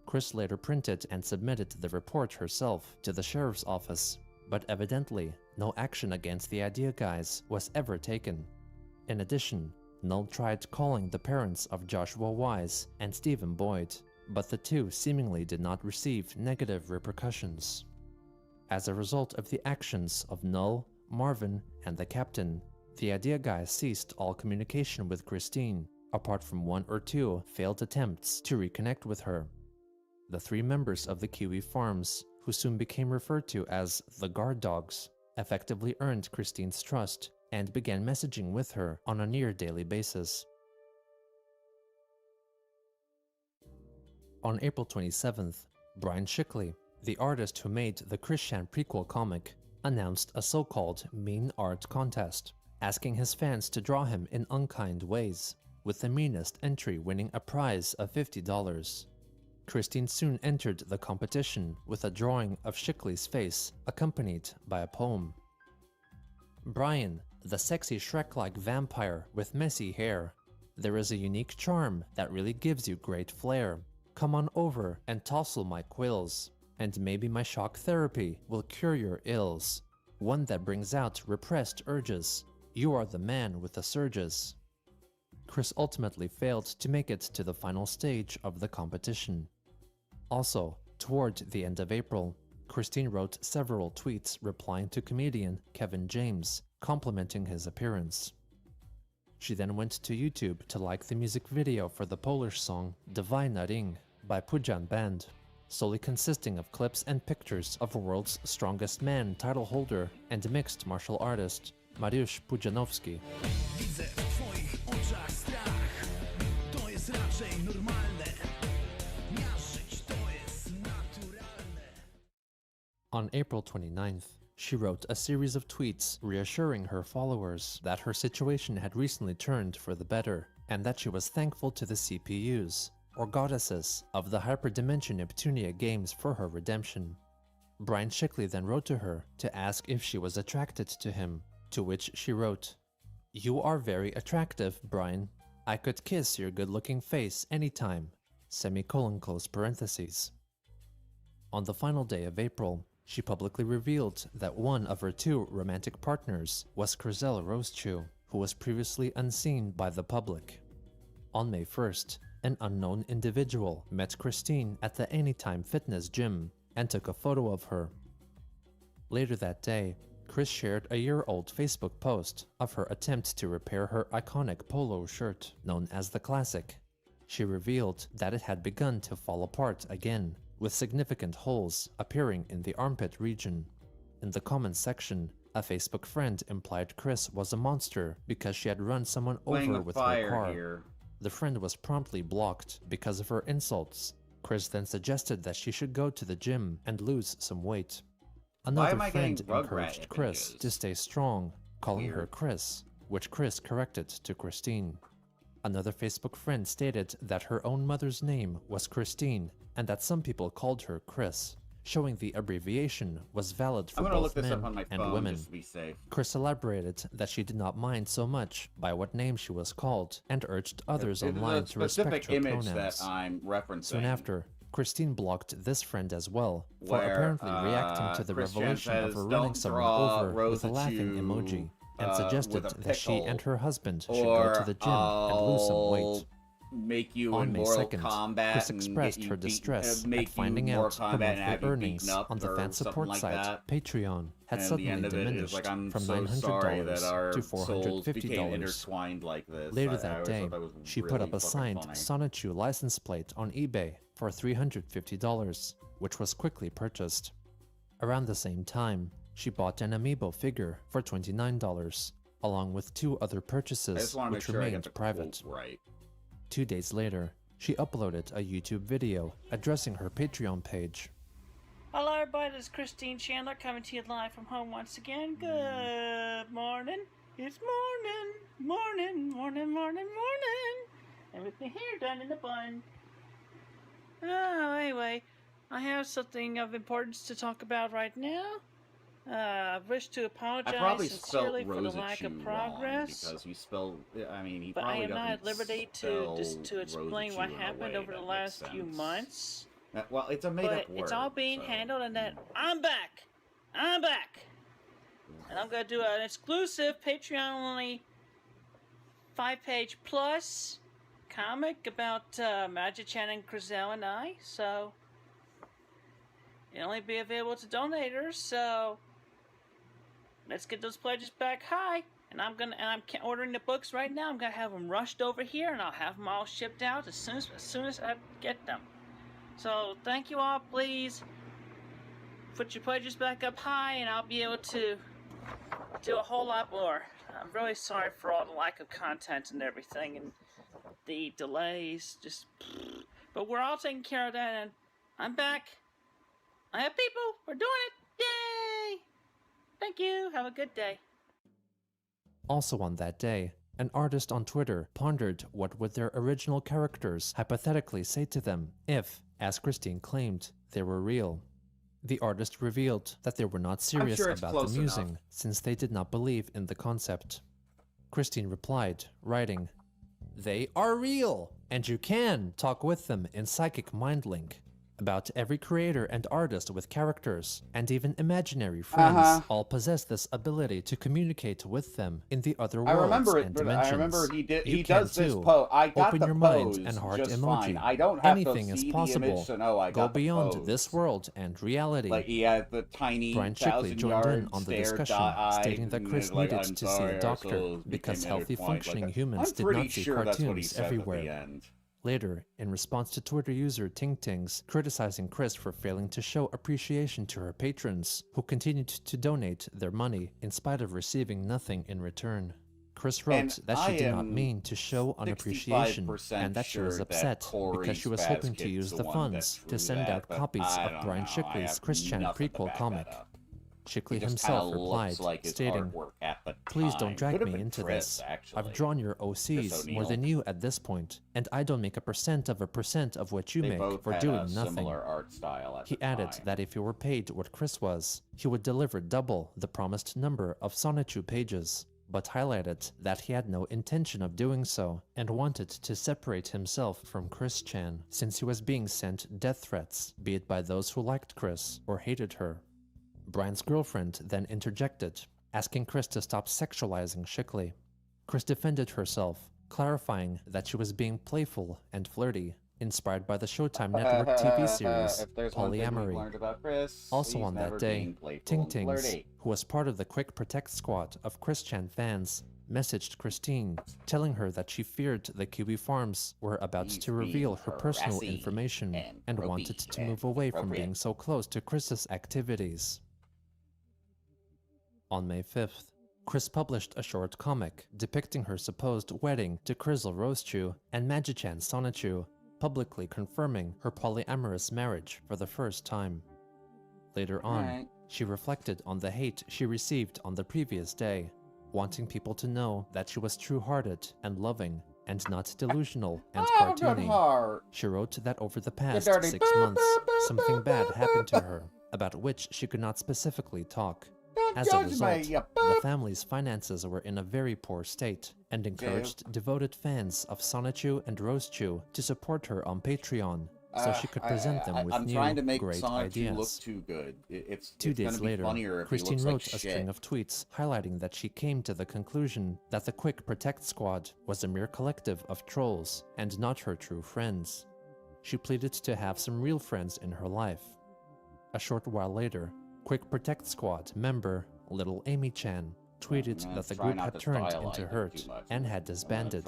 Chris later printed and submitted the report herself to the sheriff's office, but evidently no action against the Idea Guys was ever taken. In addition, Null tried calling the parents of Joshua Wise and Stephen Boyd, but the two seemingly did not receive negative repercussions. As a result of the actions of Null, Marvin, and the Captain, the Idea Guys ceased all communication with Christine, apart from 1 or 2 failed attempts to reconnect with her. The 3 members of the Kiwi Farms, who soon became referred to as the Guard Dogs, effectively earned Christine's trust and began messaging with her on a near-daily basis. On April 27th, Brian Shickley, the artist who made the Christian prequel comic, announced a so-called mean art contest, asking his fans to draw him in unkind ways, with the meanest entry winning a prize of $50. Christine soon entered the competition with a drawing of Shickley's face accompanied by a poem. Brian, the sexy Shrek-like vampire with messy hair, there is a unique charm that really gives you great flair. Come on over and tousle my quills, and maybe my shock therapy will cure your ills. One that brings out repressed urges. You are the man with the surges. Chris ultimately failed to make it to the final stage of the competition. Also, Toward the end of April, Christine wrote several tweets replying to comedian Kevin James, complimenting his appearance. She then went to YouTube to like the music video for the Polish song Dawaj na ring by Pudzian Band, solely consisting of clips and pictures of World's Strongest Man title holder and mixed martial artist Mariusz Pudzianowski. On April 29th, she wrote a series of tweets reassuring her followers that her situation had recently turned for the better and that she was thankful to the CPUs, or goddesses, of the hyperdimension Neptunia games for her redemption. Brian Shickley then wrote to her to ask if she was attracted to him, to which she wrote, "You are very attractive, Brian. I could kiss your good-looking face anytime." Close parentheses. On the final day of April, she publicly revealed that one of her two romantic partners was Krizel Rosechew, who was previously unseen by the public. On May 1st, an unknown individual met Christine at the Anytime Fitness gym and took a photo of her. Later that day, Chris shared a year-old Facebook post of her attempt to repair her iconic polo shirt, known as the Classic. She revealed that it had begun to fall apart again, with significant holes appearing in the armpit region. In the comments section, a Facebook friend implied Chris was a monster because she had run someone over with her car. Here. The friend was promptly blocked because of her insults. Chris then suggested that she should go to the gym and lose some weight. Another friend encouraged Chris to stay strong, calling her Chris, which Chris corrected to Christine. Another Facebook friend stated that her own mother's name was Christine and that some people called her Chris, showing the abbreviation was valid for both men and women. Just to be safe. Chris elaborated that she did not mind so much by what name she was called and urged others online to respect her image pronouns. That I'm referencing. Soon after, Christine blocked this friend as well for apparently reacting to the revelation of her running someone over with a laughing emoji, and suggested that she and her husband should go to the gym and lose some weight. Make you on in May Mortal 2nd, Kombat Chris expressed her distress at finding out her monthly earnings on the fan support site Patreon had suddenly diminished from $900 to $450. Like this. Later that day, she put up a signed Sonichu license plate on eBay for $350, which was quickly purchased. Around the same time, she bought an amiibo figure for $29, along with two other purchases which remained private. 2 days later, she uploaded a YouTube video addressing her Patreon page. Hello everybody, this is Christine Chandler coming to you live from home once again. Good morning. It's morning. And with my hair done in a bun. Anyway, I have something of importance to talk about right now. I wish to apologize sincerely for the lack of progress. Because you spelled, I mean, he but I probably am not at doesn't liberty to explain what happened over the last few months. Well, it's a made-up word. It's all being handled, and that I'm back. And I'm gonna do an exclusive Patreon-only 5-page plus comic about Magic-chan and Krizel and I. So it'll only be available to donators. So let's get those pledges back high. And I'm ordering the books right now. I'm gonna have them rushed over here, and I'll have them all shipped out as soon as I get them. So thank you all. Please put your pledges back up high, and I'll be able to do a whole lot more. I'm really sorry for all the lack of content and everything, and the delays. But we're all taking care of that, and I'm back. I have people. We're doing it. Yay! Thank you. Have a good day. Also on that day, an artist on Twitter pondered what would their original characters hypothetically say to them if, as Christine claimed, they were real. The artist revealed that they were not serious about the musing, since they did not believe in the concept. Christine replied, writing, "They are real, and you can talk with them in Psychic Mind Link. About every creator and artist with characters, and even imaginary friends, all possess this ability to communicate with them in the other worlds I remember it, and but dimensions. I remember he You does can this too. pose. I got Open the your pose mind and heart just emoji. fine. I don't have Anything to is see possible. the image to know I Go got the beyond pose. this world and reality. Like he had the tiny Brian Chickley joined in on the discussion, stating that Chris like, needed I'm to see sorry, a our doctor souls because became healthy intertwined. functioning Like, humans I'm did pretty not see sure that's what he cartoons said everywhere. at the end. Later, in response to Twitter user Tingtings criticizing Chris for failing to show appreciation to her patrons, who continued to donate their money in spite of receiving nothing in return. Chris wrote And that she I did not am mean to show unappreciation 65% and that she was sure that upset Corey because she was Spaz hoping to Kid's use the the one that funds drew to send that, out but copies I of don't Brian know. I Chickley's have Chris Chan nothing to prequel back comic. that up. Chickley He just himself kinda replied, looks like his stating, artwork at the "Please time. don't drag Could've me been into Chris, this. actually. I've drawn your OCs Chris more O'Neill. than you at this point, and I don't make a percent of what you They make both for had doing a nothing." similar art style at He the added time. that if he were paid what Chris was, he would deliver double the promised number of Sonichu pages, but highlighted that he had no intention of doing so and wanted to separate himself from Chris Chan since he was being sent death threats, be it by those who liked Chris or hated her. Brian's girlfriend then interjected, asking Chris to stop sexualizing Chickley. Chris defended herself, clarifying that she was being playful and flirty, inspired by the Showtime Network TV series If there's one thing we've Polyamory. learned about Chris, Also he's on never that day, being playful Ting and Tings, flirty. who was part of the Quick Protect squad of Chris Chan fans, messaged Christine, telling her that she feared the Kiwi Farms were about He's to reveal being her personal harassy information and gropey wanted to and move away from inappropriate. being so close to Chris's activities. On May 5th, Chris published a short comic depicting her supposed wedding to Krizzle Rosechew and Magichan Sonichu, publicly confirming her polyamorous marriage for the first time. Later on, Alright. she reflected on the hate she received on the previous day, wanting people to know that she was true-hearted and loving and not delusional and I have a good cartoony. heart. She wrote that over the past dirty 6 months, something bad happened to her, about which she could not specifically talk. As a judge me, result, you the family's finances were in a very poor state, and encouraged devoted fans of Sonichu and Rosechew to support her on Patreon, so she could present them with I'm new, trying to make great Sonichu ideas. look too good. It's 2 it's gonna days be later, funnier if he Christine looks wrote like a shit. string of tweets highlighting that she came to the conclusion that the Quick Protect squad was a mere collective of trolls and not her true friends. She pleaded to have some real friends in her life. A short while later, Quick Protect squad member Little Amy Chan tweeted that the group had turned into Hurt and had disbanded.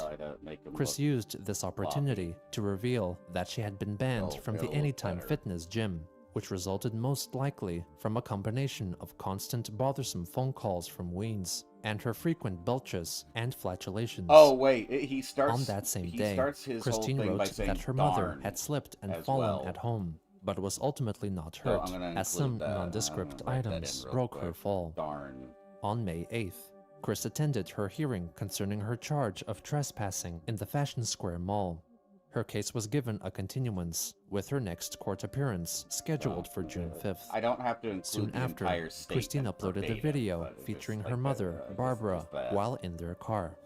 Chris used this opportunity to reveal that she had been banned from the Anytime Fitness gym, which resulted most likely from a combination of constant bothersome phone calls from Weens and her frequent belches and flatulations. Oh wait, he starts On that same he day, starts his Christine whole thing by wrote saying that her mother darn had slipped and as fallen well. at home, but was ultimately not So hurt, I'm gonna as some include that, nondescript write that items in real broke her quick. fall. Darn. On May 8th, Chris attended her hearing concerning her charge of trespassing in the Fashion Square Mall. Her case was given a continuance, with her next court appearance scheduled for June 5th. I don't have to include Soon the after, entire statement Christine uploaded a verbatim, video but it's featuring just her like mother, that, Barbara, bad. while in their car.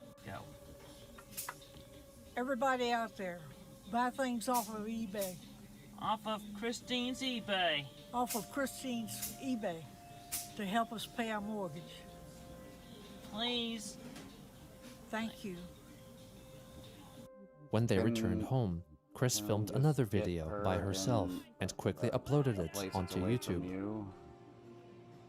Everybody out there, buy things off of eBay. Off of Christine's eBay. Off of Christine's eBay to help us pay our mortgage. Please. Thank you. When they returned home, Chris filmed another video by herself and quickly uploaded it onto YouTube.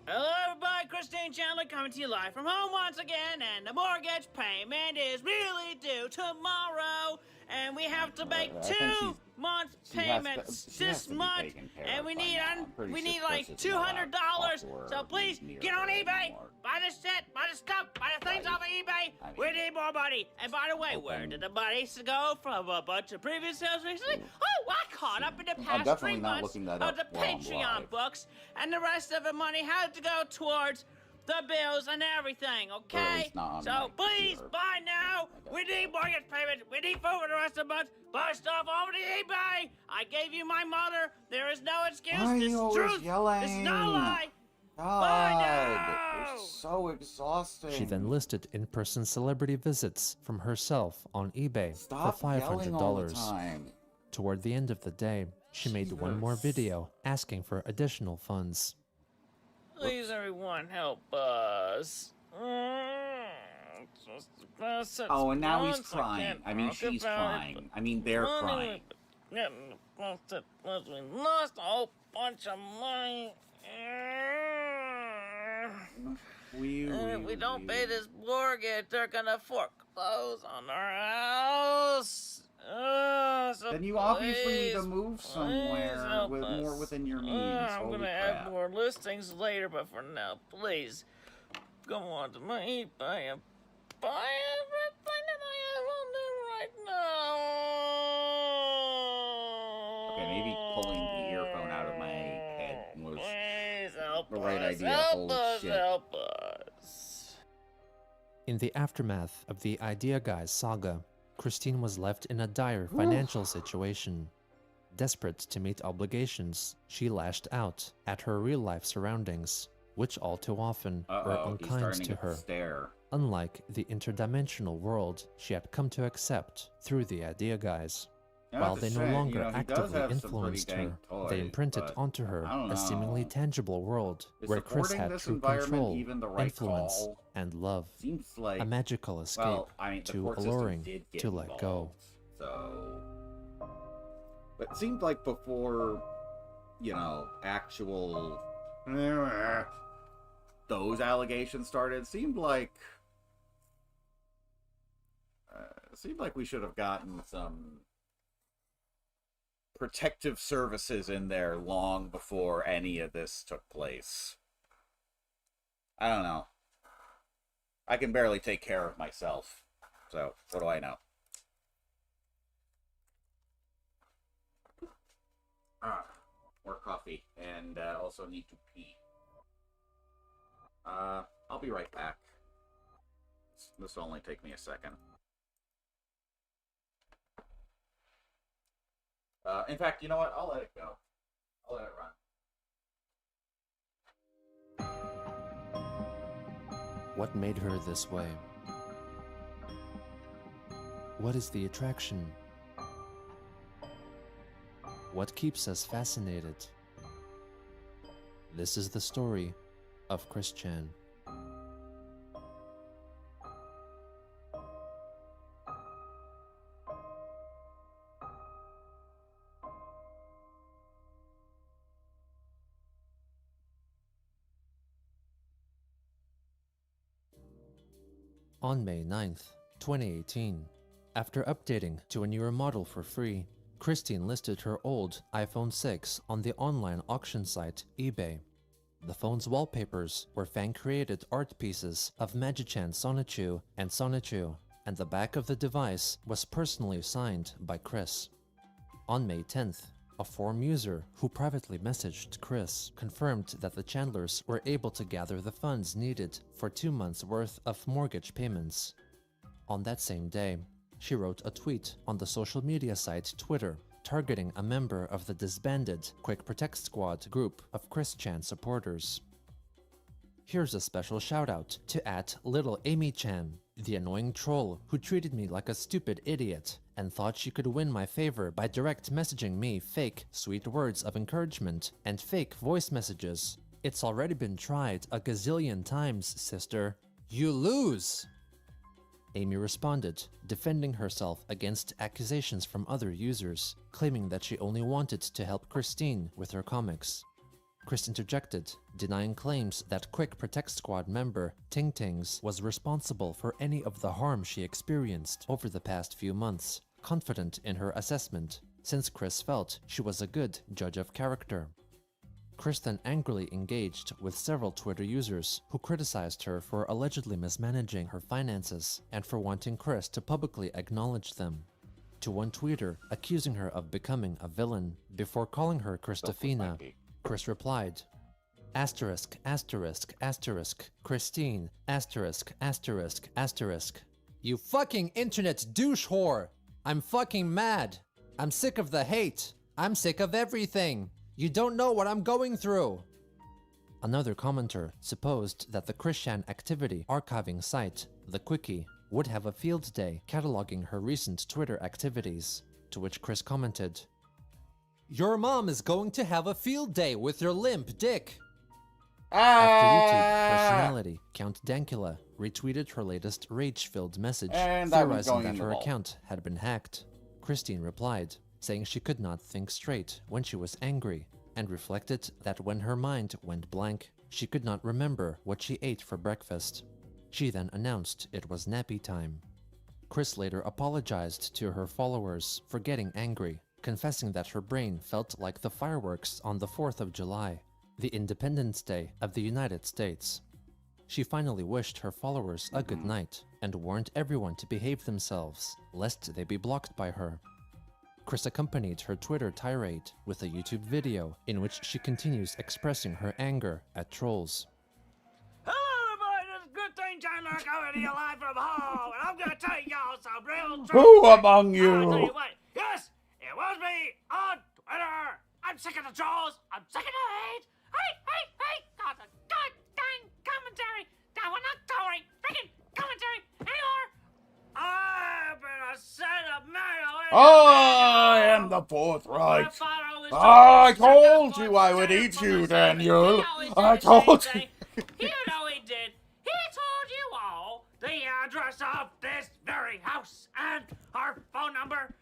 Hello, everybody. Christine Chandler coming to you live from home once again, and the mortgage payment is really due tomorrow, and we have to make I think 2 month she has to- payments she has this to be month, taken care and of we by need now. I'm pretty we sure need Chris like is not $200. awkward So please near get on her eBay, anymore. buy the set, buy the stuff, buy the things off of eBay. We need more money. And by the way, where did the money go from a bunch of previous sales recently? Oh, I caught up in the past 3 definitely not months looking that of the up while I'm Patreon live. books, and the rest of the money had to go towards the bills and everything, okay? least not on So my please computer. buy now. We need mortgage payment. We need food for the rest of the month. Buy stuff over the eBay. I gave you my mother. There is no excuse. Why are This you is always truth. yelling? This is no lie. God, it's so exhausting. She then listed in-person celebrity visits from herself on eBay Stop for yelling all the $500. time. Toward the end of the day, she made one more video asking for additional funds. Please, everyone, help us. Oh, and now he's crying. I mean, she's crying. I mean, they're crying. We lost a whole bunch of money. If we don't pay this mortgage, they're gonna foreclose on our house. So then you obviously need to move somewhere with more within your means. I'm gonna add more listings later, but for now, please go on to my buy everything that I have on there right now. Okay, maybe pulling the earphone out of my head was the right us, idea. Help Holy us, shit. help us. In the aftermath of the Idea Guys saga, Christine was left in a dire financial situation. Desperate to meet obligations, she lashed out at her real-life surroundings, which all too often were unkind to her, unlike the interdimensional world she had come to accept through the Idea Guys. While they no longer actively influenced her, they imprinted onto her a seemingly tangible world where Chris had true control, influence, and love. A magical escape, too alluring to let go. So, but it seemed like before, you know, actual those allegations started, it seemed like we should have gotten some protective services in there long before any of this took place. I don't know. I can barely take care of myself, so what do I know? More coffee, and also need to pee. I'll be right back. This will only take me a second. In fact, you know what? I'll let it go. I'll let it run. What made her this way? What is the attraction? What keeps us fascinated? This is the story of Chris Chan. On May 9th, 2018, after updating to a newer model for free, Christine listed her old iPhone 6 on the online auction site eBay. The phone's wallpapers were fan-created art pieces of Magi-chan Sonichu, and the back of the device was personally signed by Chris. On May 10th, a forum user who privately messaged Chris confirmed that the Chandlers were able to gather the funds needed for 2 months' worth of mortgage payments. On that same day, she wrote a tweet on the social media site Twitter, targeting a member of the disbanded Quick Protect Squad group of Chris Chan supporters. Here's a special shoutout to @LittleAmyChan, the annoying troll who treated me like a stupid idiot and thought she could win my favor by direct messaging me fake sweet words of encouragement and fake voice messages. It's already been tried a gazillion times, sister. You lose! Amy responded, defending herself against accusations from other users, claiming that she only wanted to help Christine with her comics. Chris interjected, denying claims that Quick Protect Squad member Ting Tings was responsible for any of the harm she experienced over the past few months, confident in her assessment, since Chris felt she was a good judge of character. Chris then angrily engaged with several Twitter users who criticized her for allegedly mismanaging her finances and for wanting Chris to publicly acknowledge them. To one tweeter accusing her of becoming a villain before calling her Christofina, Chris replied, ********, Christine, ********. You fucking internet douche whore! I'm fucking mad! I'm sick of the hate! I'm sick of everything! You don't know what I'm going through!" Another commenter supposed that the Chris Chan activity archiving site, The Quickie, would have a field day cataloging her recent Twitter activities, to which Chris commented, Your mom is going to have a field day with your limp dick. After YouTube, personality Count Dankula retweeted her latest rage-filled message, And that was theorizing going that in the her vault. account had been hacked. Christine replied, saying she could not think straight when she was angry, and reflected that when her mind went blank, she could not remember what she ate for breakfast. She then announced it was nappy time. Chris later apologized to her followers for getting angry, confessing that her brain felt like the fireworks on the 4th of July, the Independence Day of the United States. She finally wished her followers a good night and warned everyone to behave themselves, lest they be blocked by her. Chris accompanied her Twitter tirade with a YouTube video in which she continues expressing her anger at trolls. Hello, everybody. This is Christine Chandler coming to you live from home, and I'm gonna tell y'all some real truth. Who among I'll tell you? you what. Yes, it was me on Twitter. I'm sick of the trolls. I'm sick of the hate. Hey, God, the god dang commentary. That we're not tolerating freaking commentary anymore. I've been a set of mail. I am the Fourth Reich. I told you I would eat you, Daniel. I told you. You know he did. He told you all the address of this very house and our phone number.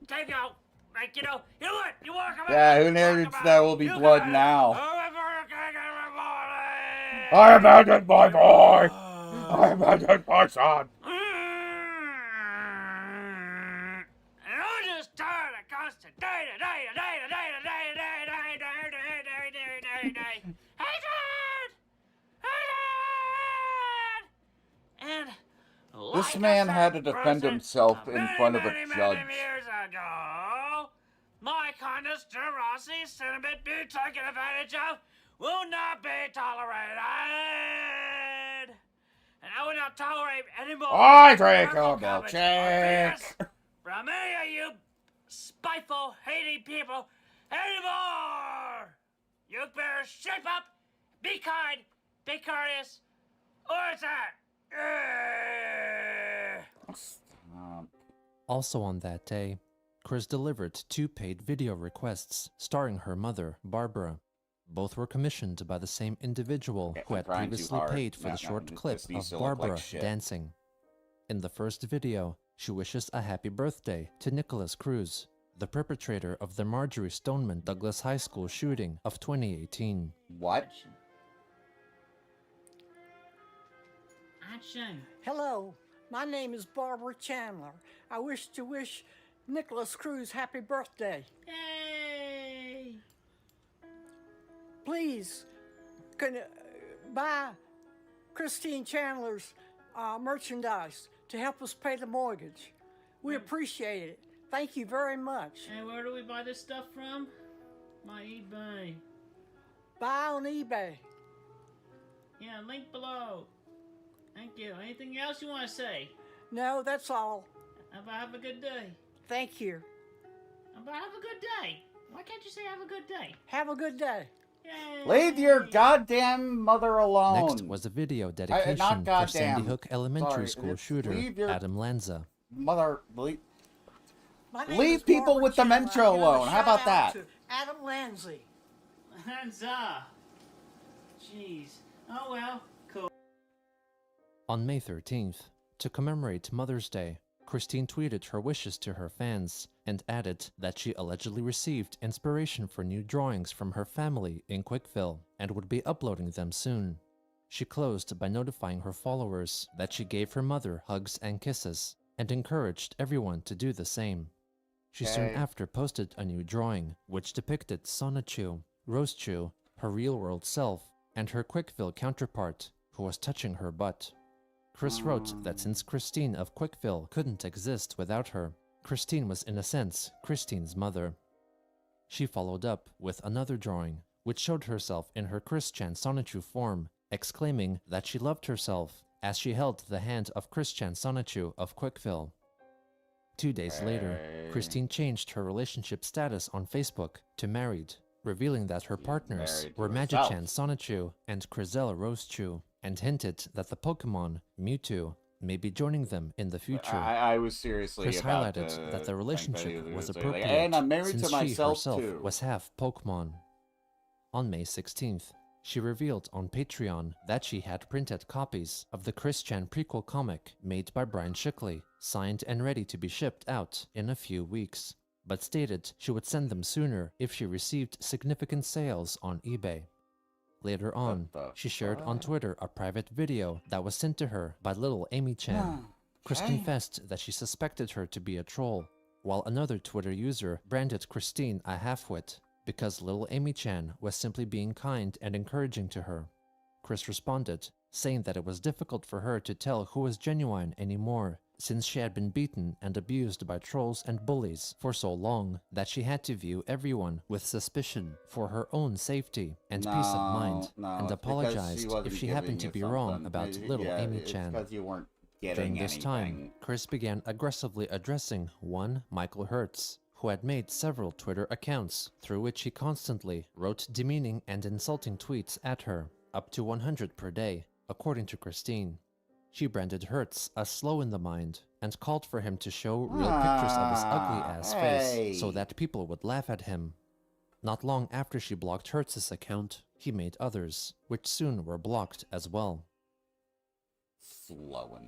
Gave you, like, you know what? You want to come Yeah, who knows? There will be blood now. I abandoned my boy. I abandoned my son. And I'll just turn a constant day. Hatred! And This man had to defend himself in front of a judge. many years ago, my kindness, generosity, sentiment being taken advantage of will not be tolerated. And I will not tolerate anymore. I drink a hurtful comments or milkshake. BS from any of you spiteful, hating people anymore. You better shape up, be kind, be courteous, or it's that. Also on that day, Chris delivered 2 paid video requests starring her mother, Barbara. Both were commissioned by the same individual who had trying too previously hard. paid for No, the short this clip needs of to look like Barbara shit. dancing. In the first video, she wishes a happy birthday to Nicholas Cruz, the perpetrator of the Marjorie Stoneman Douglas High School shooting of 2018. What? Action. Hello, my name is Barbara Chandler. I wish to wish Nicholas Cruz happy birthday. Yay! Please, can buy Christine Chandler's merchandise to help us pay the mortgage. We appreciate it. Thank you very much. And where do we buy this stuff from? My eBay. Buy on eBay. Yeah, link below. Thank you. Anything else you want to say? No, that's all. Have a good day. Thank you. Have a good day. Why can't you say have a good day? Have a good day. Yay! Leave your goddamn mother alone. Next was a video dedication not for goddamn. Sandy Hook Elementary Sorry, School it's shooter leave your Adam Lanza. Mother, My name is leave people Barbara with Chandler. dementia I give a alone. How about shout that? out to Adam Lanza. Hands up. Jeez. Oh well. Cool. On May 13th, to commemorate Mother's Day, Christine tweeted her wishes to her fans and added that she allegedly received inspiration for new drawings from her family in Quickville and would be uploading them soon. She closed by notifying her followers that she gave her mother hugs and kisses and encouraged everyone to do the same. She soon Okay. after posted a new drawing which depicted Sonichu, Rosechu, her real-world self, and her Quickville counterpart who was touching her butt. Chris wrote that since Christine of Quickville couldn't exist without her, Christine was in a sense Christine's mother. She followed up with another drawing, which showed herself in her Christian Sonichu form, exclaiming that she loved herself as she held the hand of Christian Sonichu of Quickville. 2 days later, Christine changed her relationship status on Facebook to married, revealing that her partners married to were herself. Magichan Sonichu and Crizel Rosechu, and hinted that the Pokemon Mewtwo, may be joining them in the future. I was seriously Chris about highlighted to that the think relationship he was like, appropriate and I'm married since to myself she herself too. was half Pokemon. On May 16th, she revealed on Patreon that she had printed copies of the Chris Chan prequel comic made by Brian Shickley, signed and ready to be shipped out in a few weeks, but stated she would send them sooner if she received significant sales on eBay. Later on, she shared on Twitter a private video that was sent to her by Little Amy Chan. Chris confessed that she suspected her to be a troll, while another Twitter user branded Christine a half-wit because Little Amy Chan was simply being kind and encouraging to her. Chris responded, saying that it was difficult for her to tell who was genuine anymore, since she had been beaten and abused by trolls and bullies for so long that she had to view everyone with suspicion for her own safety and peace of mind, and apologized if she happened to be wrong about Little Amy Chan. Because you weren't During this time, Chris began aggressively addressing one Michael Hertz, who had made several Twitter accounts through which he constantly wrote demeaning and insulting tweets at her, up to 100 per day, according to Christine. She branded Hertz as slow in the mind and called for him to show real pictures of his ugly-ass face so that people would laugh at him. Not long after she blocked Hertz's account, he made others, which soon were blocked as well.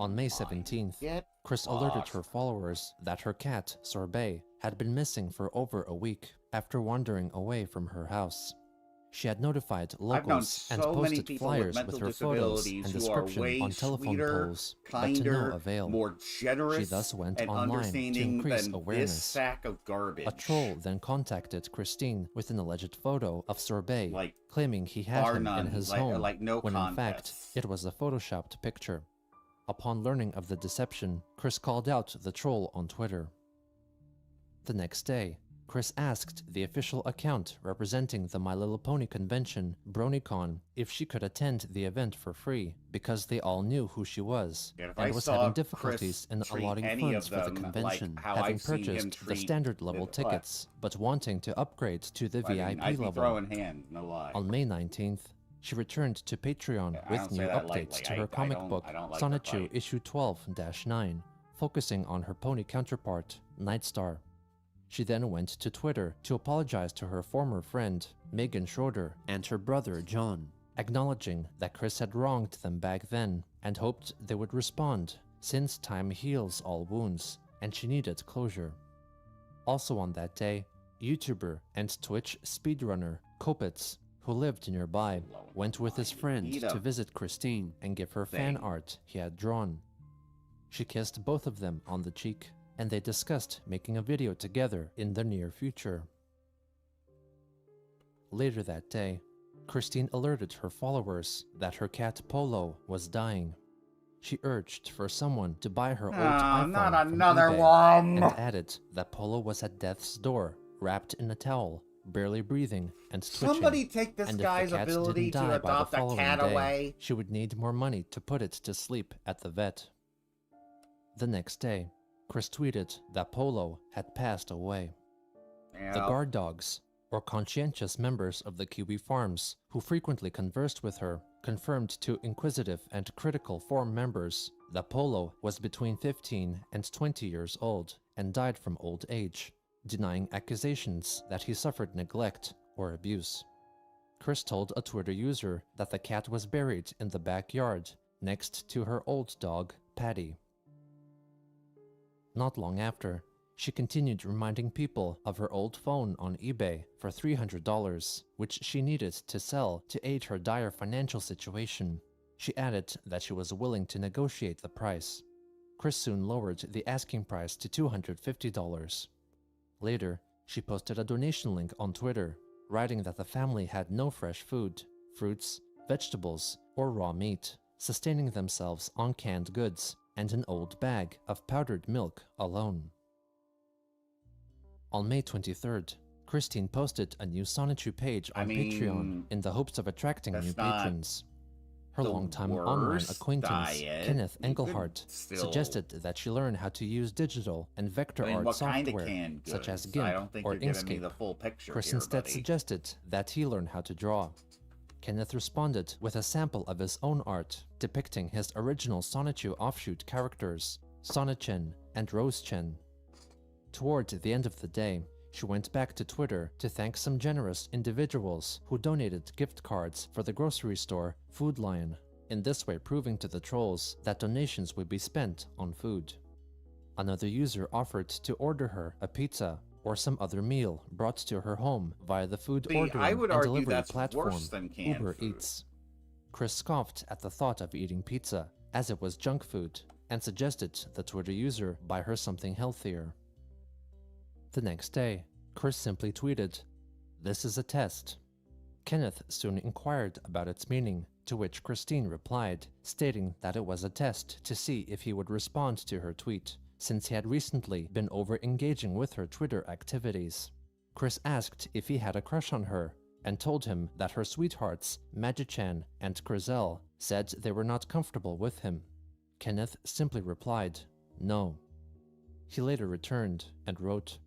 On May 17th, Chris alerted her followers that her cat, Sorbet, had been missing for over a week after wandering away from her house. She had notified locals and posted flyers with her photos and description on telephone poles, but to no avail. More generous she thus went and online to understanding increase than awareness. this sack of garbage. A troll then contacted Christine with an alleged photo of Sorbet, Like, claiming he had bar him none, in his like- home, like no when in fact contest. it was a photoshopped picture. Upon learning of the deception, Chris called out the troll on Twitter. The next day, Chris asked the official account representing the My Little Pony convention, BronyCon, if she could attend the event for free, because they all knew who she was, If and I was saw having Chris difficulties in treat allotting any funds of for the them like convention, how having I've seen him purchased the treat standard level the- tickets, but wanting to upgrade to the I mean, VIP I'd be level. throwing hand, no lie. On May 19th, she returned to Patreon I with don't new say that updates lightly. to I her comic don't- book, I don't like to Sonichu fight. issue 12-9, focusing on her pony counterpart, Nightstar. She then went to Twitter to apologize to her former friend, Megan Schroeder, and her brother, John, acknowledging that Chris had wronged them back then and hoped they would respond, since time heals all wounds, and she needed closure. Also on that day, YouTuber and Twitch speedrunner Kopitz, who lived nearby, went with his friend to visit Christine and give her fan art he had drawn. She kissed both of them on the cheek, and they discussed making a video together in the near future. Later that day, Christine alerted her followers that her cat Polo was dying. She urged for someone to buy her old iPhone not from another eBay, one. and added that Polo was at death's door, wrapped in a towel, barely breathing and twitching. Somebody take this and if the guy's cat ability didn't to die by the adopt a following cat day, away. she would need more money to put it to sleep at the vet. The next day, Chris tweeted that Polo had passed away. The guard dogs, or conscientious members of the Kiwi Farms, who frequently conversed with her, confirmed to inquisitive and critical farm members that Polo was between 15 and 20 years old and died from old age, denying accusations that he suffered neglect or abuse. Chris told a Twitter user that the cat was buried in the backyard next to her old dog, Patty. Not long after, she continued reminding people of her old phone on eBay for $300, which she needed to sell to aid her dire financial situation. She added that she was willing to negotiate the price. Chris soon lowered the asking price to $250. Later, she posted a donation link on Twitter, writing that the family had no fresh food, fruits, vegetables, or raw meat, sustaining themselves on canned goods and an old bag of powdered milk alone. On May 23rd, Christine posted a new Sonichu page on Patreon in the hopes of attracting new patrons. Her longtime online worst acquaintance, diet. Kenneth You could Engelhardt, still- suggested that she learn how to use digital and vector I mean, art what kind of software, canned such as goods? GIMP I don't think or you're giving me Inkscape. the full picture Chris here, instead buddy. suggested that he learn how to draw. Kenneth responded with a sample of his own art, depicting his original Sonichu offshoot characters, Sonichin and Rosechin. Toward the end of the day, she went back to Twitter to thank some generous individuals who donated gift cards for the grocery store Food Lion, in this way proving to the trolls that donations would be spent on food. Another user offered to order her a pizza or some other meal brought to her home via the food ordering and delivery platform Uber Eats. Chris scoffed at the thought of eating pizza, as it was junk food, and suggested the Twitter user buy her something healthier. The next day, Chris simply tweeted, "This is a test." Kenneth soon inquired about its meaning, to which Christine replied, stating that it was a test to see if he would respond to her tweet, since he had recently been over-engaging with her Twitter activities. Chris asked if he had a crush on her, and told him that her sweethearts, Magichan and Crizel, said they were not comfortable with him. Kenneth simply replied, "No." He later returned and wrote,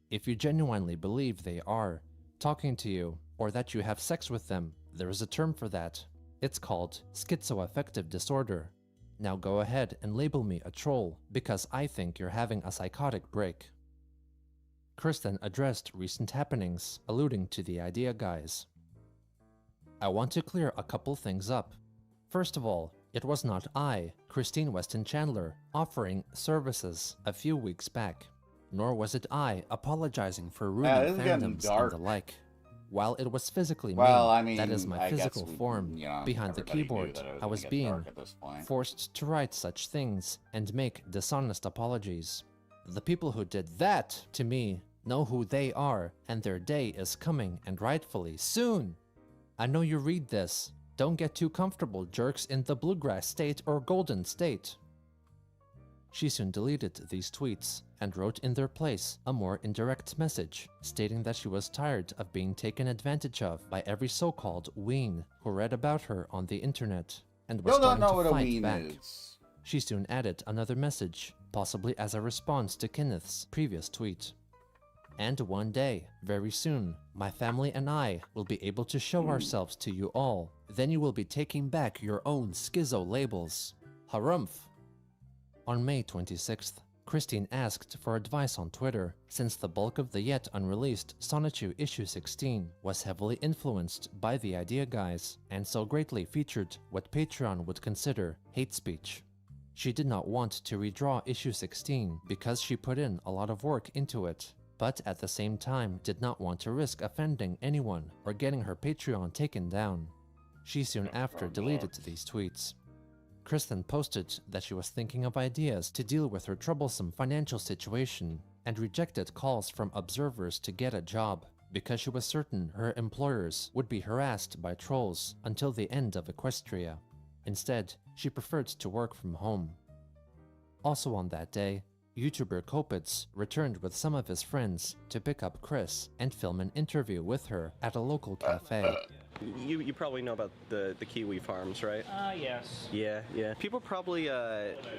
"If you genuinely believe they are talking to you, or that you have sex with them, there is a term for that. It's called schizoaffective disorder. Now go ahead and label me a troll, because I think you're having a psychotic break." Chris then addressed recent happenings, alluding to the idea guys. "I want to clear a couple things up. First of all, it was not I, Christine Weston Chandler, offering services a few weeks back. Nor was it I apologizing for ruining fandoms and the like. While it was physically me, that is my physical form, behind the keyboard, I was being forced to write such things and make dishonest apologies. The people who did that to me know who they are, and their day is coming, and rightfully soon. I know you read this. Don't get too comfortable, jerks in the Bluegrass State or Golden State." She soon deleted these tweets and wrote in their place a more indirect message, stating that she was tired of being taken advantage of by every so-called ween who read about her on the internet, and was starting to fight back. She soon added another message, possibly as a response to Kenneth's previous tweet. "And one day, very soon, my family and I will be able to show ourselves to you all. Then you will be taking back your own schizo labels. Harumph." On May 26th, Christine asked for advice on Twitter, since the bulk of the yet unreleased Sonichu issue 16 was heavily influenced by the idea guys, and so greatly featured what Patreon would consider hate speech. She did not want to redraw issue 16 because she put in a lot of work into it, but at the same time did not want to risk offending anyone or getting her Patreon taken down. She soon after deleted these tweets. Kristen posted that she was thinking of ideas to deal with her troublesome financial situation and rejected calls from observers to get a job because she was certain her employers would be harassed by trolls until the end of Equestria. Instead, she preferred to work from home. Also on that day, YouTuber Kopitz returned with some of his friends to pick up Chris and film an interview with her at a local cafe. You probably know about the kiwi farms, right? Yes. Yeah. People probably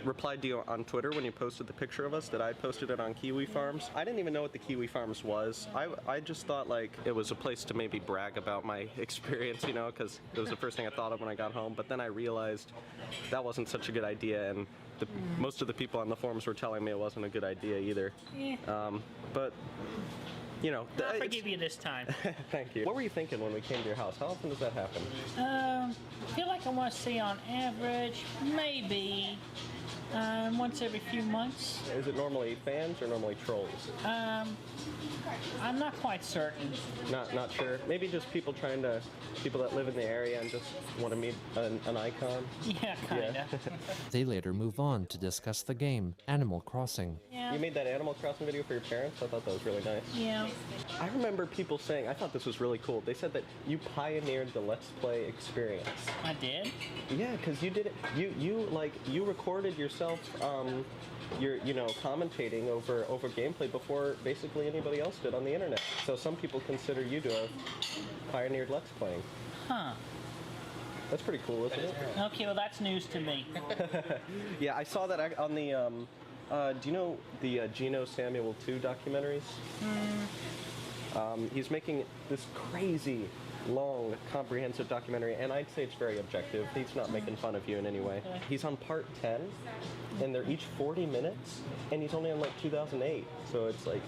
replied to you on Twitter when you posted the picture of us that I posted it on kiwi farms. I didn't even know what the kiwi farms was. I just thought like it was a place to maybe brag about my experience, you know, because it was the first thing I thought of when I got home. But then I realized that wasn't such a good idea, and most of the people on the forums were telling me it wasn't a good idea either. Yeah. But you know, I'll forgive you this time. Thank you. What were you thinking when we came to your house? How often does that happen? I feel like I want to say on average, maybe once every few months. Is it normally fans or normally trolls? I'm not quite certain. Not sure. Maybe just people that live in the area and just want to meet an icon. Yeah, kinda. They later move on to discuss the game Animal Crossing. Yeah. You made that Animal Crossing video for your parents? I thought that was really nice. Yeah. I remember people saying, I thought this was really cool. They said that you pioneered the Let's Play experience. I did? Yeah, because you did it. You recorded yourself. You're commentating over gameplay before basically anybody else did on the internet. So some people consider you to have pioneered Let's Playing. Huh. That's pretty cool, isn't it? Okay, well that's news to me. Yeah, I saw that on the, do you know the Geno Samuel 2 documentaries? He's making this crazy long, comprehensive documentary, and I'd say it's very objective. He's not making fun of you in any way. He's on part 10, and they're each 40 minutes, and he's only on like 2008. So it's like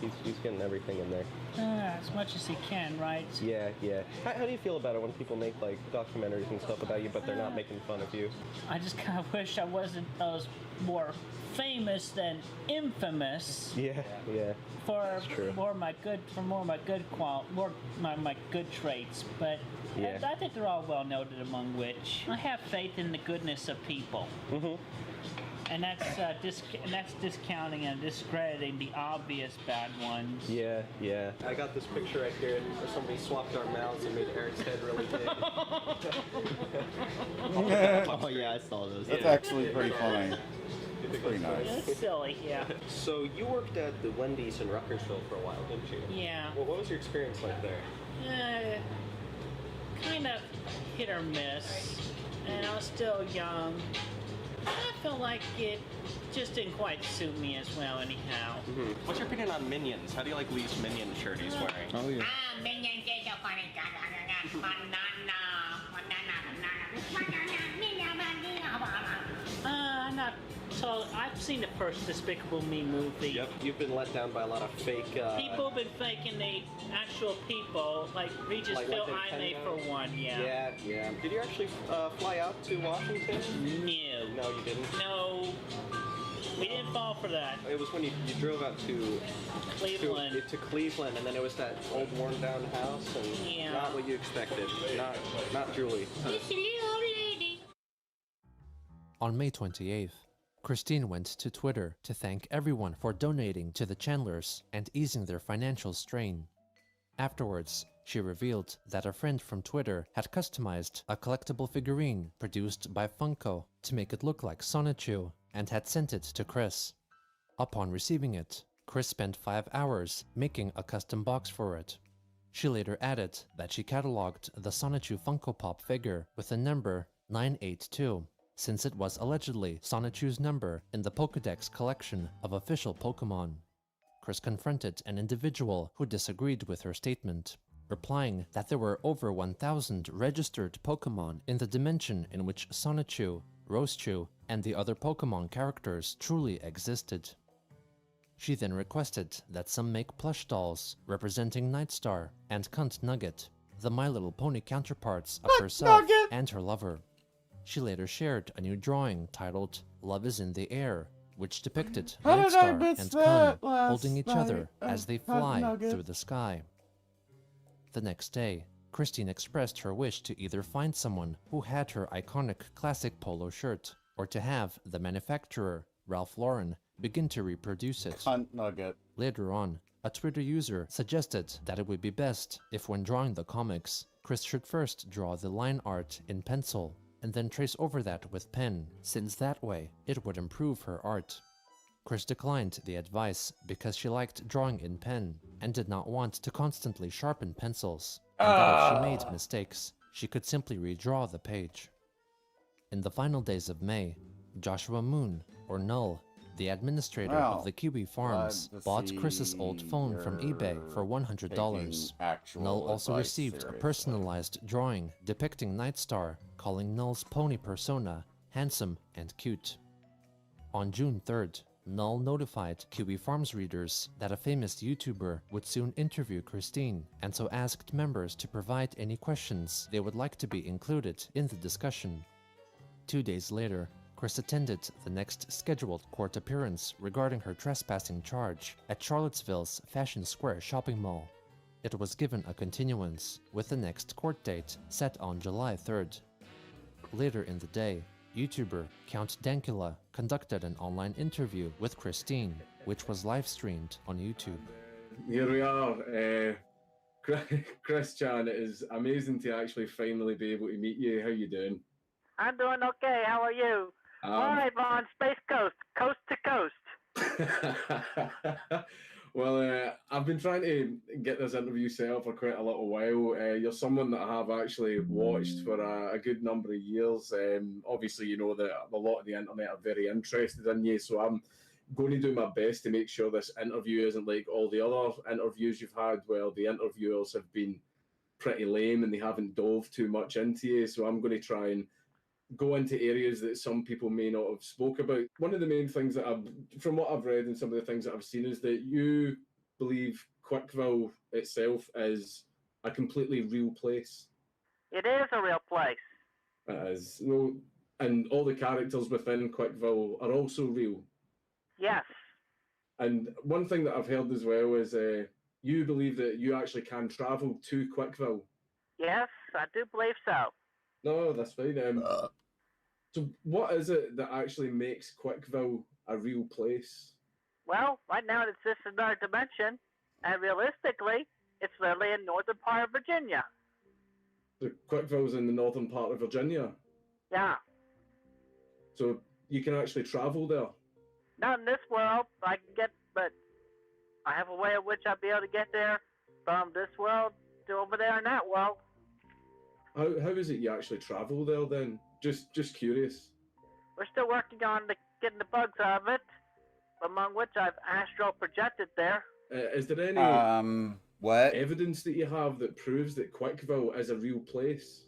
he's getting everything in there. As much as he can, right? Yeah. How do you feel about it when people make like documentaries and stuff about you, but they're not making fun of you? I just kind of wish I wasn't more famous than infamous. Yeah. For more of my good traits, but yeah. I think they're all well noted, among which I have faith in the goodness of people. Mm-hmm. And that's discounting and discrediting the obvious bad ones. Yeah. I got this picture right here where somebody swapped our mouths and made Eric's head really big. Oh yeah, I saw those. That's actually pretty funny. Pretty nice. It's silly, yeah. So you worked at the Wendy's in Ruckersville for a while, didn't you? Yeah. Well, what was your experience like there? Kind of hit or miss. And I was still young. I felt like it just didn't quite suit me as well anyhow. Mm-hmm. What's your opinion on Minions? How do you like Lee's Minion shirt he's wearing? Oh yeah. Minions is so funny. I'm not. So I've seen the first Despicable Me movie. Yep, you've been let down by a lot of fake. People have been faking the actual people, like Regis like Phil Nintendo? I made for one, yeah. Yeah. Did you actually fly out to Washington? No. No, you didn't? No. We didn't fall for that. It was when you drove out to Cleveland. To Cleveland, and then it was that old worn down house, and not what you expected. Not Julie. It's a little lady. On May 28th, Christine went to Twitter to thank everyone for donating to the Chandlers and easing their financial strain. Afterwards, she revealed that a friend from Twitter had customized a collectible figurine produced by Funko to make it look like Sonichu and had sent it to Chris. Upon receiving it, Chris spent 5 hours making a custom box for it. She later added that she cataloged the Sonichu Funko Pop figure with the number 982, since it was allegedly Sonichu's number in the Pokédex collection of official Pokémon. Chris confronted an individual who disagreed with her statement, replying that there were over 1,000 registered Pokémon in the dimension in which Sonichu, Roschu, and the other Pokémon characters truly existed. She then requested that some make plush dolls representing Nightstar and Cunt Nugget, the My Little Pony counterparts of herself and her lover. She later shared a new drawing titled Love is in the Air, which depicted Nightstar and Kun holding each other as they fly through the sky. The next day, Christine expressed her wish to either find someone who had her iconic classic polo shirt, or to have the manufacturer, Ralph Lauren, begin to reproduce it. Cunt Nugget. Later on, a Twitter user suggested that it would be best if when drawing the comics, Chris should first draw the line art in pencil, and then trace over that with pen, since that way it would improve her art. Chris declined the advice because she liked drawing in pen and did not want to constantly sharpen pencils, and that if she made mistakes, she could simply redraw the page. In the final days of May, Joshua Moon, or Null, the administrator of the Kiwi Farms, bought Chris's old phone from eBay for $100. Null also received a personalized drawing depicting Nightstar, calling Null's pony persona handsome and cute. On June 3rd, Null notified Kiwi Farms readers that a famous YouTuber would soon interview Christine, and so asked members to provide any questions they would like to be included in the discussion. 2 days later, Chris attended the next scheduled court appearance regarding her trespassing charge at Charlottesville's Fashion Square shopping mall. It was given a continuance, with the next court date set on July 3rd. Later in the day, YouTuber Count Dankula conducted an online interview with Christine, which was live-streamed on YouTube. Here we are. Chris Chan, it is amazing to actually finally be able to meet you. How you doing? I'm doing okay. How are you? Live on Space Coast, coast to coast. Well, I've been trying to get this interview set up for quite a little while. You're someone that I have actually watched for a good number of years. Obviously, you know that a lot of the internet are very interested in you, so I'm going to do my best to make sure this interview isn't like all the other interviews you've had where the interviewers have been pretty lame and they haven't dove too much into you. So I'm going to try and go into areas that some people may not have spoke about. One of the main things that from what I've read and some of the things that I've seen, is that you believe Quickville itself is a completely real place. It is a real place. It is. Well, and all the characters within Quickville are also real. Yes. And one thing that I've heard as well is you believe that you actually can travel to Quickville. Yes, I do believe so. No, that's fine. So what is it that actually makes Quickville a real place? Well, right now it exists in another dimension, and realistically, it's literally in northern part of Virginia. So Quickville's in the northern part of Virginia. Yeah. So you can actually travel there. Not in this world, I can get, but I have a way in which I'll be able to get there from this world to over there in that world. How is it you actually travel there then? Just curious. We're still working on getting the bugs out of it, among which I've astral projected there. Is there any what evidence that you have that proves that Quickville is a real place?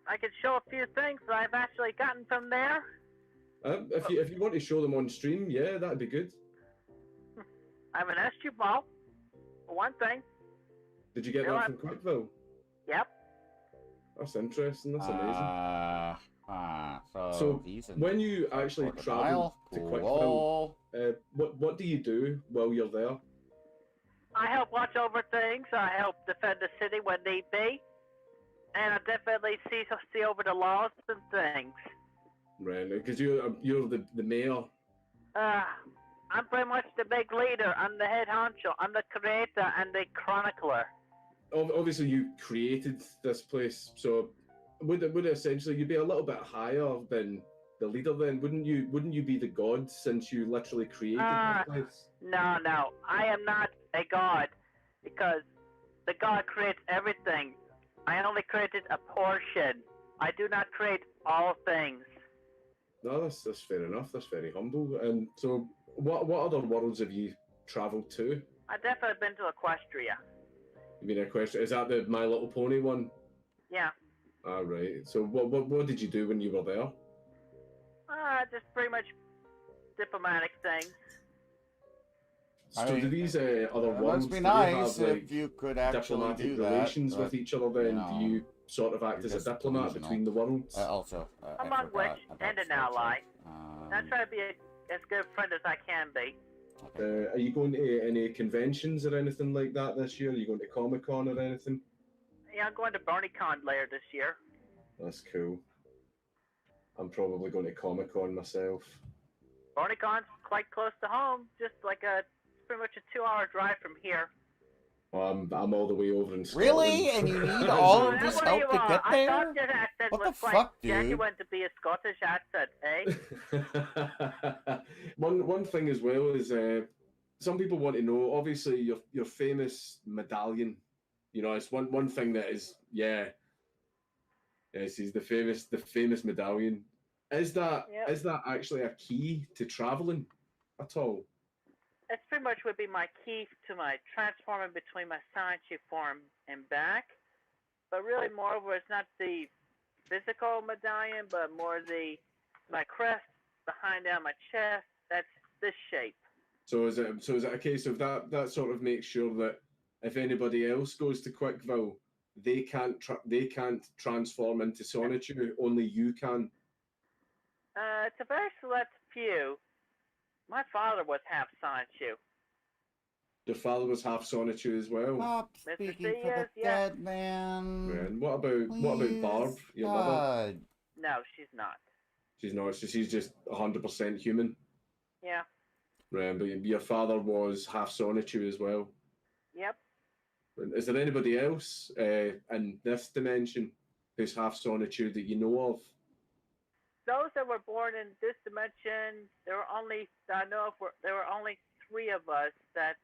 I could show a few things that I've actually gotten from there. If you want to show them on stream, yeah, that'd be good. I have an SQ ball, for one thing. Did you get that from Quickville? Yep. That's interesting. That's amazing. So when you actually travel to Quickville, what do you do while you're there? I help watch over things. I help defend the city when need be, and I definitely see over the laws and things. Right, because you're the mayor. I'm pretty much the big leader. I'm the head honcho. I'm the creator and the chronicler. Obviously, you created this place, so would essentially you be a little bit higher than the leader? Then wouldn't you be the god since you literally created this place? No, I am not a god because the god creates everything. I only created a portion. I do not create all things. No, that's fair enough. That's very humble. And so, what other worlds have you travelled to? I've definitely been to Equestria. You mean Equestria? Is that the My Little Pony one? Yeah. All right. So, what did you do when you were there? Just pretty much diplomatic things. So, do these other worlds must be nice have, if you could actually diplomatic do that, relations with but, each other? Then you know, do you sort of act as a diplomat between the worlds? Also, Among which, and an ally. I try to be as good a friend as I can be. Are you going to any conventions or anything like that this year? Are you going to Comic-Con or anything? Yeah, I'm going to BronyCon later this year. That's cool. I'm probably going to Comic-Con myself. BronyCon's quite close to home, just like pretty much a 2-hour drive from here. I'm all the way over in Scotland. Really? And you need all of this help to get there? I thought your accent What was the quite fuck, dude? genuine to be a Scottish accent, eh? One thing as well is some people want to know. Obviously, your famous medallion. You know, it's one thing that is yes, he's the famous medallion. Is that actually a key to traveling at all? It pretty much would be my key to my transforming between my Sonichu form and back. But really, moreover, it's not the physical medallion, but more my crest behind down my chest. That's this shape. So is it a case of that sort of makes sure that if anybody else goes to Quickville, they can't transform into Sonichu, only you can? It's a very select few. My father was half Sonichu. Your father was half Sonichu as well. Stop speaking for the dead man. And what about Barb, your mother? No, she's not. She's not. She's just 100% human. Yeah. Right, but your father was half Sonichu as well. Yep. Is there anybody else in this dimension who's half Sonichu that you know of? Those that were born in this dimension, there were only 3 of us that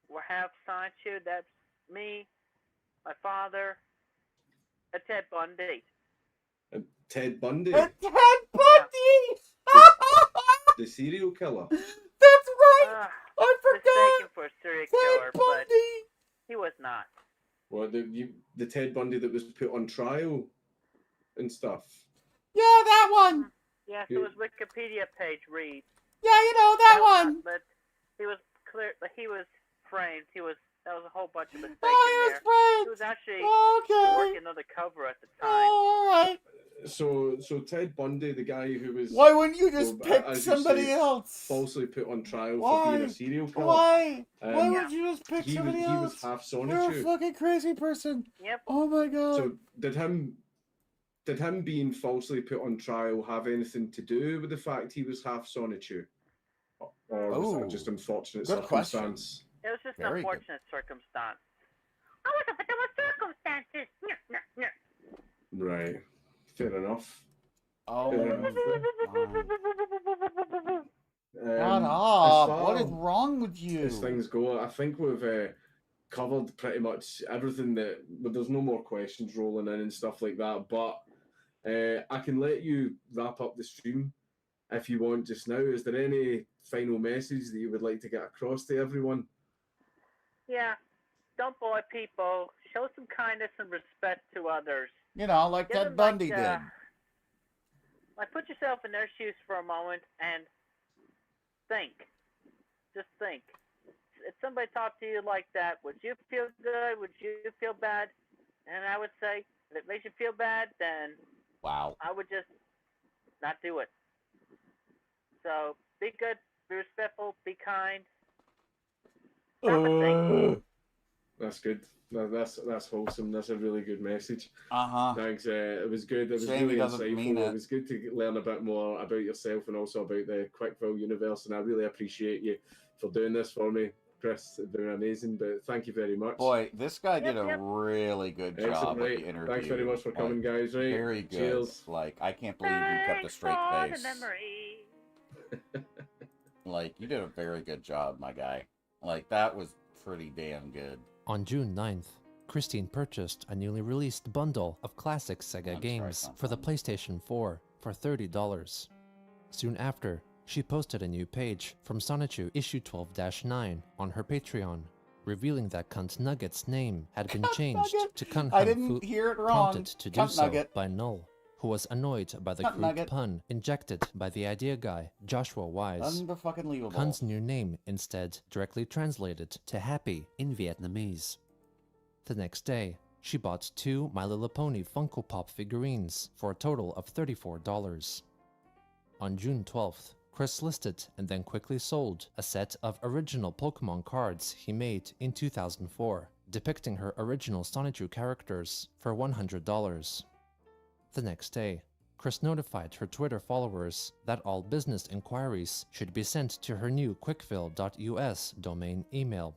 were half Sonichu. That's me, my father, and Ted Bundy. Ted Bundy? Ted Bundy! The serial killer? That's right! I forgot! Mistaken for a serial killer, but he was not. What the Ted Bundy that was put on trial and stuff. Yeah, that one. Yes, it was Wikipedia page read. Yeah, you know that one. But he was clear. He was framed. That was a whole bunch of mistakes Oh, in there. framed. He was actually Okay. working undercover at the time. Oh, all right. So Ted Bundy, the guy who was... Why wouldn't you just well, pick as you somebody say, else? falsely put on trial Why? for being a serial killer? Why? Why Um, would you just pick he somebody was, else? He was half You're a Sonichu. fucking crazy person. Yep. Oh my god. So did him being falsely put on trial have anything to do with the fact he was half Sonichu? Or was that just unfortunate good question. circumstance? It was just Very an good. unfortunate circumstance. I was up at the circumstances. Right. Fair enough. Oh. Um, Shut up. as far What is wrong with you? As things go, I think we've covered pretty much everything but there's no more questions rolling in and stuff like that. But I can let you wrap up the stream if you want just now. Is there any final message that you would like to get across to everyone? Yeah. Don't bully people. Show some kindness and respect to others. You know, like Give Ted them, Bundy did. Like, put yourself in their shoes for a moment and think. Just think. If somebody talked to you like that, would you feel good? Would you feel bad? And I would say, if it makes you feel bad, then wow, I would just not do it. So be good, be respectful, be kind. That's good. That's wholesome. That's a really good message. Uh-huh. Thanks. It was good. It was Shame he really doesn't insightful. mean it. It was good to learn a bit more about yourself and also about the Quickville universe. And I really appreciate you for doing this for me, Chris. It's been amazing. But thank you very much. Boy, this guy did a really good Excellent, job with right. the interview. Thanks very much for coming, guys. Right. Very good. Cheers. Like, I can't believe you kept a straight for face. the memory. Like, you did a very good job, my guy. Like, that was pretty damn good. On June 9th, Christine purchased a newly released bundle of classic Sega games for the PlayStation 4 for $30. Soon after, she posted a new page from Sonichu issue 12-9 on her Patreon, revealing that Cunt Nugget's name had been changed to Cunt I didn't hear it wrong. prompted to do Cunt so Nugget. by Null, who was annoyed by the Cunt crude Nugget. pun injected by the idea guy, Joshua Wise. Unfucking-leavable. Cunt's new name instead directly translated to happy in Vietnamese. The next day, she bought 2 My Little Pony Funko Pop figurines for a total of $34. On June 12th, Chris listed and then quickly sold a set of original Pokemon cards he made in 2004, depicting her original Sonichu characters for $100. The next day, Chris notified her Twitter followers that all business inquiries should be sent to her new quickville.us domain email.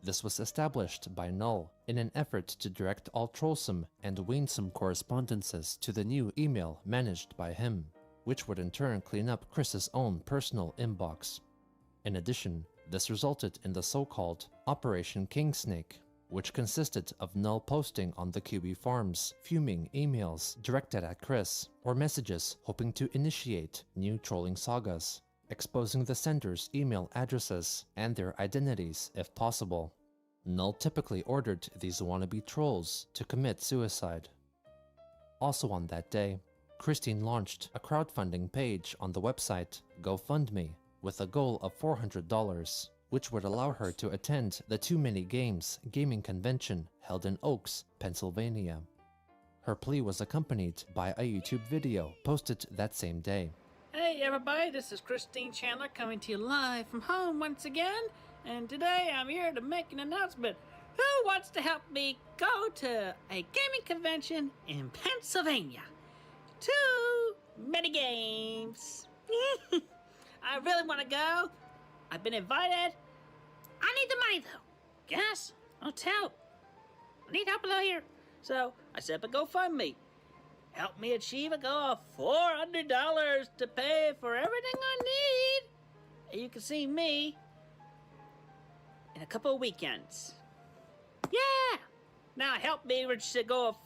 This was established by Null in an effort to direct all trollsome and winsome correspondences to the new email managed by him, which would in turn clean up Chris's own personal inbox. In addition, this resulted in the so-called Operation Kingsnake, which consisted of Null posting on the Kiwi Farms fuming emails directed at Chris, or messages hoping to initiate new trolling sagas, exposing the senders' email addresses and their identities if possible. Null typically ordered these wannabe trolls to commit suicide. Also on that day, Christine launched a crowdfunding page on the website GoFundMe with a goal of $400, which would allow her to attend the Too Many Games gaming convention held in Oaks, Pennsylvania. Her plea was accompanied by a YouTube video posted that same day. Hey everybody, this is Christine Chandler coming to you live from home once again, and today I'm here to make an announcement. Who wants to help me go to a gaming convention in Pennsylvania? Too many games. I really want to go. I've been invited. I need the money though. Gas, hotel. I need help out here. So I set up a GoFundMe. Help me achieve a goal of $400 to pay for everything I need. And you can see me in a couple of weekends. Yeah! Now help me reach the goal of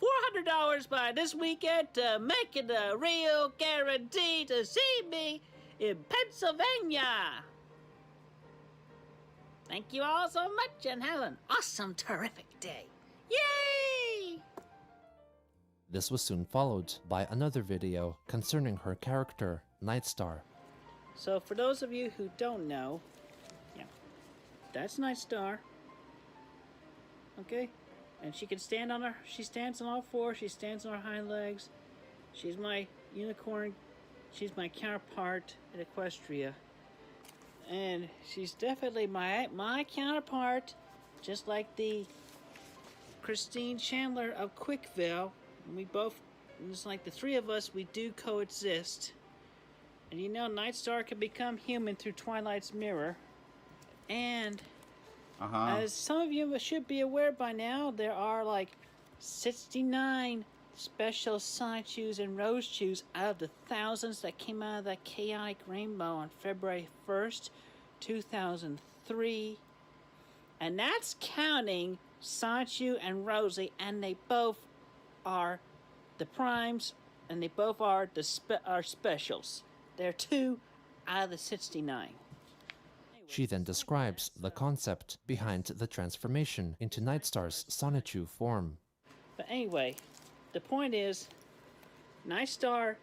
$400 by this weekend to make it a real guarantee to see me in Pennsylvania. Thank you all so much and have an awesome, terrific day. Yay! This was soon followed by another video concerning her character, Nightstar. So for those of you who don't know, yeah, that's Nightstar. Okay? And she can stand on she stands on all fours, she stands on her hind legs. She's my unicorn, she's my counterpart at Equestria. And she's definitely my counterpart, just like the Christine Chandler of Quickville. We both, it's like the three of us, we do coexist. And you know, Nightstar can become human through Twilight's mirror. And as some of you should be aware by now, there are like 69 special Sonic Chews and Rose Chews out of the thousands that came out of that chaotic rainbow on February 1st, 2003. And that's counting Sonic Chew and Rosie, and they both are the primes, and they both are the specials. They're 2 out of the 69. She then describes the concept behind the transformation into Nightstar's Sonichu form. But anyway, the point is, Nightstar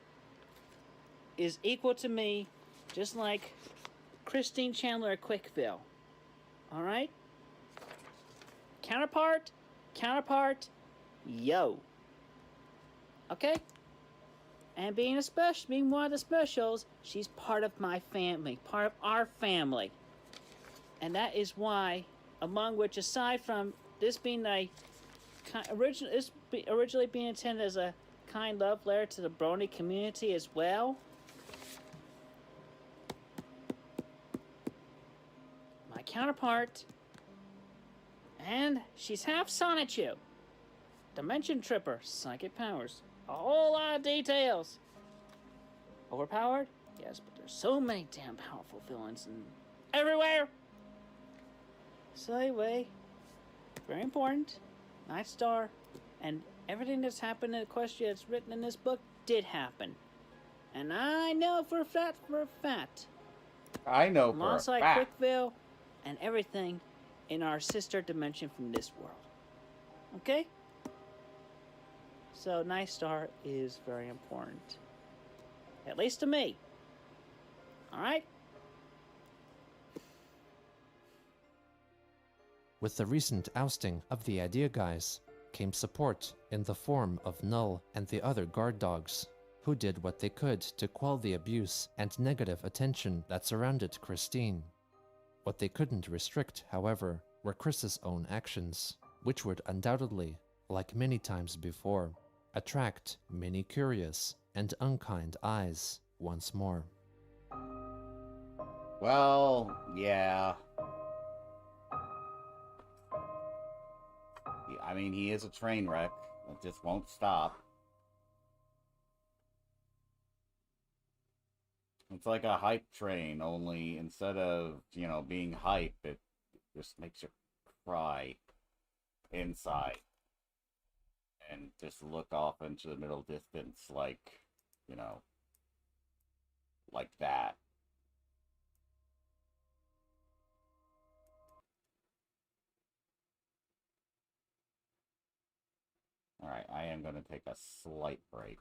is equal to me, just like Christine Chandler at Quickville. Alright? Counterpart, yo. Okay? And being one of the specials, she's part of my family, part of our family. And that is why, among which, aside from this being originally being intended as a kind love letter to the Brony community as well, my counterpart, and she's half Sonichu, Dimension Tripper, psychic powers, a whole lot of details. Overpowered? Yes, but there's so many damn powerful villains and everywhere. So anyway, very important, Nightstar, and everything that's happened in Equestria that's written in this book did happen. And I know for a fact. I know for a alongside fact. Quickville and everything in our sister dimension from this world. Okay? So Nightstar is very important. At least to me. Alright? With the recent ousting of the Idea Guys came support in the form of Null and the other guard dogs, who did what they could to quell the abuse and negative attention that surrounded Christine. What they couldn't restrict, however, were Chris's own actions, which would undoubtedly, like many times before, attract many curious and unkind eyes once more. Well, yeah. I mean, he is a train wreck. It just won't stop. It's like a hype train, only instead of, you know, being hype, it just makes you cry inside. And just look off into the middle distance like, you know, like that. Alright, I am going to take a slight break.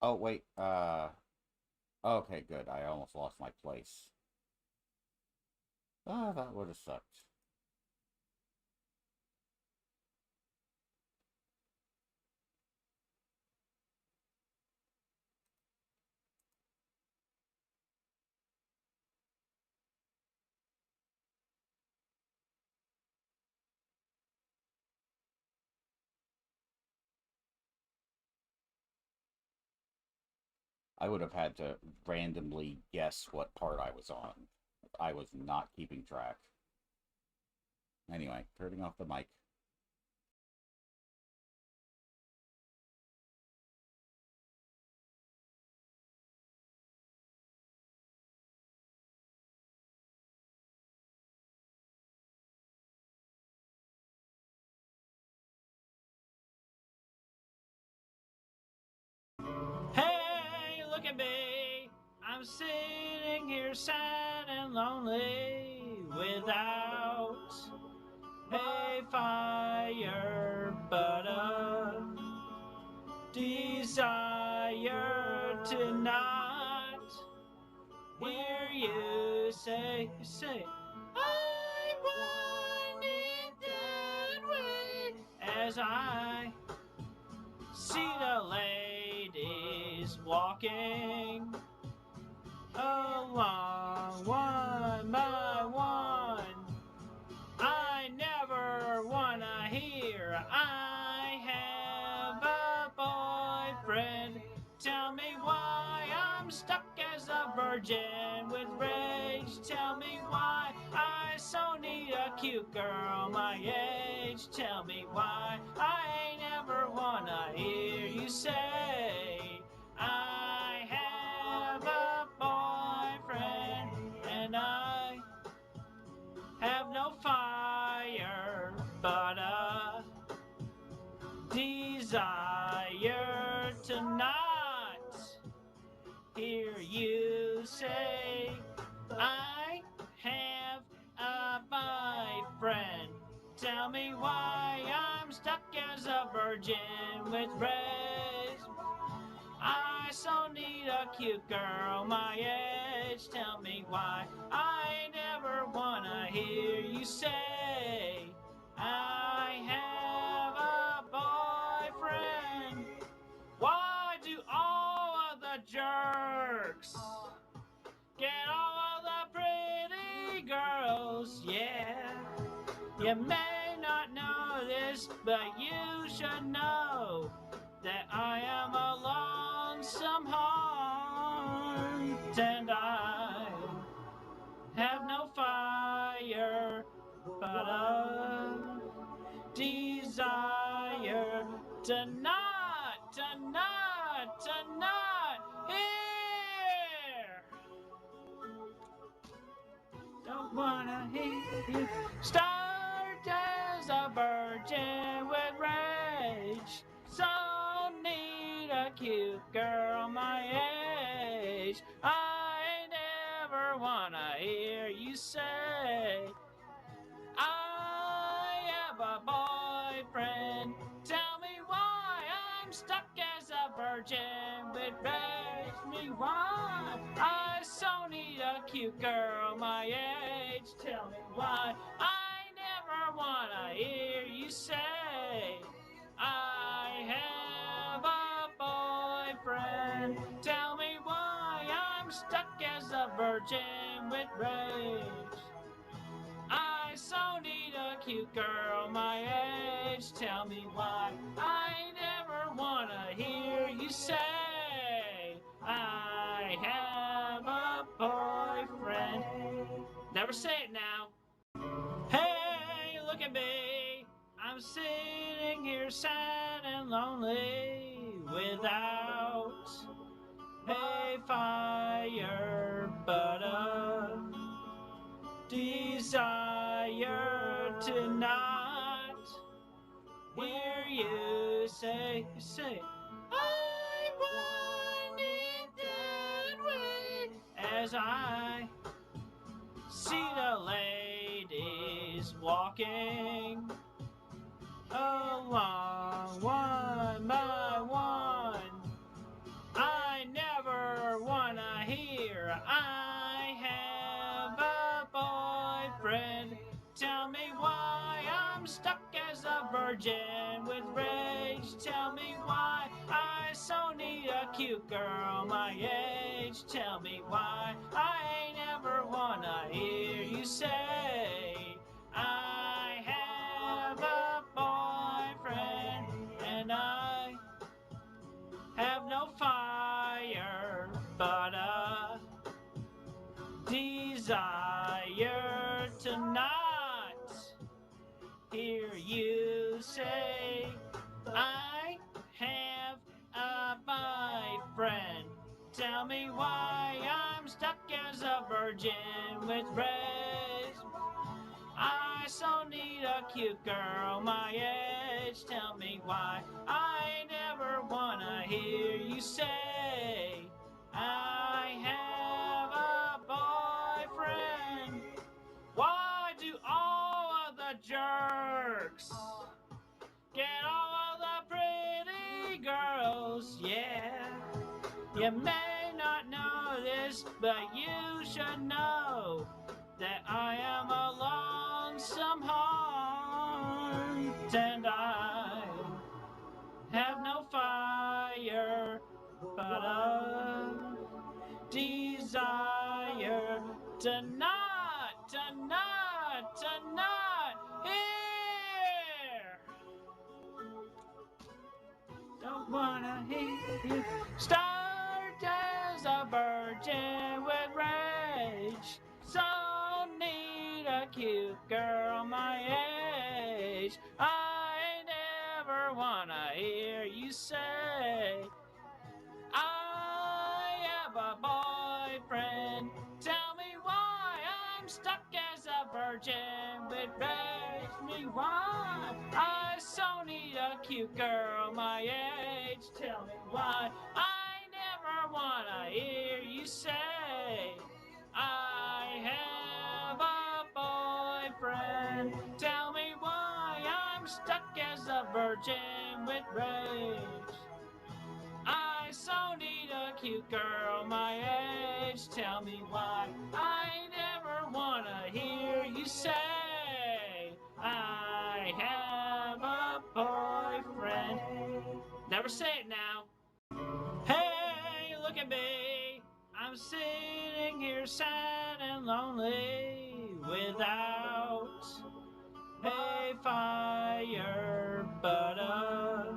Oh, wait, okay, good. I almost lost my place. Ah, that would have sucked. I would have had to randomly guess what part I was on. I was not keeping track. Anyway, turning off the mic. I'm sitting here sad and lonely without a fire but a desire to not hear you say, I want it that way, as I see the ladies walking along one by one. I never wanna hear I have a boyfriend. Tell me why I'm stuck as a virgin with rage. Tell me why I so need a cute girl my age. Tell me why I never wanna hear you say I have a boyfriend and I have no fire but a desire to not hear you say I have a boyfriend. Tell me why I'm stuck as a virgin with rage. I so need a cute girl my age. Tell me why I never wanna hear you say I have a boyfriend. Why do all of the jerks get all of the pretty girls? Yeah, you may not know this, but you should know that I am a lonesome heart and I have no fire but a desire to not hear. Don't wanna hear you start as a virgin with rage. So need a cute girl my age. I never wanna hear you say I have a boyfriend. Tell me why I'm stuck as a virgin with rage. Me why I so need a cute girl my age. Tell me why I never wanna hear you say I have a boyfriend. Tell me why I'm stuck as a virgin with rage. I so need a cute girl my age. Tell me why I never wanna hear you say I have a boyfriend. Never say it now. Hey, look at me. I'm sitting here sad and lonely without a fire but a desire to not hear you say I want it that way, as I see the ladies walking along one by one. I never wanna hear I have a boyfriend. Tell me why I'm stuck as a virgin with rage. Tell me why I so need a cute girl my age. Tell me why I never wanna hear you say I have a boyfriend and I have no fire but a desire to not hear you say I have a boyfriend. Tell me why I'm stuck as a virgin with rage. I so need a cute girl my age. Tell me why I never wanna hear you say I have yeah. You may not know this, but you should know that I am a lonesome heart, and I have no fire, but a desire to not hear. Don't wanna hear you start as a virgin with rage. So need a cute girl my age. I never wanna hear you say I have a boyfriend. Tell me why I'm stuck as a virgin with rage. Me why I so need a cute girl my age. Tell me why I never wanna hear you say I have a boyfriend. Tell me why I'm stuck as a virgin with rage. I so need a cute girl my age. Tell me why I never wanna hear you say I have a boyfriend. Never say it now. Hey, look at me. I'm sitting here sad and lonely without a fire but a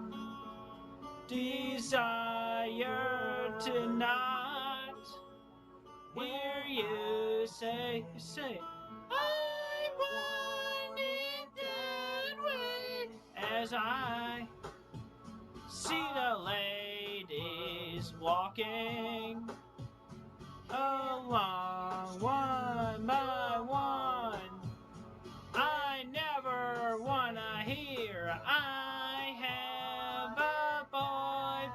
desire to not hear you say I want it that way. As I see the ladies walking along one by one, I never wanna hear I have a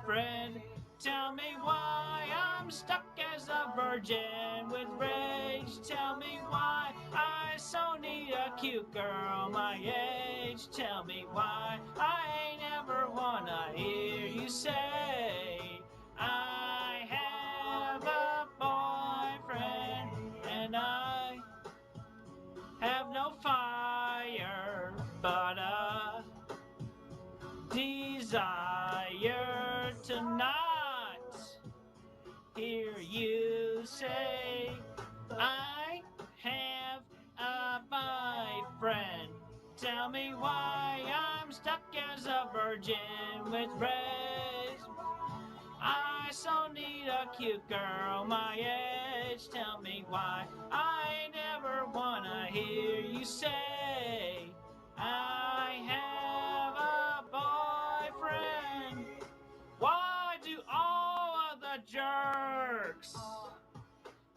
boyfriend. Tell me why I'm stuck as a virgin with rage. Tell me why I so need a cute girl my age. Tell me why I never wanna hear you say I have a boyfriend, and I have no fire but a desire to not hear you say I have a boyfriend. Tell me why I'm stuck as a virgin with rage. I so need a cute girl my age. Tell me why I never wanna hear you say I have a boyfriend. Why do all of the jerks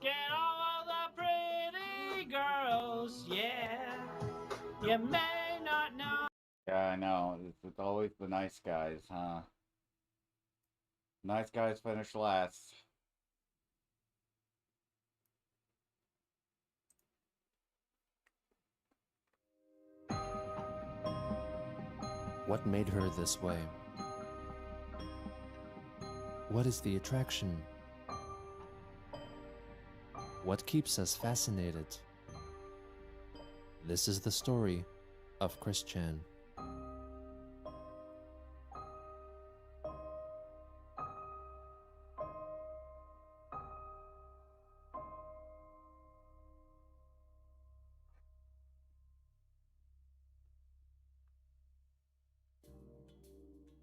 get all of the pretty girls? Yeah, you may not know. Yeah, I know. It's always the nice guys, huh? Nice guys finish last. What made her this way? What is the attraction? What keeps us fascinated? This is the story of Chris Chan.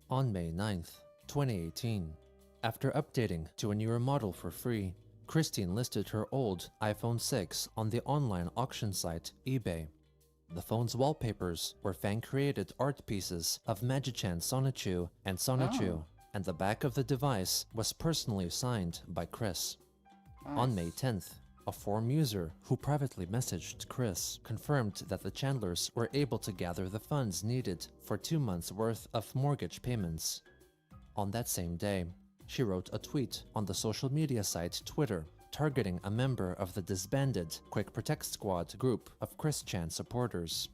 On May 9th, 2018, after updating to a newer model for free, Christine listed her old iPhone 6 on the online auction site eBay. The phone's wallpapers were fan-created art pieces of Magi-chan Sonichu and Sonichu, and the back of the device was personally signed by Chris. On May 10th, a forum user who privately messaged Chris confirmed that the Chandlers were able to gather the funds needed for 2 months' worth of mortgage payments. On that same day, she wrote a tweet on the social media site Twitter, targeting a member of the disbanded Quick Protect Squad group of Chris Chan supporters.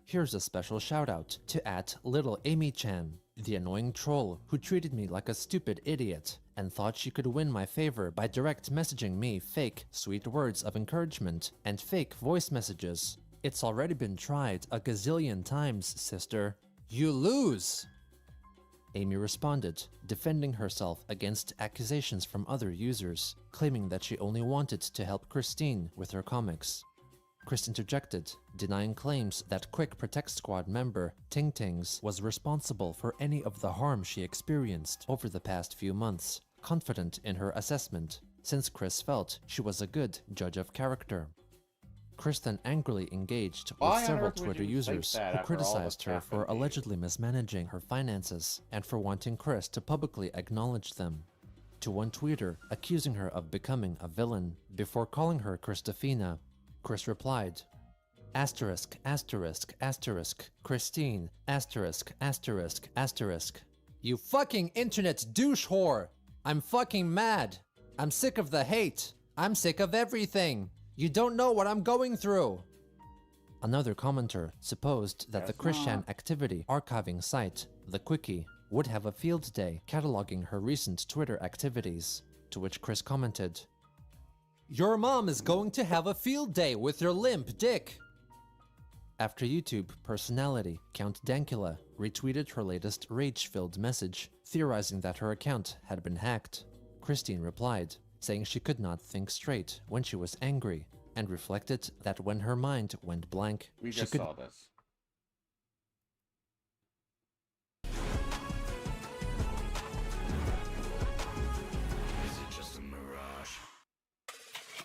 Here's a special shout-out to @LittleAmyChan, The annoying troll who treated me like a stupid idiot and thought she could win my favor by direct messaging me fake sweet words of encouragement and fake voice messages. It's already been tried a gazillion times, sister. You lose! Amy responded, defending herself against accusations from other users, claiming that she only wanted to help Christine with her comics. Chris interjected, denying claims that Quick Protect Squad member Ting Tings was responsible for any of the harm she experienced over the past few months, confident in her assessment, since Chris felt she was a good judge of character. Chris then angrily engaged with several Twitter users who criticized her for allegedly mismanaging her finances and for wanting Chris to publicly acknowledge them. To one tweeter accusing her of becoming a villain before calling her Christofina, Chris replied, asterisk, asterisk, asterisk, Christine, asterisk, asterisk, asterisk. You fucking internet douche whore! I'm fucking mad! I'm sick of the hate! I'm sick of everything! You don't know what I'm going through! Another commenter supposed that the Christian activity archiving site, The Quickie, would have a field day cataloging her recent Twitter activities, to which Chris commented, your mom is going to have a field day with your limp dick! After YouTube personality Count Dankula retweeted her latest rage-filled message, theorizing that her account had been hacked, Christine replied, saying she could not think straight when she was angry, and reflected that when her mind went blank, We just saw this.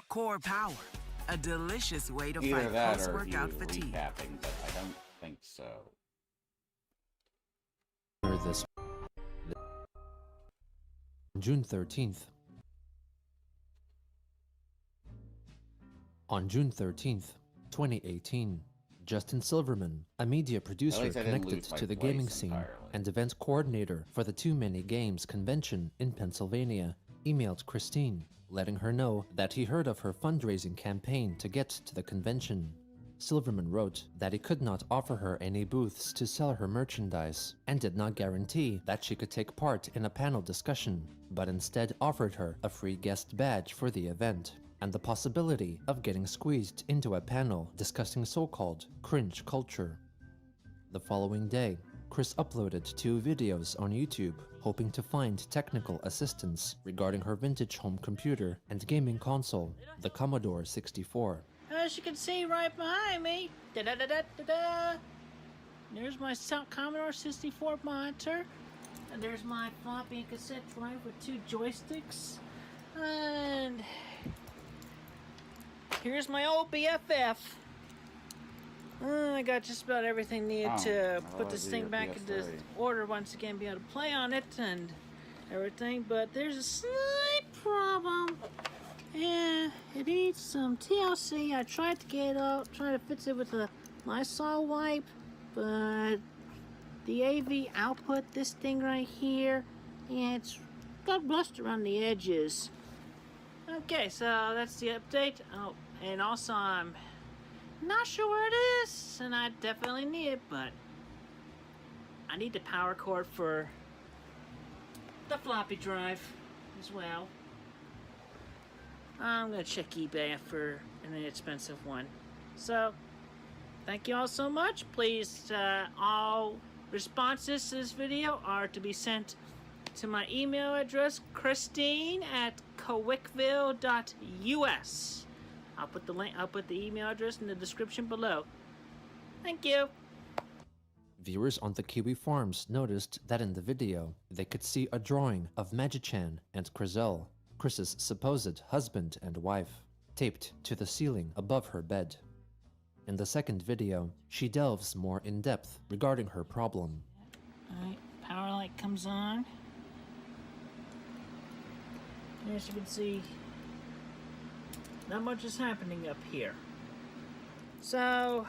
Core Power, a delicious way to Either fight that or post-workout you fatigue. recapping, but I don't think so. This June 13th. On June 13th, 2018, Justin Silverman, a media producer connected to the gaming scene and event coordinator for the Too Many Games convention in Pennsylvania, emailed Christine, letting her know that he heard of her fundraising campaign to get to the convention. Silverman wrote that he could not offer her any booths to sell her merchandise and did not guarantee that she could take part in a panel discussion, but instead offered her a free guest badge for the event and the possibility of getting squeezed into a panel discussing so-called cringe culture. The following day, Chris uploaded 2 videos on YouTube, hoping to find technical assistance regarding her vintage home computer and gaming console, the Commodore 64. As you can see right behind me, da-da-da-da-da-da, there's my Commodore 64 monitor, and there's my floppy cassette drive with 2 joysticks, and here's my old BFF. I got just about everything needed to put this thing back into order once again, be able to play on it and everything, but there's a slight problem. Yeah, it needs some TLC. I tried to get it out, try to fix it with a Lysol wipe, but the AV output, this thing right here, yeah, it's got rust around the edges. Okay, so that's the update. Oh, and also I'm not sure where it is, and I definitely need it, but I need the power cord for the floppy drive as well. I'm gonna check eBay for an inexpensive one. So, thank you all so much. Please, all responses to this video are to be sent to my email address, christine@cowickville.us. I'll put the link. I'll put the email address in the description below. Thank you. Viewers on the Kiwi Farms noticed that in the video, they could see a drawing of Magichan and Crizel, Chris's supposed husband and wife, taped to the ceiling above her bed. In the second video, she delves more in depth regarding her problem. Alright, power light comes on. As you can see, not much is happening up here. So,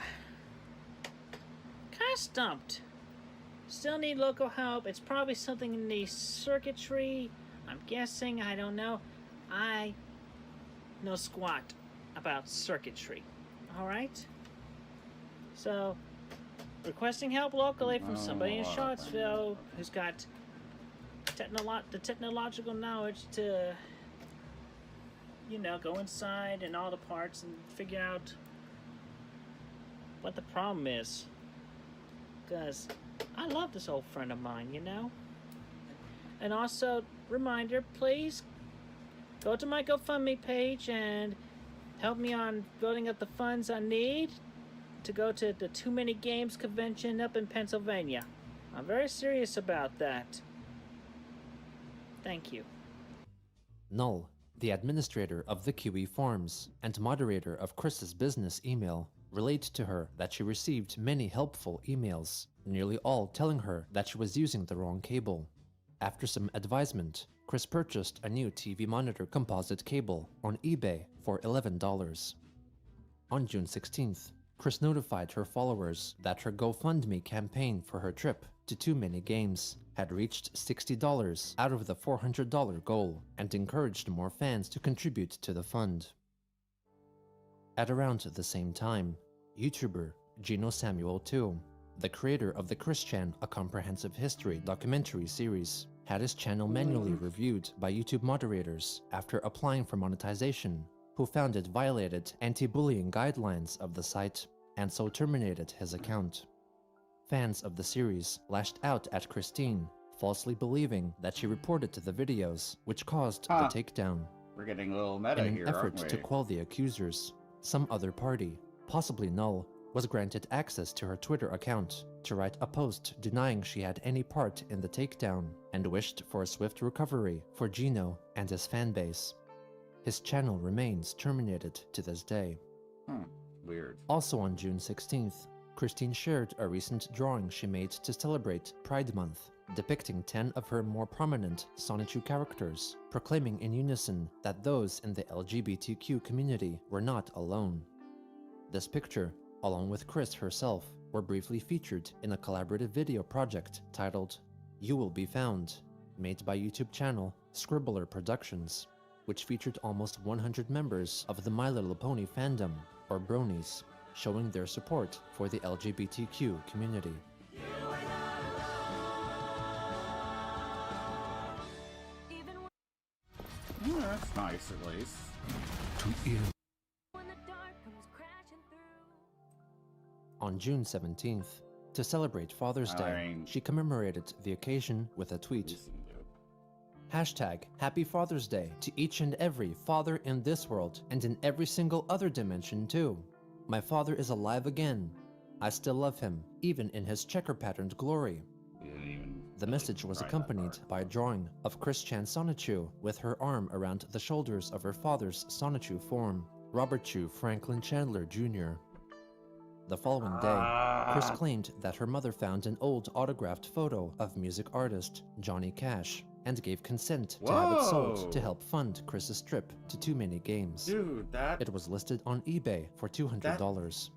kind of stumped. Still need local help. It's probably something in the circuitry. I'm guessing, I don't know. I know squat about circuitry. Alright? So, requesting help locally from somebody in Charlottesville who's got the technological knowledge to, you know, go inside and all the parts and figure out what the problem is. Because I love this old friend of mine, you know? And also, reminder, please go to my GoFundMe page and help me on building up the funds I need to go to the Too Many Games convention up in Pennsylvania. I'm very serious about that. Thank you. Null, the administrator of the Kiwi Farms and moderator of Chris's business email, relayed to her that she received many helpful emails, nearly all telling her that she was using the wrong cable. After some advisement, Chris purchased a new TV monitor composite cable on eBay for $11. On June 16th, Chris notified her followers that her GoFundMe campaign for her trip to Too Many Games had reached $60 out of the $400 goal and encouraged more fans to contribute to the fund. At around the same time, YouTuber Gino Samuel 2, the creator of the Chris Chan A Comprehensive History documentary series, had his channel manually reviewed by YouTube moderators after applying for monetization, who found it violated anti-bullying guidelines of the site and so terminated his account. Fans of the series lashed out at Christine, falsely believing that she reported to the videos, which caused the takedown. We're getting a little meta In here, an effort aren't we? to quell the accusers, some other party, possibly Null, was granted access to her Twitter account to write a post denying she had any part in the takedown and wished for a swift recovery for Gino and his fanbase. His channel remains terminated to this day. Weird. Also on June 16th, Christine shared a recent drawing she made to celebrate Pride Month, depicting 10 of her more prominent Sonichu characters, proclaiming in unison that those in the LGBTQ community were not alone. This picture, along with Chris herself, were briefly featured in a collaborative video project titled You Will Be Found, made by YouTube channel Scribbler Productions, which featured almost 100 members of the My Little Pony fandom, or bronies, showing their support for the LGBTQ community. That's nice, at least. On June 17th, to celebrate Father's Day, she commemorated the occasion with a tweet. Hashtag Happy Father's Day to each and every father in this world and in every single other dimension too. My father is alive again. I still love him, even in his checker-patterned glory. The message was accompanied by a drawing of Chris Chan Sonichu with her arm around the shoulders of her father's Sonichu form, Robert Chu Franklin Chandler Jr. The following day, Chris claimed that her mother found an old autographed photo of music artist Johnny Cash and gave consent to have it sold to help fund Chris's trip to Too Many Games. Dude, It was listed on eBay for $200.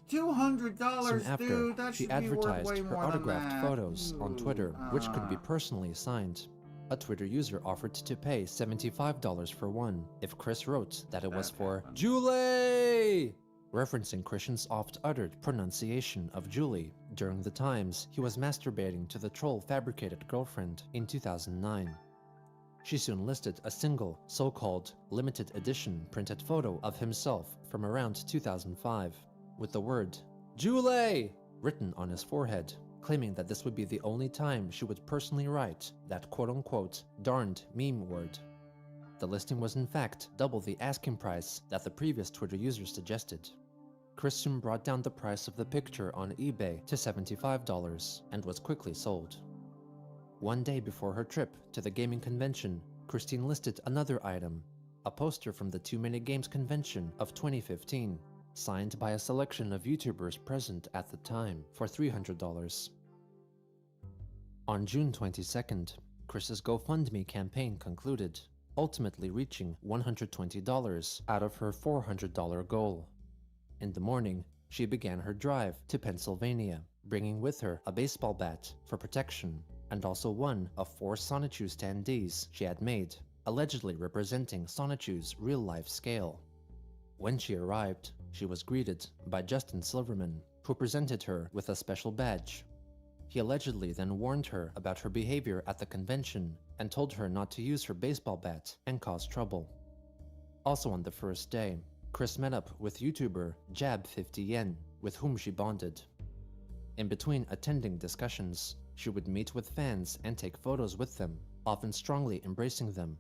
$200, Soon after, dude. That she should be worth advertised way her more than autographed that. photos on Twitter, which could be personally signed. A Twitter user offered to pay $75 for one if Chris wrote that it was for Julie, referencing Christian's oft-uttered pronunciation of Julie during the times he was masturbating to the troll-fabricated girlfriend in 2009. She soon listed a single, so-called limited edition printed photo of himself from around 2005, with the word Julie written on his forehead, claiming that this would be the only time she would personally write that quote-unquote darned meme word. The listing was in fact double the asking price that the previous Twitter user suggested. Chris soon brought down the price of the picture on eBay to $75 and was quickly sold. One day before her trip to the gaming convention, Christine listed another item, a poster from the Too Many Games convention of 2015, signed by a selection of YouTubers present at the time for $300. On June 22nd, Chris's GoFundMe campaign concluded, ultimately reaching $120 out of her $400 goal. In the morning, she began her drive to Pennsylvania, bringing with her a baseball bat for protection, and also one of 4 Sonichu standees she had made, allegedly representing Sonichu's real-life scale. When she arrived, she was greeted by Justin Silverman, who presented her with a special badge. He allegedly then warned her about her behavior at the convention and told her not to use her baseball bat and cause trouble. Also on the first day, Chris met up with YouTuber Jab50Yen, with whom she bonded. In between attending discussions, she would meet with fans and take photos with them, often strongly embracing them.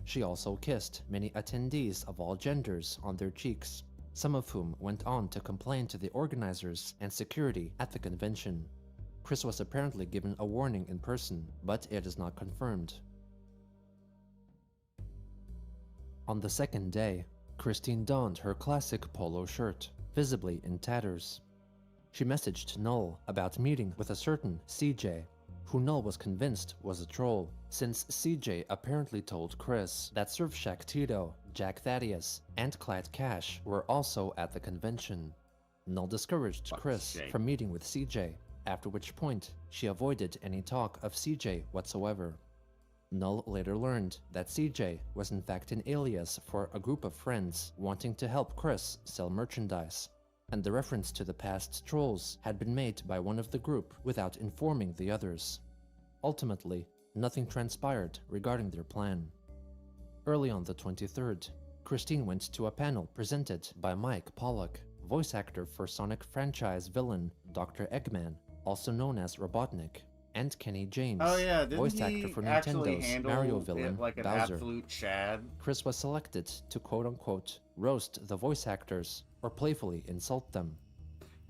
She also kissed many attendees of all genders on their cheeks, some of whom went on to complain to the organizers and security at the convention. Chris was apparently given a warning in person, but it is not confirmed. On the second day, Christine donned her classic polo shirt, visibly in tatters. She messaged Null about meeting with a certain CJ, who Null was convinced was a troll, since CJ apparently told Chris that Surfshack Tito, Jack Thaddeus, and Clyde Cash were also at the convention. Null discouraged Chris from meeting with CJ, after which point she avoided any talk of CJ whatsoever. Null later learned that CJ was in fact an alias for a group of friends wanting to help Chris sell merchandise, and the reference to the past trolls had been made by one of the group without informing the others. Ultimately, nothing transpired regarding their plan. Early on the 23rd, Christine went to a panel presented by Mike Pollock, voice actor for Sonic franchise villain Dr. Eggman, also known as Robotnik, and Kenny James, voice actor for Nintendo's Mario villain like an Bowser. absolute Chad? Chris was selected to quote-unquote roast the voice actors or playfully insult them.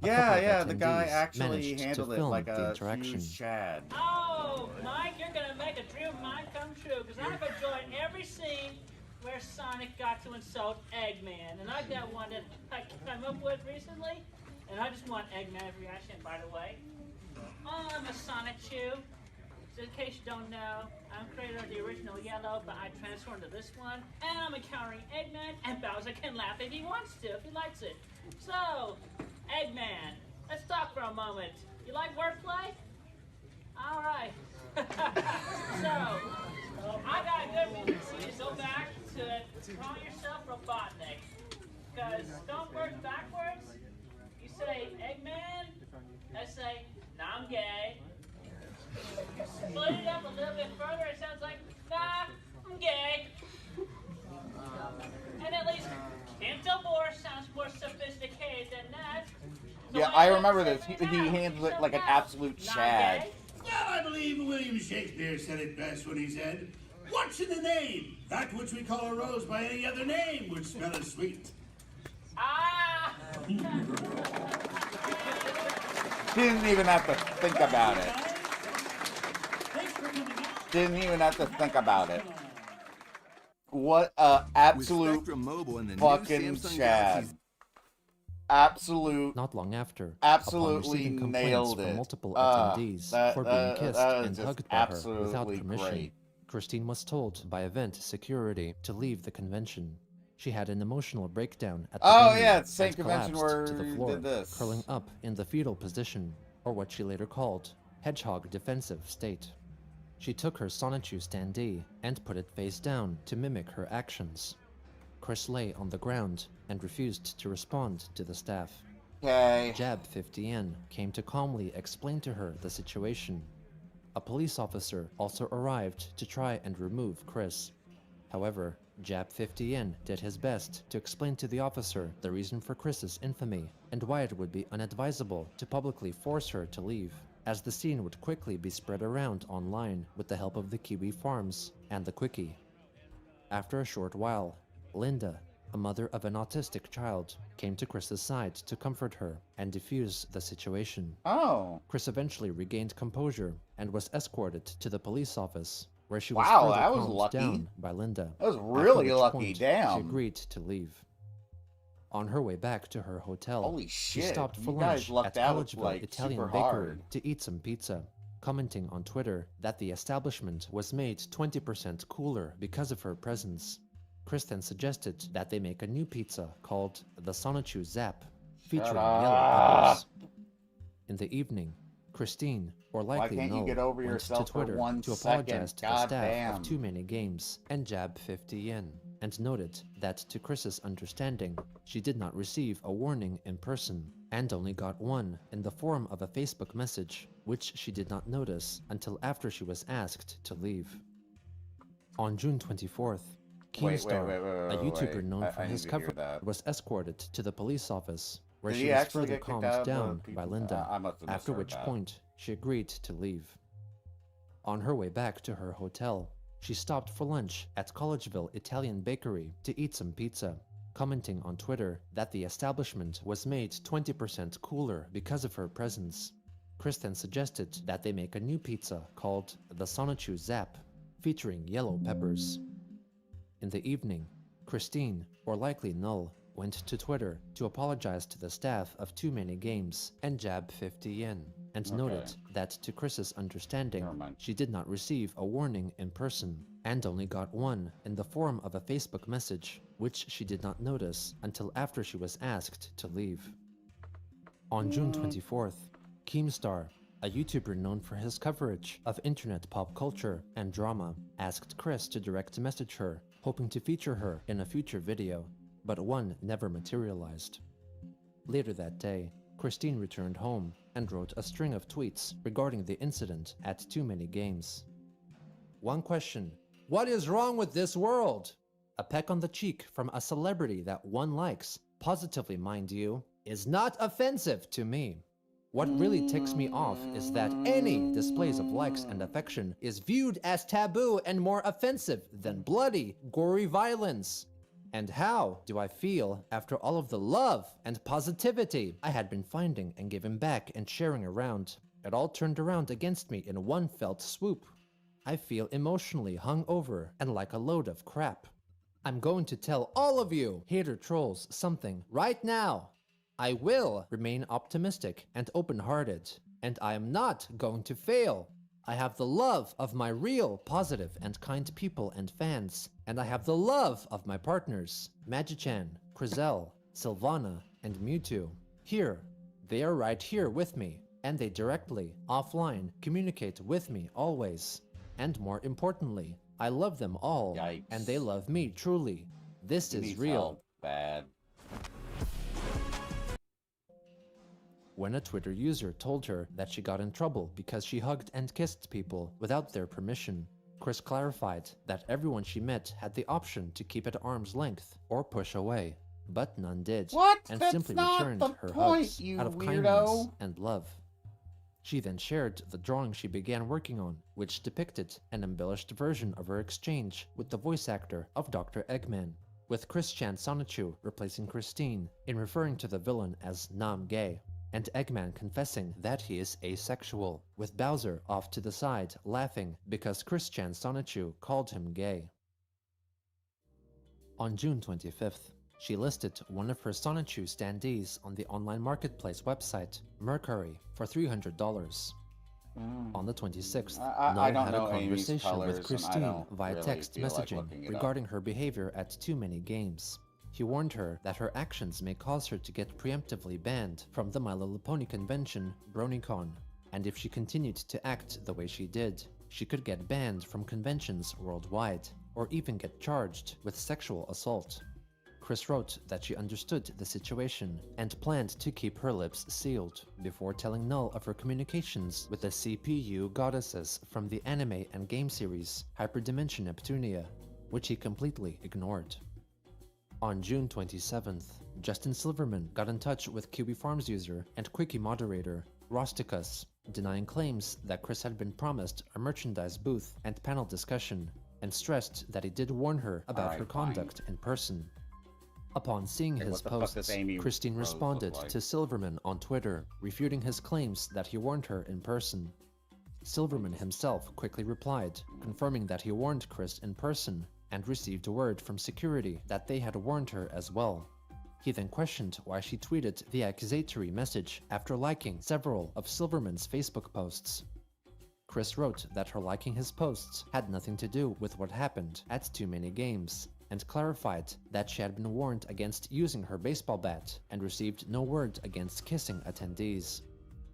Yeah, the guy actually managed to handled it film like the a interaction. huge Chad. Oh, Mike, you're gonna make a dream of mine come true, because I've enjoyed every scene where Sonic got to insult Eggman, and I've got one that I came up with recently, and I just want Eggman's reaction, by the way. I'm a Sonic Chew. So in case you don't know, I'm creator of the original Yellow, but I transformed to this one, and I'm encountering Eggman, and Bowser can laugh if he wants to, if he likes it. So, Eggman, let's talk for a moment. You like wordplay? All right. So, I got good reason for you to go back to call yourself Robotnik. Because don't work backwards. You say Eggman, I say, nah, I'm gay. Split it up a little bit further, it sounds like, nah, I'm gay. And at least Cantor sounds more sophisticated than that. So Yeah, I remember this. He handled it like an absolute Chad. Well, I believe William Shakespeare said it best when he said, "What's in the name? That which we call a rose by any other name would smell as sweet." Ah! Didn't even have to think about it. Didn't even have to think about it. What a absolute fucking Chad. Absolute. Not long after, absolutely upon receiving nailed complaints from it. multiple attendees for being kissed and just hugged by her without absolutely permission, great. Christine was told by event security to leave the convention. She had an emotional breakdown at the venue yeah, it's the same and convention collapsed where to the you floor, did this. curling up in the fetal position, or what she later called hedgehog defensive state. She took her Sonichu standee and put it face down to mimic her actions. Chris lay on the ground and refused to respond to the staff. Jab50Yen came to calmly explain to her the situation. A police officer also arrived to try and remove Chris. However, Jab50Yen did his best to explain to the officer the reason for Chris's infamy and why it would be unadvisable to publicly force her to leave, as the scene would quickly be spread around online with the help of the Kiwi Farms and the Quickie. After a short while, Linda, a mother of an autistic child, came to Chris's side to comfort her and defuse the situation. Chris eventually regained composure and was escorted to the police office, where she was further that was calmed lucky. down by Linda. That was after really which lucky, point, damn. She agreed to leave. On her way back to her hotel, Holy she shit, stopped for you guys lunch lucked at out, Collegeville like, Italian super Bakery hard. to eat some pizza, commenting on Twitter that the establishment was made 20% cooler because of her presence. Chris then suggested that they make a new pizza called the Sonichu Zap, featuring yellow peppers. In the evening, Christine, or likely can't you Null, get over went yourself to for Twitter 1 to second? apologize to the God staff damn. of Too Many Games and Jab50Yen, and noted that to Chris's understanding, she did not receive a warning in person, and only got one in the form of a Facebook message, which she did not notice until after she was asked to leave. On June 24th, Keemstar, a YouTuber known for his cover, was escorted to the police office, where she was further calmed down by Linda, after which point she agreed to leave. On her way back to her hotel, she stopped for lunch at Collegeville Italian Bakery to eat some pizza, commenting on Twitter that the establishment was made 20% cooler because of her presence. Chris then suggested that they make a new pizza called the Sonichu Zap, featuring yellow peppers. In the evening, Christine, or likely Null, went to Twitter to apologize to the staff of Too Many Games and jab 50 yen, and noted that to Chris's understanding, she did not receive a warning in person, and only got one in the form of a Facebook message, which she did not notice until after she was asked to leave. On June 24th, Keemstar, a YouTuber known for his coverage of internet pop culture and drama, asked Chris to direct message her, hoping to feature her in a future video, but one never materialized. Later that day, Christine returned home and wrote a string of tweets regarding the incident at Too Many Games. One question: what is wrong with this world? A peck on the cheek from a celebrity that one likes, positively mind you, is not offensive to me. What really ticks me off is that any displays of likes and affection is viewed as taboo and more offensive than bloody, gory violence. And how do I feel after all of the love and positivity I had been finding and giving back and sharing around? It all turned around against me in one felt swoop. I feel emotionally hung over and like a load of crap. I'm going to tell all of you hater trolls something right now. I will remain optimistic and open-hearted, and I am not going to fail. I have the love of my real, positive, and kind people and fans, and I have the love of my partners, Magichan, Crizel, Sylvana, and Mewtwo. Here, they are right here with me, and they directly, offline, communicate with me always. And more importantly, I love them all, and they love me truly. This is real. Bad. When a Twitter user told her that she got in trouble because she hugged and kissed people without their permission, Chris clarified that everyone she met had the option to keep at arm's length or push away, but none did, and That's simply not returned the her point, hugs you out of weirdo. kindness and love. She then shared the drawing she began working on, which depicted an embellished version of her exchange with the voice actor of Dr. Eggman, with Chris-chan Sonichu replacing Christine in referring to the villain as Nam-gay, and Eggman confessing that he is asexual, with Bowser off to the side laughing because Chris-chan Sonichu called him gay. On June 25th, she listed one of her Sonichu standees on the online marketplace website, Mercury, for $300. On the 26th, Null had a conversation with Christine via text messaging regarding her behavior at Too Many Games. He warned her that her actions may cause her to get preemptively banned from the My Little Pony convention, BronyCon, and if she continued to act the way she did, she could get banned from conventions worldwide, or even get charged with sexual assault. Chris wrote that she understood the situation and planned to keep her lips sealed before telling Null of her communications with the CPU goddesses from the anime and game series Hyperdimension Neptunia, which he completely ignored. On June 27th, Justin Silverman got in touch with Kiwi Farms user and Quickie moderator Rosticus, denying claims that Chris had been promised a merchandise booth and panel discussion, and stressed that he did warn her about her conduct in person. Upon seeing his posts, Christine responded to Silverman on Twitter, refuting his claims that he warned her in person. Silverman himself quickly replied, confirming that he warned Chris in person, and received word from security that they had warned her as well. He then questioned why she tweeted the accusatory message after liking several of Silverman's Facebook posts. Chris wrote that her liking his posts had nothing to do with what happened at Too Many Games, and clarified that she had been warned against using her baseball bat and received no word against kissing attendees.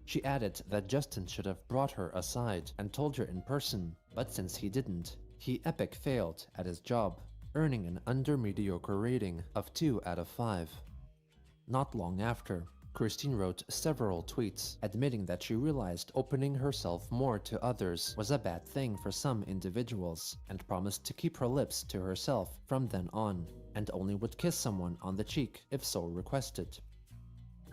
She added that Justin should have brought her aside and told her in person, but since he didn't, he epic failed at his job. earning an under-mediocre rating of 2 out of 5. Not long after, Christine wrote several tweets admitting that she realized opening herself more to others was a bad thing for some individuals and promised to keep her lips to herself from then on, and only would kiss someone on the cheek if so requested.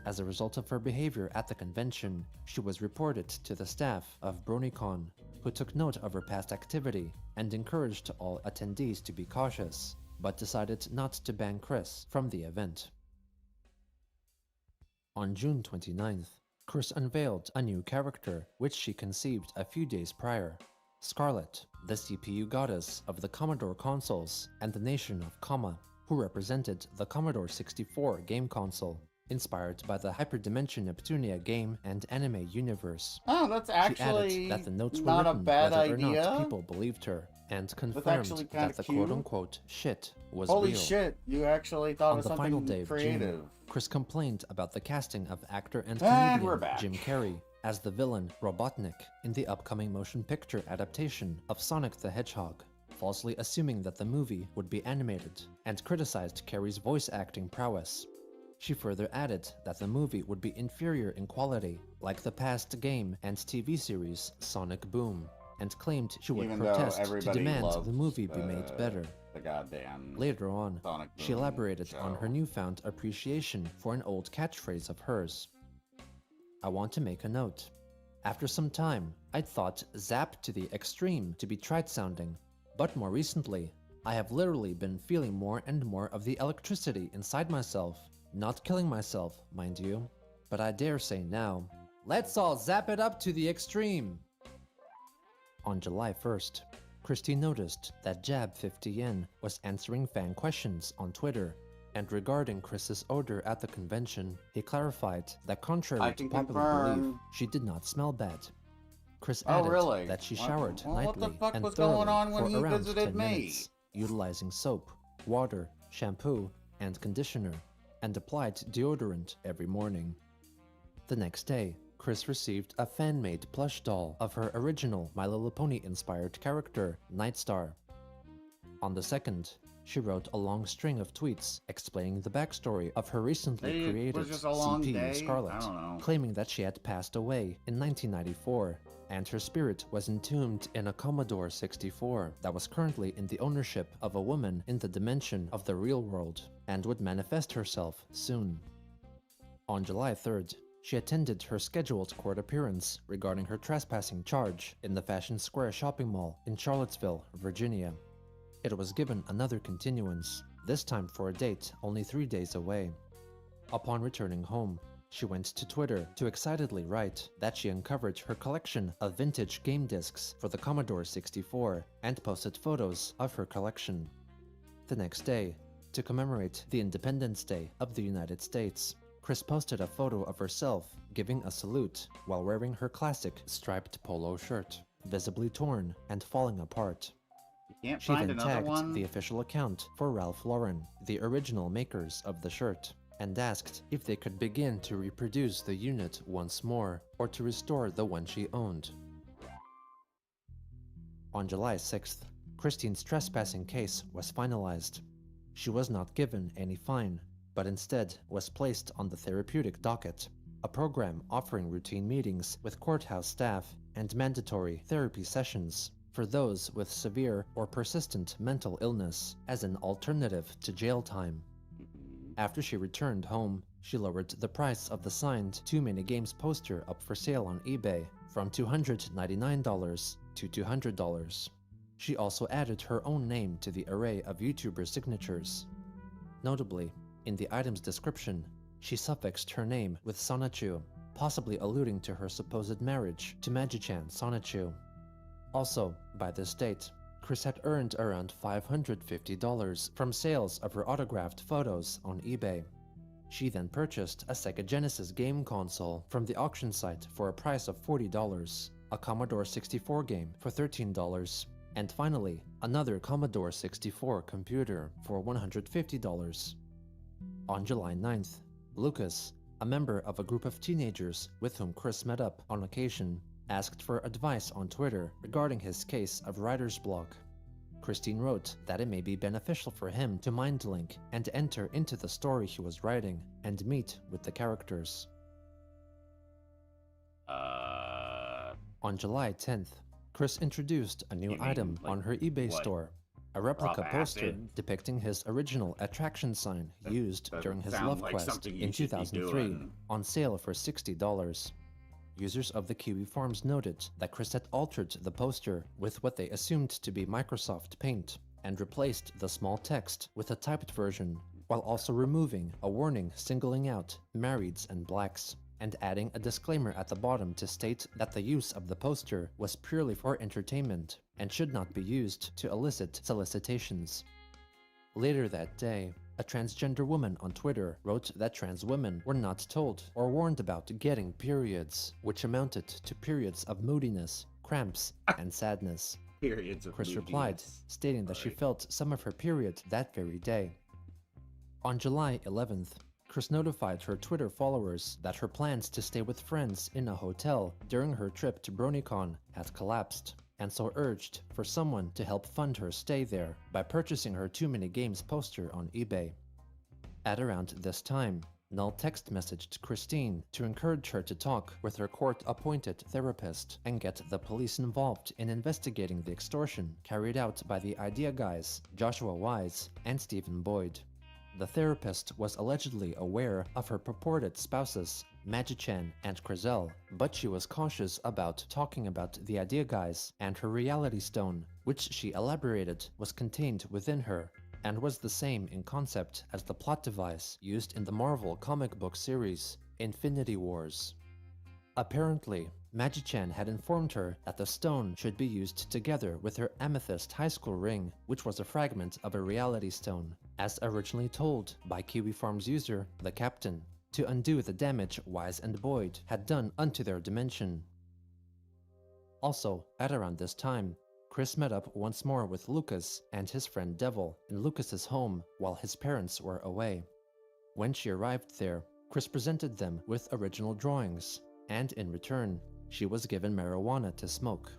As a result of her behavior at the convention, she was reported to the staff of BronyCon, who took note of her past activity and encouraged all attendees to be cautious, but decided not to ban Chris from the event. On June 29th, Chris unveiled a new character which she conceived a few days prior, Scarlet, the CPU goddess of the Commodore consoles and the nation of Comma, who represented the Commodore 64 game console, inspired by the Hyperdimension Neptunia game and anime universe. Oh, that's actually she added that the notes were not a written bad whether or idea. not people believed her, and confirmed actually that kinda the cute. quote-unquote shit was Holy real. shit, you actually thought On of the final something day of creative. June, Chris complained about the casting of actor and And we're comedian back. Jim Carrey as the villain Robotnik in the upcoming motion picture adaptation of Sonic the Hedgehog, falsely assuming that the movie would be animated, and criticized Carrey's voice acting prowess. She further added that the movie would be inferior in quality, like the past game and TV series Sonic Boom, and claimed she would Even though protest to everybody demand loves the movie be made better. The goddamn Later on, Sonic she Boom elaborated on show. her newfound appreciation for an old catchphrase of hers. I want to make a note. After some time, I'd thought zap to the extreme to be trite sounding, but more recently, I have literally been feeling more and more of the electricity inside myself. Not killing myself, mind you, but I dare say now, let's all zap it up to the extreme! On July 1st, Christine noticed that Jab50Yen was answering fan questions on Twitter, and regarding Chris's odor at the convention, he clarified that contrary I to can popular belief, confirm. she did not smell bad. Chris Oh, added really? that she What- showered well, what nightly the fuck and was thoroughly going on when for he around visited 10 me? minutes, utilizing soap, water, shampoo, and conditioner, and applied deodorant every morning. The next day, Chris received a fan-made plush doll of her original My Little Pony-inspired character, Nightstar. On the 2nd, she wrote a long string of tweets explaining the backstory of her recently Maybe it created was just a long CPU day? Scarlet, I don't know. claiming that she had passed away in 1994, and her spirit was entombed in a Commodore 64 that was currently in the ownership of a woman in the dimension of the real world, and would manifest herself soon. On July 3rd, she attended her scheduled court appearance regarding her trespassing charge in the Fashion Square shopping mall in Charlottesville, Virginia. It was given another continuance, this time for a date only 3 days away. Upon returning home, she went to Twitter to excitedly write that she uncovered her collection of vintage game discs for the Commodore 64 and posted photos of her collection. The next day, to commemorate the Independence Day of the United States, Chris posted a photo of herself giving a salute while wearing her classic striped polo shirt, visibly torn and falling apart. Can't She find then another tagged one? the official account for Ralph Lauren, the original makers of the shirt, and asked if they could begin to reproduce the unit once more or to restore the one she owned. On July 6th, Christine's trespassing case was finalized. She was not given any fine, but instead was placed on the therapeutic docket, a program offering routine meetings with courthouse staff and mandatory therapy sessions for those with severe or persistent mental illness as an alternative to jail time. After she returned home, she lowered the price of the signed Too Many Games poster up for sale on eBay from $299 to $200. She also added her own name to the array of YouTuber signatures. Notably, in the item's description, she suffixed her name with Sonichu, possibly alluding to her supposed marriage to Magi-chan Sonichu. Also, by this date, Chris had earned around $550 from sales of her autographed photos on eBay. She then purchased a Sega Genesis game console from the auction site for a price of $40, a Commodore 64 game for $13, and finally, another Commodore 64 computer for $150. On July 9th, Lucas, a member of a group of teenagers with whom Chris met up on occasion, asked for advice on Twitter regarding his case of writer's block. Christine wrote that it may be beneficial for him to mind link and enter into the story he was writing and meet with the characters. On July 10th, Chris introduced a new item on her eBay store, a replica poster depicting his original attraction sign used during his love quest in 2003, on sale for $60. Users of the Kiwi Farms noted that Chris had altered the poster with what they assumed to be Microsoft Paint and replaced the small text with a typed version, while also removing a warning singling out marrieds and blacks, and adding a disclaimer at the bottom to state that the use of the poster was purely for entertainment and should not be used to elicit solicitations. Later that day, a transgender woman on Twitter wrote that trans women were not told or warned about getting periods, which amounted to periods of moodiness, cramps, and sadness. Periods of Chris moodiness. replied, stating that she felt some of her period that very day. On July 11th, Chris notified her Twitter followers that her plans to stay with friends in a hotel during her trip to BronyCon had collapsed, and so urged for someone to help fund her stay there by purchasing her Too Many Games poster on eBay. At around this time, Null text messaged Christine to encourage her to talk with her court-appointed therapist and get the police involved in investigating the extortion carried out by the idea guys Joshua Wise and Stephen Boyd. The therapist was allegedly aware of her purported spouses, Magichan and Crizel, but she was cautious about talking about the idea guys and her reality stone, which she elaborated was contained within her and was the same in concept as the plot device used in the Marvel comic book series Infinity Wars. Apparently, Magichan had informed her that the stone should be used together with her amethyst high school ring, which was a fragment of a reality stone, as originally told by Kiwi Farms user, the Captain, to undo the damage Wise and Boyd had done unto their dimension. Also, at around this time, Chris met up once more with Lucas and his friend Devil in Lucas's home while his parents were away. When she arrived there, Chris presented them with original drawings, and in return, she was given marijuana to smoke.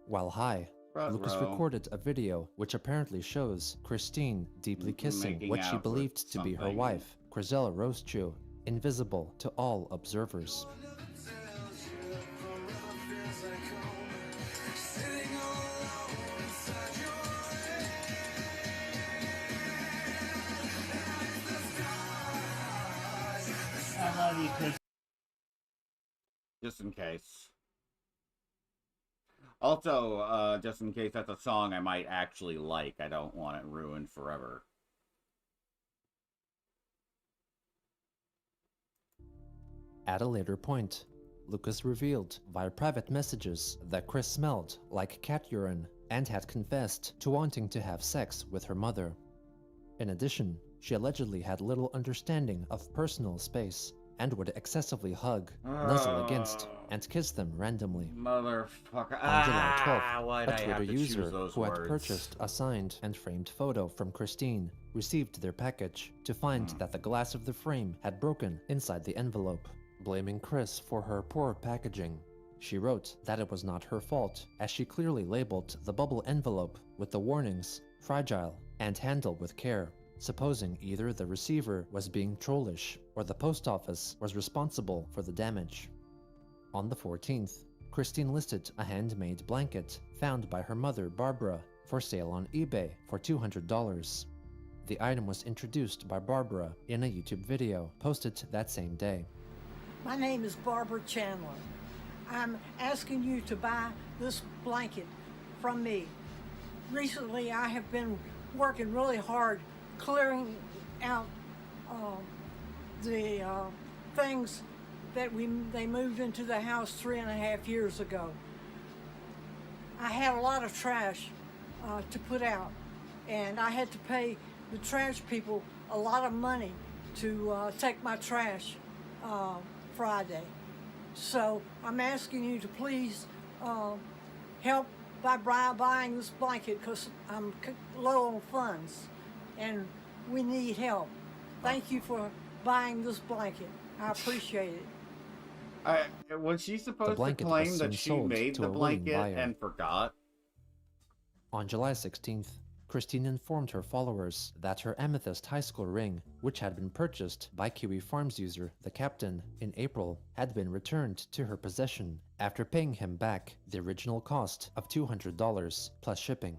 While high, Lucas recorded a video which apparently shows Christine deeply kissing what she believed to be her wife, Crizel Rosechew, invisible to all observers. I love you, Chris. Just in case. Also, just in case that's a song I might actually like, I don't want it ruined forever. At a later point, Lucas revealed via private messages that Chris smelled like cat urine and had confessed to wanting to have sex with her mother. In addition, she allegedly had little understanding of personal space and would excessively hug, nuzzle against, and kiss them randomly. Motherfucker. On July 12th, why'd a I have Twitter to user choose those who had words? purchased a signed and framed photo from Christine received their package to find that the glass of the frame had broken inside the envelope, blaming Chris for her poor packaging. She wrote that it was not her fault, as she clearly labeled the bubble envelope with the warnings, fragile, and handle with care, supposing either the receiver was being trollish or the post office was responsible for the damage. On the 14th, Christine listed a handmade blanket found by her mother Barbara for sale on eBay for $200. The item was introduced by Barbara in a YouTube video posted that same day. My name is Barbara Chandler. I'm asking you to buy this blanket from me. Recently, I have been working really hard clearing out the things that they moved into the house 3.5 years ago. I had a lot of trash to put out, and I had to pay the trash people a lot of money to take my trash Friday. So I'm asking you to please help by buying this blanket, because I'm low on funds and we need help. Thank you for buying this blanket. I appreciate it. Was she supposed to claim that she made the blanket and forgot? On July 16th, Christine informed her followers that her amethyst high school ring, which had been purchased by Kiwi Farms user The Captain in April, had been returned to her possession after paying him back the original cost of $200 plus shipping.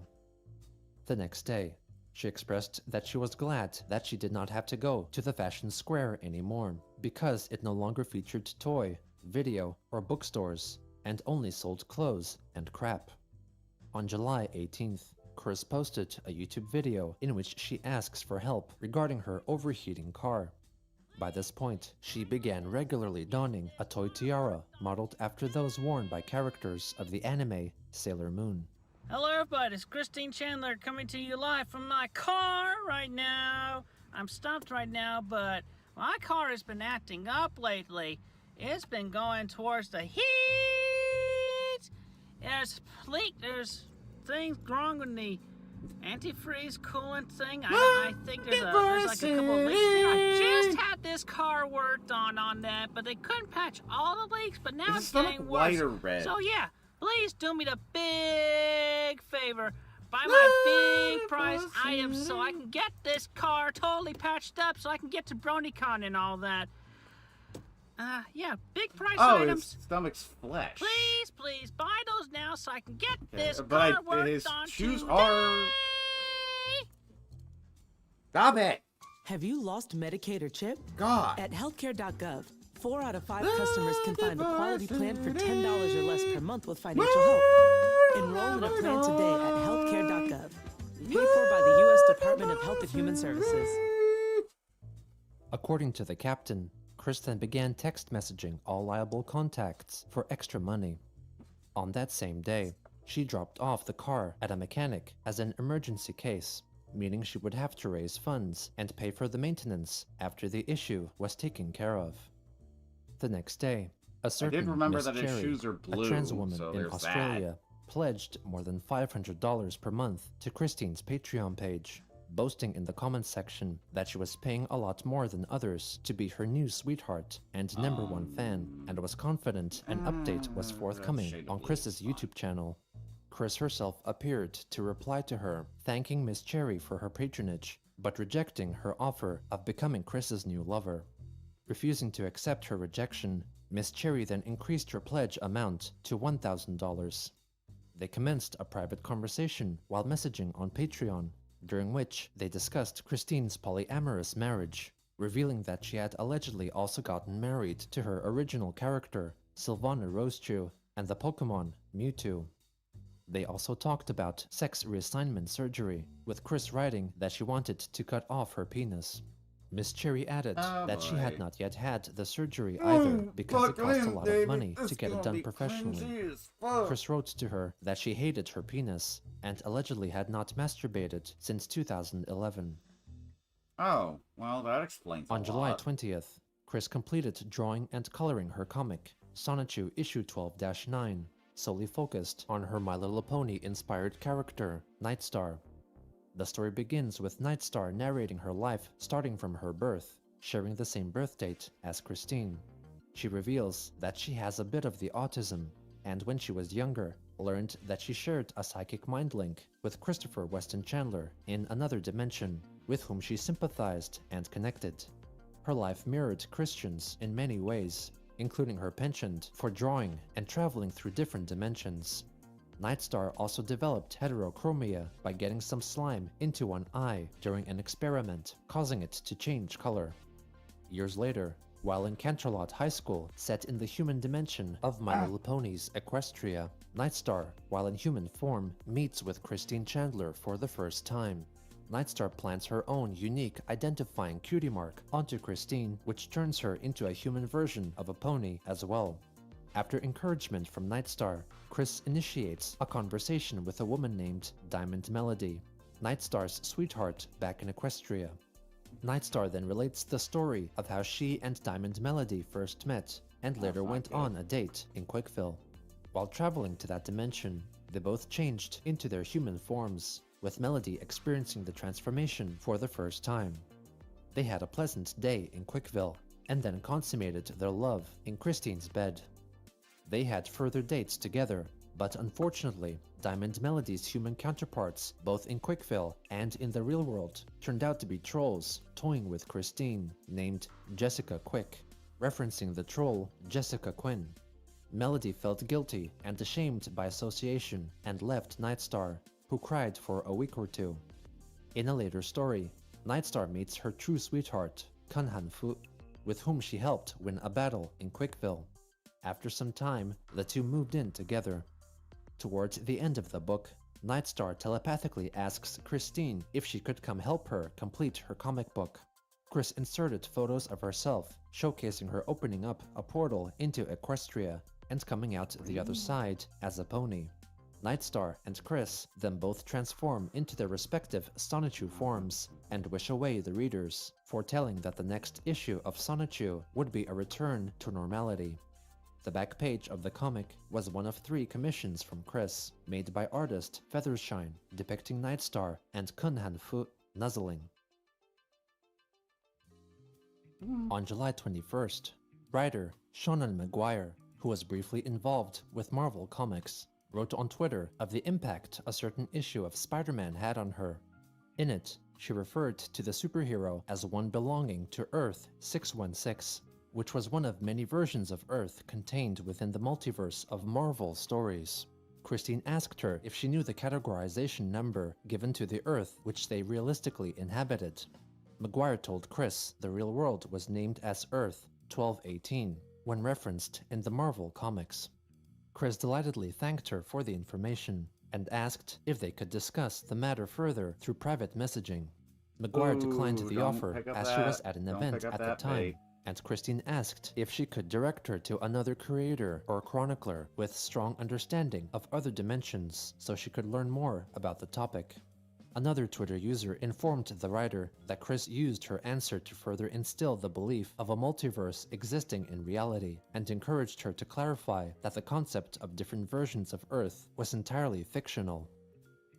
The next day, she expressed that she was glad that she did not have to go to the fashion square anymore because it no longer featured toy, video, or bookstores and only sold clothes and crap. On July 18th, Chris posted a YouTube video in which she asks for help regarding her overheating car. By this point, she began regularly donning a toy tiara modeled after those worn by characters of the anime Sailor Moon. Hello everybody, it's Christine Chandler coming to you live from my car right now. I'm stopped right now, but my car has been acting up lately. It's been going towards the heat. There's things wrong with the antifreeze coolant thing. I think there's like a couple of leaks there. I just had this car worked on that, but they couldn't patch all the leaks, but now it's getting worse. White or red? So yeah, please do me the big favor. Buy my big prize items so I can get this car totally patched up so I can get to BronyCon and all that. Yeah, big price items. His stomach's flesh. Please, buy those now so I can get this car worked on shoes today. are... Stop it! Have you lost Medicaid or CHIP? God. At healthcare.gov, 4 out of 5 customers can find a quality plan for $10 or less per month with financial help. Enroll in a plan today at healthcare.gov. Paid for by the U.S. Department of Health and Human Services. According to The Captain, Chris then began text messaging all liable contacts for extra money. On that same day, she dropped off the car at a mechanic as an emergency case, meaning she would have to raise funds and pay for the maintenance after the issue was taken care of. The next day, a certain Miss Cherry, a trans woman in Australia, pledged more than $500 per month to Christine's Patreon page, boasting in the comments section that she was paying a lot more than others to be her new sweetheart and #1 fan, and was confident an update was forthcoming on Chris's YouTube channel. Chris herself appeared to reply to her, thanking Miss Cherry for her patronage, but rejecting her offer of becoming Chris's new lover. Refusing to accept her rejection, Miss Cherry then increased her pledge amount to $1,000. They commenced a private conversation while messaging on Patreon, during which they discussed Christine's polyamorous marriage, revealing that she had allegedly also gotten married to her original character, Sylvana Rosechew, and the Pokemon Mewtwo. They also talked about sex reassignment surgery, with Chris writing that she wanted to cut off her penis. Miss Cherry added that she had not yet had the surgery either because it cost a lot of money to get it done professionally. Chris wrote to her that she hated her penis and allegedly had not masturbated since 2011. Oh, well, that explains a lot. On July 20th, Chris completed drawing and coloring her comic, Sonichu Issue 12-9, solely focused on her My Little Pony-inspired character, Nightstar. The story begins with Nightstar narrating her life starting from her birth, sharing the same birth date as Christine. She reveals that she has a bit of the autism, and when she was younger, learned that she shared a psychic mind link with Christopher Weston Chandler in another dimension, with whom she sympathized and connected. Her life mirrored Christian's in many ways, including her penchant for drawing and traveling through different dimensions. Nightstar also developed heterochromia by getting some slime into one eye during an experiment, causing it to change color. Years later, while in Canterlot High School, set in the human dimension of My Little Pony's Equestria, Nightstar, while in human form, meets with Christine Chandler for the first time. Nightstar plants her own unique identifying cutie mark onto Christine, which turns her into a human version of a pony as well. After encouragement from Nightstar, Chris initiates a conversation with a woman named Diamond Melody, Nightstar's sweetheart back in Equestria. Nightstar then relates the story of how she and Diamond Melody first met, and later went on a date in Quickville. While traveling to that dimension, they both changed into their human forms, with Melody experiencing the transformation for the first time. They had a pleasant day in Quickville, and then consummated their love in Christine's bed. They had further dates together, But unfortunately, Diamond Melody's human counterparts, both in Quickville and in the real world, turned out to be trolls toying with Christine, named Jessica Quick, referencing the troll Jessica Quinn. Melody felt guilty and ashamed by association and left Nightstar, who cried for a week or two. In a later story, Nightstar meets her true sweetheart, Kun Han-fu, with whom she helped win a battle in Quickville. After some time, the two moved in together. Towards the end of the book, Nightstar telepathically asks Christine if she could come help her complete her comic book. Chris inserted photos of herself, showcasing her opening up a portal into Equestria and coming out the other side as a pony. Nightstar and Chris then both transform into their respective Sonichu forms and wish away the readers, foretelling that the next issue of Sonichu would be a return to normality. The back page of the comic was one of 3 commissions from Chris, made by artist Feathershine, depicting Nightstar and Kun Han-fu nuzzling. On July 21st, writer Shonan Maguire, who was briefly involved with Marvel Comics, wrote on Twitter of the impact a certain issue of Spider-Man had on her. In it, she referred to the superhero as one belonging to Earth 616, which was one of many versions of Earth contained within the multiverse of Marvel stories. Christine asked her if she knew the categorization number given to the Earth which they realistically inhabited. Maguire told Chris the real world was named as Earth 1218 when referenced in the Marvel comics. Chris delightedly thanked her for the information and asked if they could discuss the matter further through private messaging. Maguire declined the offer as she was at an event at the time, and Christine asked if she could direct her to another creator or chronicler with strong understanding of other dimensions so she could learn more about the topic. Another Twitter user informed the writer that Chris used her answer to further instill the belief of a multiverse existing in reality, and encouraged her to clarify that the concept of different versions of Earth was entirely fictional.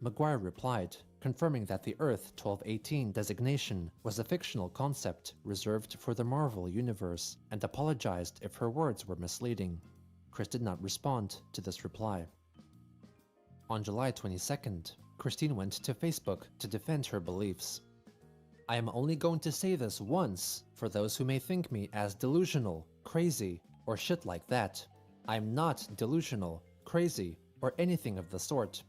Maguire replied, confirming that the Earth 1218 designation was a fictional concept reserved for the Marvel Universe, and apologized if her words were misleading. Chris did not respond to this reply. On July 22nd, Christine went to Facebook to defend her beliefs. I am only going to say this once for those who may think me as delusional, crazy, or shit like that. I'm not delusional, crazy, or anything of the sort.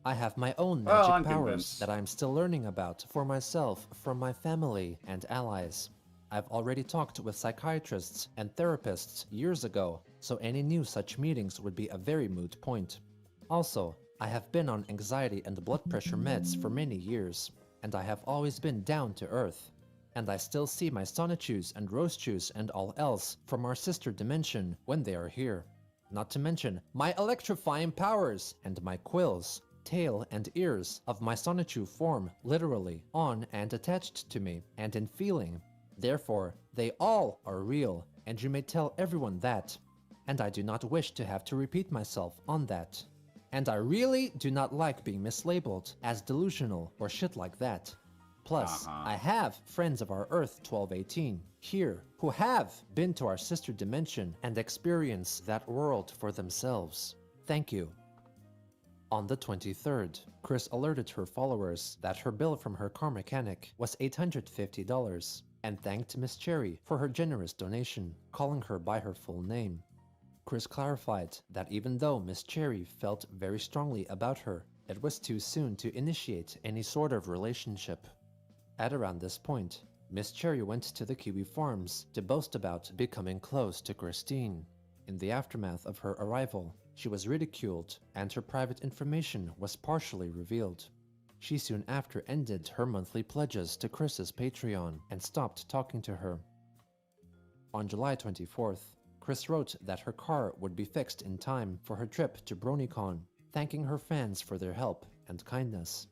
I have my own magic powers that I'm still learning about for myself from my family and allies. I've already talked with psychiatrists and therapists years ago, so any new such meetings would be a very moot point. Also, I have been on anxiety and blood pressure meds for many years, and I have always been down to earth. And I still see my Sonichus and Roachus and all else from our sister dimension when they are here. Not to mention my electrifying powers and my quills, tail and ears of my Sonichu form literally on and attached to me and in feeling. Therefore, they all are real, and you may tell everyone that. And I do not wish to have to repeat myself on that. And I really do not like being mislabeled as delusional or shit like that. Plus, I have friends of our Earth 1218 here who have been to our sister dimension and experienced that world for themselves. Thank you. On the 23rd, Chris alerted her followers that her bill from her car mechanic was $850 and thanked Miss Cherry for her generous donation, calling her by her full name. Chris clarified that even though Miss Cherry felt very strongly about her, it was too soon to initiate any sort of relationship. At around this point, Miss Cherry went to the Kiwi Farms to boast about becoming close to Christine. In the aftermath of her arrival, she was ridiculed and her private information was partially revealed. She soon after ended her monthly pledges to Chris's Patreon and stopped talking to her. On July 24th, Chris wrote that her car would be fixed in time for her trip to BronyCon, thanking her fans for their help and kindness.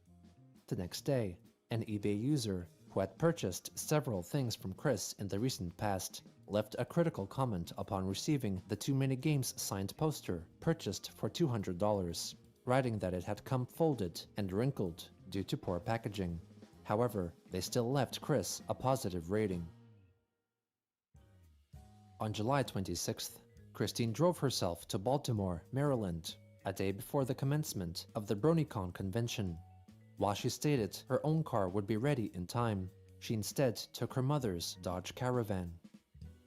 The next day, an eBay user who had purchased several things from Chris in the recent past left a critical comment upon receiving the Too Many Games signed poster purchased for $200, writing that it had come folded and wrinkled due to poor packaging. However, they still left Chris a positive rating. On July 26th, Christine drove herself to Baltimore, Maryland, a day before the commencement of the BronyCon convention. While she stated her own car would be ready in time, she instead took her mother's Dodge Caravan.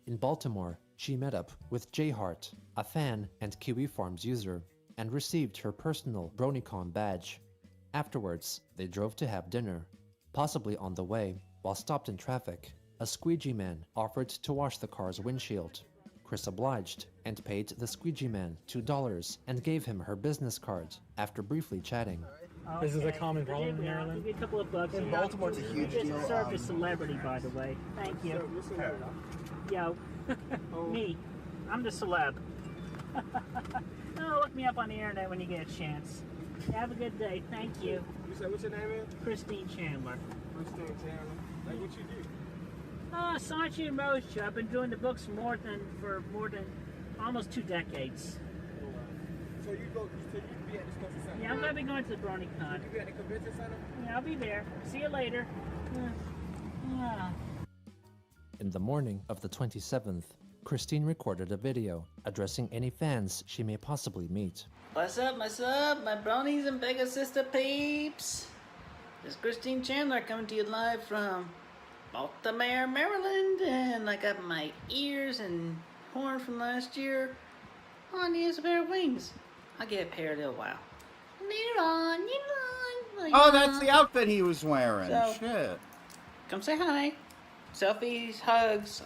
In Baltimore, she met up with Jay Hart, a fan and Kiwi Farms user, and received her personal BronyCon badge. Afterwards, they drove to have dinner. Possibly on the way, while stopped in traffic, a squeegee man offered to wash the car's windshield. Chris obliged and paid the squeegee man $2 and gave him her business card after briefly chatting. This is a common problem in Maryland. Give you a couple of bucks. In Baltimore, it's a huge You deal. just served a celebrity, by the way. Thank you. Yo, me. I'm the celeb. Oh, look me up on the internet when you get a chance. Have a good day. Thank you. You said what's your name is? Christine Chandler. Christine Chandler. Like what you do? Saatchi and Roadshow. I've been doing the books for more than almost 2 decades. So you be at the convention center? Yeah, I'm gonna be going to the BronyCon. You be at the convention center? Yeah, I'll be there. See you later. In the morning of the 27th, Christine recorded a video addressing any fans she may possibly meet. What's up, my bronies and bigger sister peeps? This is Christine Chandler coming to you live from Baltimore, Maryland, and I got my ears and horn from last year on the a pair of wings. I'll get a pair in a little while. Later on. Oh, that's the outfit he was wearing. So, Shit. Come say hi. Selfies, hugs,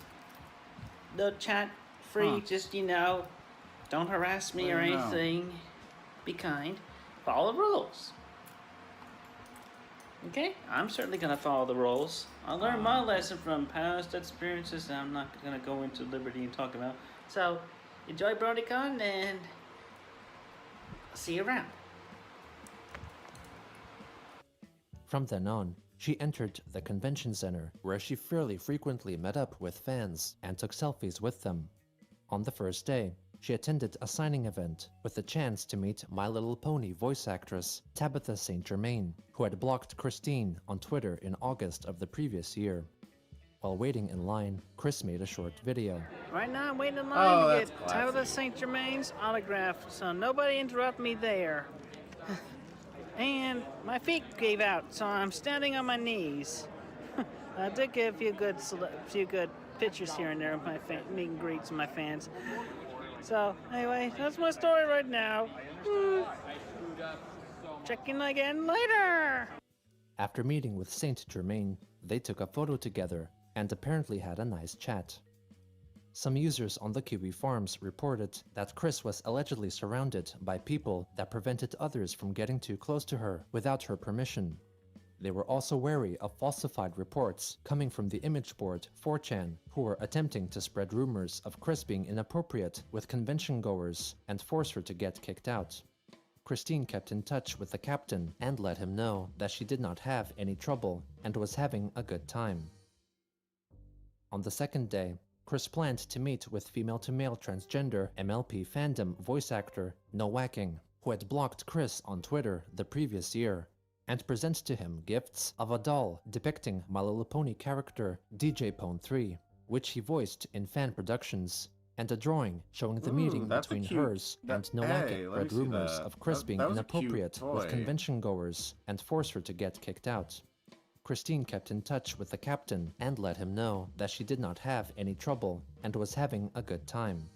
no chat free, just, don't harass me or anything. Be kind. Follow the rules. Okay? I'm certainly going to follow the rules. I learned my lesson from past experiences that I'm not going to go into liberty and talk about. So, enjoy BronyCon and I'll see you around. From then on, she entered the convention center, where she fairly frequently met up with fans and took selfies with them. On the first day, she attended a signing event with the chance to meet My Little Pony voice actress Tabitha St. Germain, who had blocked Christine on Twitter in August of the previous year. While waiting in line, Chris made a short video. Right now I'm waiting in line to get Tabitha St. Germain's autograph, so nobody interrupt me there. And my feet gave out, so I'm standing on my knees. I did get a few good pictures here and there of my meet and greets with my fans. So anyway, that's my story right now. Check in again later. After meeting with St. Germain, they took a photo together and apparently had a nice chat. Some users on the Kiwi Farms reported that Chris was allegedly surrounded by people that prevented others from getting too close to her without her permission. They were also wary of falsified reports coming from the image board 4chan, who were attempting to spread rumors of Chris being inappropriate with convention goers and force her to get kicked out. Christine kept in touch with the captain and let him know that she did not have any trouble and was having a good time. On the second day, Chris planned to meet with female-to-male transgender MLP fandom voice actor No Whacking, who had blocked Chris on Twitter the previous year, and present to him gifts of a doll depicting My Little Pony character DJ Pone 3, which he voiced in fan productions, and a drawing showing the meeting between hers and No Whacking spread rumors of Chris being inappropriate with convention goers and force her to get kicked out. Christine kept in touch with the captain and let him know that she did not have any trouble and was having a good time.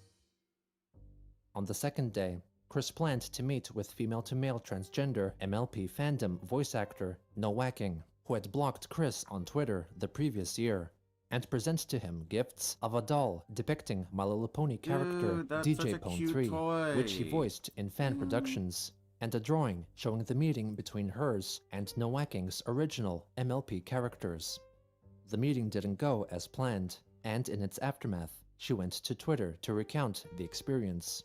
On the second day, Chris planned to meet with female-to-male transgender MLP fandom voice actor No Whacking, who had blocked Chris on Twitter the previous year, and present to him gifts of a doll depicting My Little Pony character DJ Pone 3, which he voiced in fan productions, and a drawing showing the meeting between hers and No Whacking's original MLP characters. The meeting didn't go as planned, and in its aftermath, she went to Twitter to recount the experience.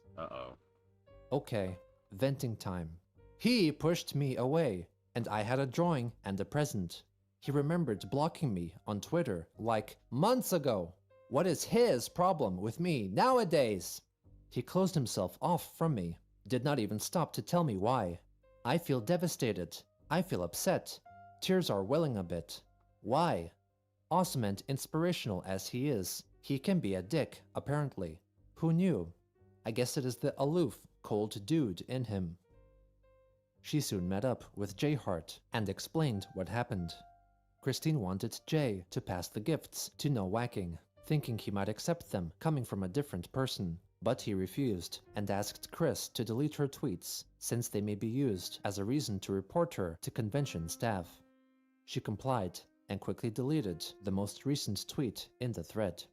Okay, venting time. He pushed me away, and I had a drawing and a present. He remembered blocking me on Twitter like months ago. What is his problem with me nowadays? He closed himself off from me, did not even stop to tell me why. I feel devastated. I feel upset. Tears are welling a bit. Why? Awesome and inspirational as he is, he can be a dick, apparently. Who knew? I guess it is the aloof, cold dude in him. She soon met up with Jay Hart and explained what happened. Christine wanted Jay to pass the gifts to No Whacking, thinking he might accept them coming from a different person, but he refused and asked Chris to delete her tweets since they may be used as a reason to report her to convention staff. She complied and quickly deleted the most recent tweet in the thread.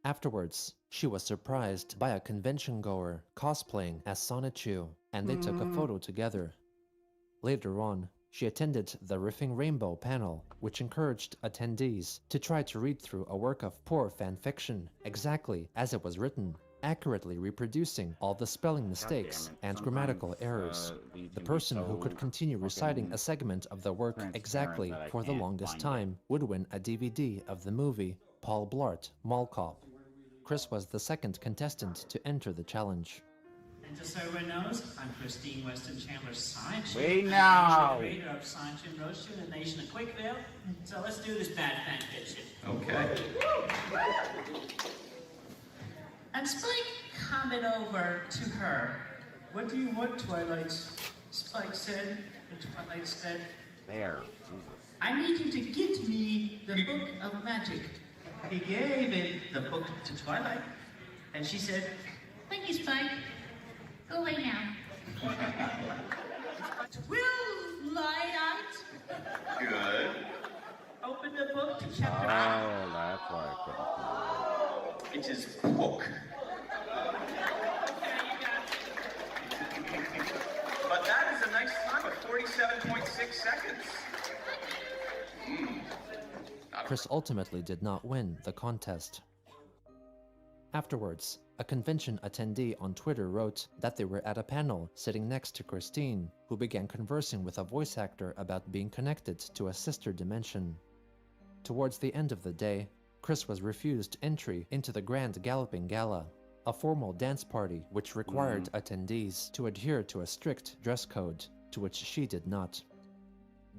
Afterwards, she was surprised by a convention goer cosplaying as Sonichu, and they took a photo together. Later on, she attended the Riffing Rainbow panel, which encouraged attendees to try to read through a work of poor fanfiction exactly as it was written, accurately reproducing all the spelling mistakes and grammatical errors. The person who could continue reciting a segment of the work exactly for the longest time would win a DVD of the movie Paul Blart Mall Cop. Chris was the second contestant to enter the challenge. And just so everyone knows, I'm Christine Weston Chandler Sonichu. We know. I'm the creator of Sonichu and Roastu in the nation of Quickville. So let's do this bad fan fiction. Okay. And Spike commented over to her. What do you want, Twilight? Spike said. And Twilight said, There. I need you to get me the book of magic. He gave the book to Twilight. And she said, Thank you, Spike. Go away now. Twilight, Good. open the book to chapter Oh, that's why I couldn't. It is book. But that is a nice time of 47.6 seconds. Chris ultimately did not win the contest. Afterwards, a convention attendee on Twitter wrote that they were at a panel sitting next to Christine, who began conversing with a voice actor about being connected to a sister dimension. Towards the end of the day, Chris was refused entry into the Grand Galloping Gala, a formal dance party which required attendees to adhere to a strict dress code, to which she did not.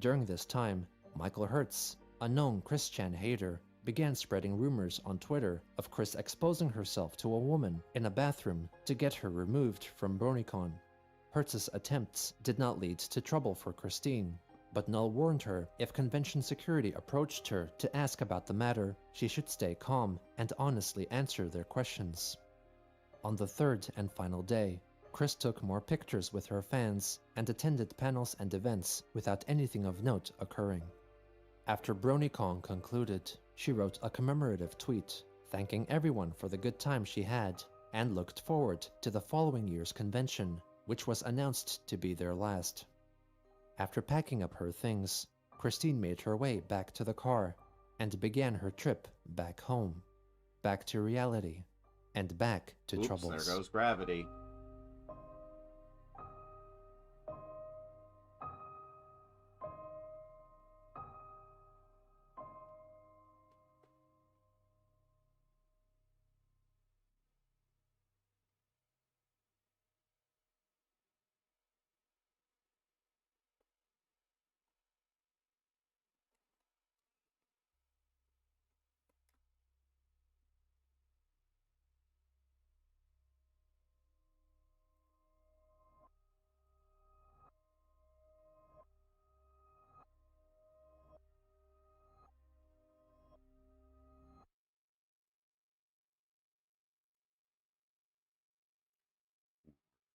During this time, Michael Hertz, a known Chris Chan hater, began spreading rumors on Twitter of Chris exposing herself to a woman in a bathroom to get her removed from BronyCon. Hertz's attempts did not lead to trouble for Christine, but Null warned her if convention security approached her to ask about the matter, she should stay calm and honestly answer their questions. On the third and final day, Chris took more pictures with her fans and attended panels and events without anything of note occurring. After BronyCon concluded, she wrote a commemorative tweet, thanking everyone for the good time she had, and looked forward to the following year's convention, which was announced to be their last. After packing up her things, Christine made her way back to the car, and began her trip back home, back to reality, and back to troubles. There goes gravity.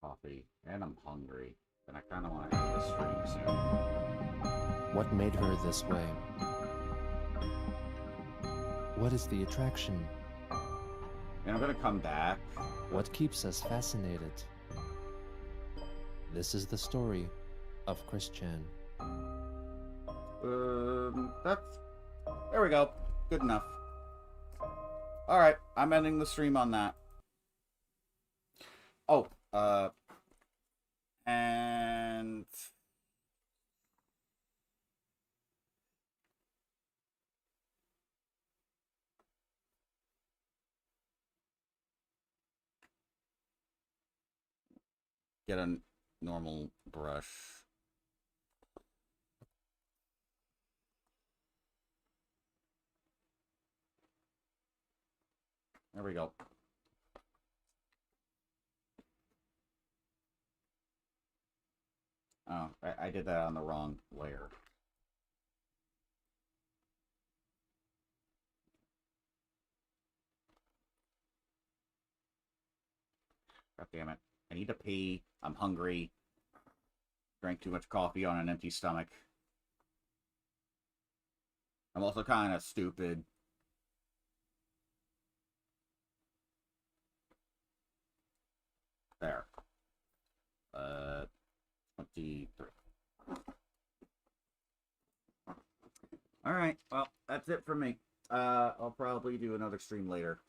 Coffee, and I'm hungry, and I kind of want to end the stream soon. What made her this way? What is the attraction? And I'm gonna come back. What keeps us fascinated? This is the story of Chris Chan. That's... There we go. Good enough. Alright, I'm ending the stream on that. Oh, and... get a normal brush. There we go. Oh, I did that on the wrong layer. God damn it. I need to pee. I'm hungry. Drank too much coffee on an empty stomach. I'm also kind of stupid. There. 23. Alright, well, that's it for me. I'll probably do another stream later.